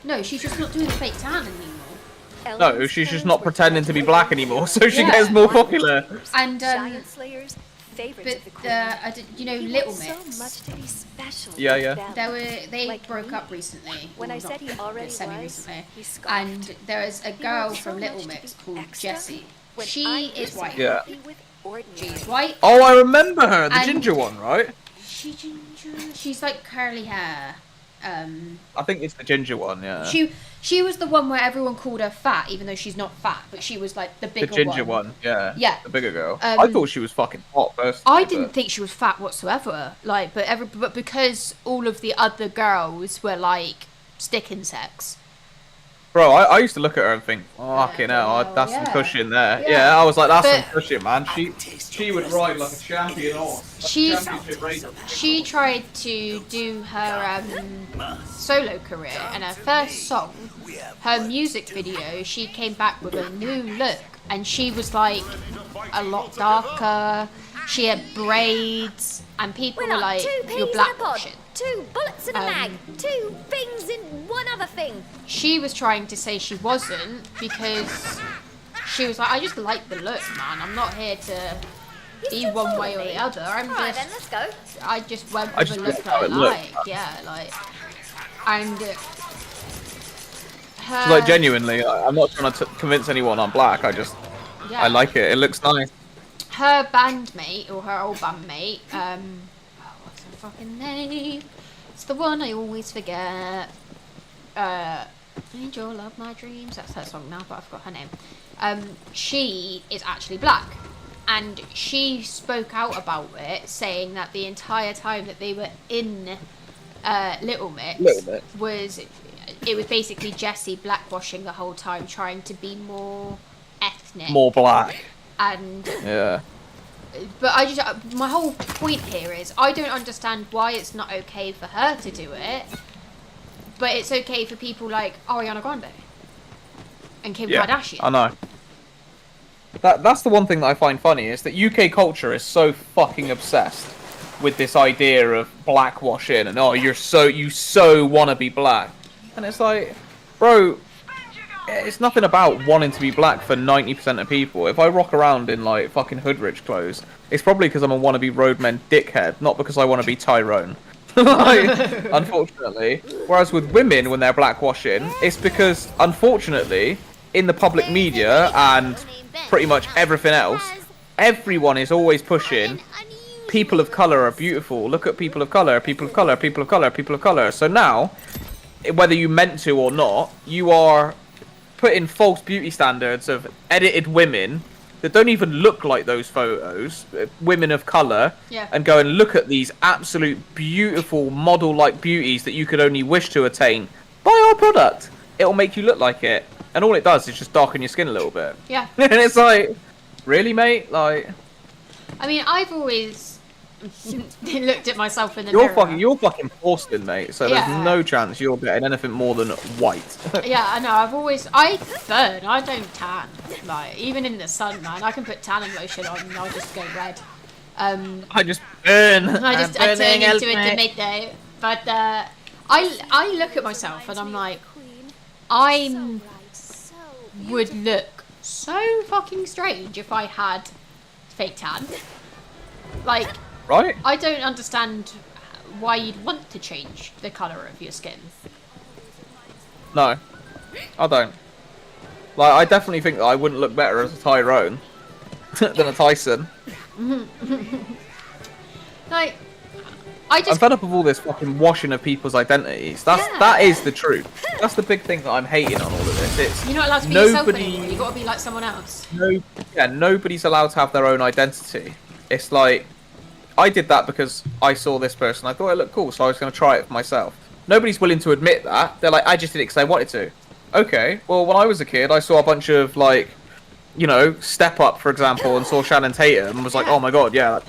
No, she's just not doing fake tan anymore. No, she's just not pretending to be black anymore, so she Yeah. gets more popular. And, Giant Slayers, favorites but of the queen. you know, He Little wants Mix. so much to be special. Yeah, like yeah. them. They Like broke me. up recently. When Well, I said he not already semi-recently. was, he scoffed. And there is a He girl wants so from Little much to Mix be called extra Jessie. when She I is personally white. Yeah. be with ordinary. She's white. Oh, I remember her, the And- ginger one, right? She ginger. She's like curly hair. I think it's the ginger one, yeah. She was the one where everyone called her fat, even though she's not fat, but she was like the The bigger ginger one, yeah. Yeah. The bigger girl. I thought she was fucking hot personally. I didn't think she was fat whatsoever. Like, but because all of the other girls were like stick insects. Bro, I used to look at her and think, fucking hell, that's some yeah. cushion there. Yeah. Yeah, I was like, that's But- some cushion, man. She would ride like a champion horse. Like a She's- championship racer. She tried to do her solo career, and her first song, her music video, she came back with a new look, and she was like a lot darker. she had braids, and people We're were like like, two peas "You're in a pod, blackwashing." 2 bullets in a mag, 2 things in one other thing. She was trying to say she wasn't because she was like, "I just like the look, man. I'm not here to You be still one follow way or me? the other. I'm Alright just, then, let's go. I just went I with just a look like that how I it looks. like, yeah, like, and her, Like genuinely, I'm not trying to convince anyone I'm black. I yeah, like it. It looks nice. her bandmate or her old bandmate, what's her fucking name? It's the one I always forget. Angel of My Dreams. That's her song now, but I forgot her name. She is actually black, and she spoke out about it, saying that the entire time that they were in Little Mix, was basically Jesse blackwashing the whole time, trying to be more ethnic, More black. and Yeah. but I just my whole point here is I don't understand why it's not okay for her to do it, but it's okay for people like Ariana Grande and Kim Kardashian. I know. That's the one thing that I find funny is that UK culture is so fucking obsessed with this idea of blackwashing and you so want to be black, and it's like, bro, it's nothing about wanting to be black for 90% of people. If I rock around in like fucking Hoodrich clothes, it's probably because I'm a wannabe roadman dickhead, not because I want to be Tyrone. Like, unfortunately. Whereas with women, when they're blackwashing, it's because, unfortunately, in the public media and pretty much everything else, everyone is always pushing people of colour are beautiful. Look at people of colour, people of colour, people of colour, people of colour. So now, whether you meant to or not, you are putting false beauty standards of edited women that don't even look like those photos, women of colour, and go and look at these absolute beautiful model-like beauties that you could only wish to attain. Buy our product. It'll make you look like it. And all it does is just darken your skin a little bit. Yeah. And it's like, really, mate? Like, I mean, I've always looked at myself in the mirror. You're fucking porcelain, mate. So there's no chance you're getting anything more than white. Yeah, I know. I burn. I don't tan. Like, even in the sun, man, I can put tanning lotion on and I'll just go red. I just burn. I turn into a tomato. But I look at myself and I'm like, I would look so fucking strange if I had fake tan. Like, right? I don't understand why you'd want to change the colour of your skin. No, I don't. Like, I definitely think that I wouldn't look better as a Tyrone than a Tyson. Like, I'm fed up of all this fucking washing of people's identities. That is the truth. That's the big thing that I'm hating on all of this. It's you're not allowed to be yourself anymore. You got to be like someone else. Nobody's allowed to have their own identity. It's like, I did that because I saw this person. I thought it looked cool, so I was going to try it for myself. Nobody's willing to admit that. They're like, I just did it because I wanted to. Okay, well, when I was a kid, I saw a bunch of, like, you know, Step Up, for example, and saw Shannon Tatum and was like, oh my god, yeah,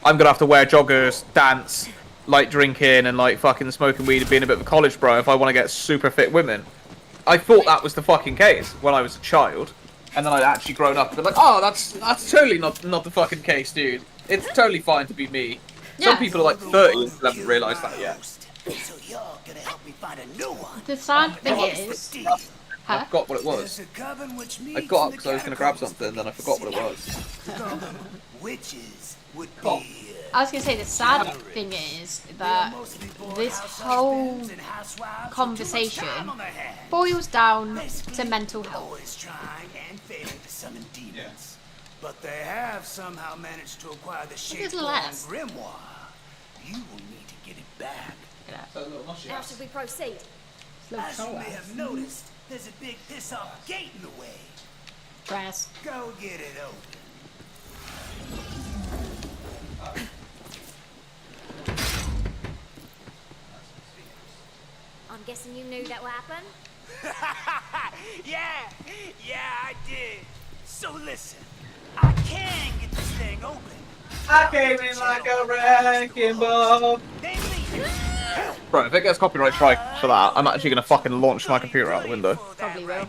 I'm going to have to wear joggers, dance, like drinking and like fucking smoking weed and being a bit of a college bro if I want to get super fit women. I thought that was the fucking case when I was a child. And then I'd actually grown up and been like, oh, that's totally not the fucking case, dude. It's totally fine to be me. Some people are like 30 and haven't realised that yet. So you're gonna help me find a new one. The sad thing is... I forgot what it was. I got up because I was going to grab something, then I forgot what it was. Witches would be I was going to say, the sad thing is that this whole conversation boils down to mental health. trying and failing to summon demons. But they have somehow managed to acquire the shape less. grimoire. You will need to get it back. Now should we proceed? As you may have noticed, there's a big piss-off gate in the way. Dress. Go get it open. I'm guessing you knew that would happen? yeah, I did. So listen, I can get this thing open. I came in like a wrecking ball. Bro, if it gets copyright strike for that, I'm actually gonna fucking launch my computer out the window. Probably will.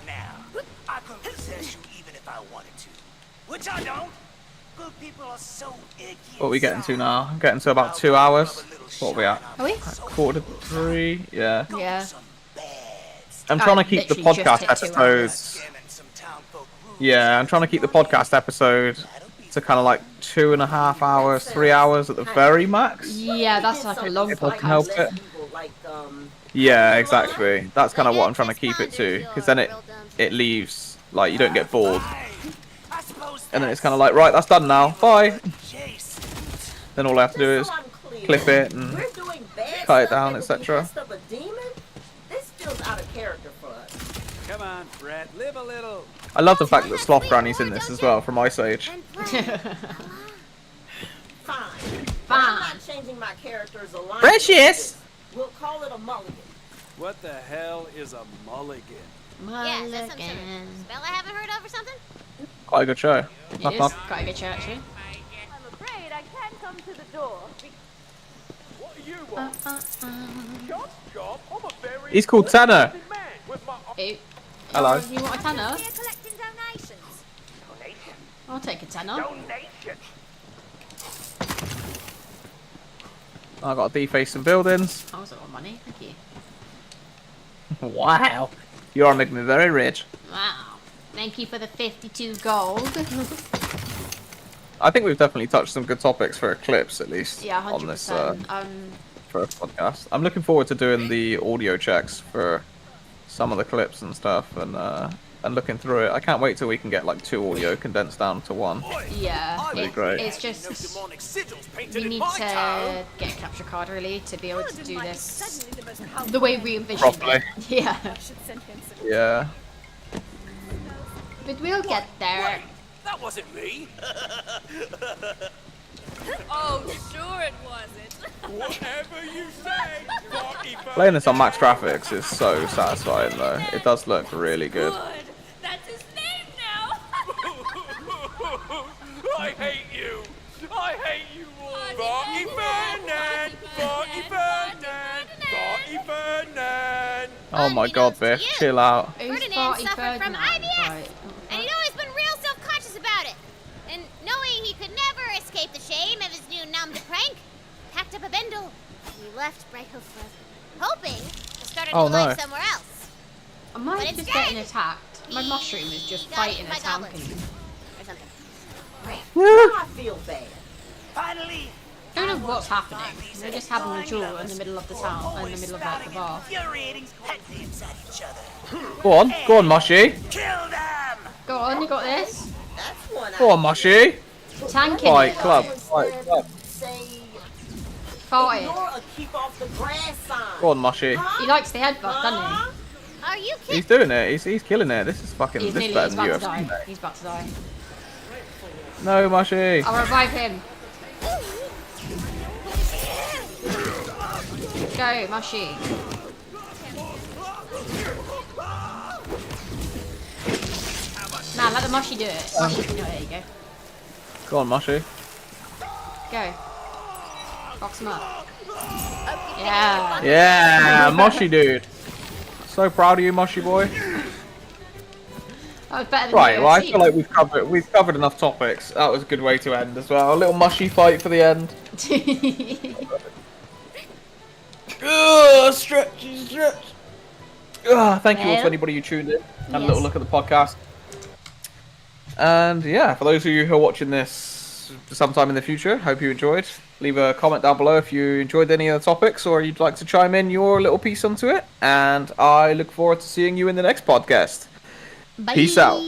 I could possess you even if I wanted to, which I don't. Good people are so icky. What are we getting to now? I'm getting to about 2 hours. What are we at? Are we? 2:45? Yeah. Yeah. I'm trying to I keep the literally just podcast hit 2 hours. episodes. Yeah, I'm trying to keep the podcast episode to kind of like 2.5 hours, 3 hours at the very max. Yeah, that's like a long If I can podcast. help it. Yeah, exactly. That's kind of what I'm trying to keep it to, because then it leaves like you don't get bored, and then it's kind of like, right, that's done now. Bye. Then all I have to do is clip it and cut it down, etc. This feels out of character for us. Come on, Fred, live a little. I love the fact that Sloth Granny's in this as well from Ice Age. Fine. Fine. I'm not changing my character's alignment. Precious! We'll call it a mulligan. What the hell is a mulligan? Yeah, is that some sort of spell I haven't heard of or something? Quite a good show. It Knock, is knock. quite a good show, actually. I'm afraid I can't come to the door. What do you want? Job? I'm a very He's called Tanner. busy man with my Ew. Hello. Oh, you want a tenner? Here collecting donations. I'll take a tenner. donation. I got to deface some buildings. That was a lot of money. Thank you. Wow. You are making me very rich. Wow. Thank you for the 52 gold. I think we've definitely touched some good topics for clips, at least, Yeah, 100%. on this for a podcast. I'm looking forward to doing the audio checks for some of the clips and stuff, and looking through it. I can't wait till we can get like 2 audio condensed down to 1. Yeah, That'd be great. it's just we need to get a capture card really to be able to do this the way we envisioned Properly. it. Yeah, Should send him some. Yeah. but we'll get there. That wasn't me. Oh, sure it wasn't. Whatever you say. Playing this on max graphics is so satisfying though. It does look really good. Good. That's his name now. I hate you. I hate you all. Barty Fernand. Barty Fernand. Barty Fernand. Oh my god, Biff, chill out. Who's Ferdinand Barty suffered from Ferdinand? IBS. Right. And he'd always been real self-conscious about it. And knowing he could never escape the shame of his new numb prank, packed up a bindle, and he left Brighthill forever, hoping to start a new life somewhere else. Am I But just instead, getting attacked? My mushroom is just fighting a my tank. goblins. Or something. I feel bad. Finally, I don't know what's happening. They're just having a duel in the middle of the town, in the middle of like, the bar. infuriating heads inside each other. Go on, Moshi. Kill them! Go on, you got this. That's one Go on, Moshi. Tanking Fight it. club. Fight club. Say, Fight. ignore a keep off the grass sign. Go on, Moshi. He likes the headbutt, doesn't Are you kidding? He's doing it. He's killing it. This is fucking. he? He's This nearly. is better He's than about to UFC. die. mate. He's about to die. No, Moshi. I'll revive him. Go, Mushy. Nah, let the Mushy do it. Mushy can do it. There you go. Go on, Moshi. Go. Box him up. Yeah. Yeah, Moshi dude. So proud of you, Moshi boy. That was better than Right, the well, I UFC. feel like we've covered enough topics. That was a good way to end as well. A little Moshi fight for the end. Stretch. Thank you all to anybody who tuned in. Had a little look at the podcast. And yeah, for those of you who are watching this sometime in the future, hope you enjoyed. Leave a comment down below if you enjoyed any of the topics or you'd like to chime in your little piece onto it. And I look forward to seeing you in the next podcast. Bye. Peace out.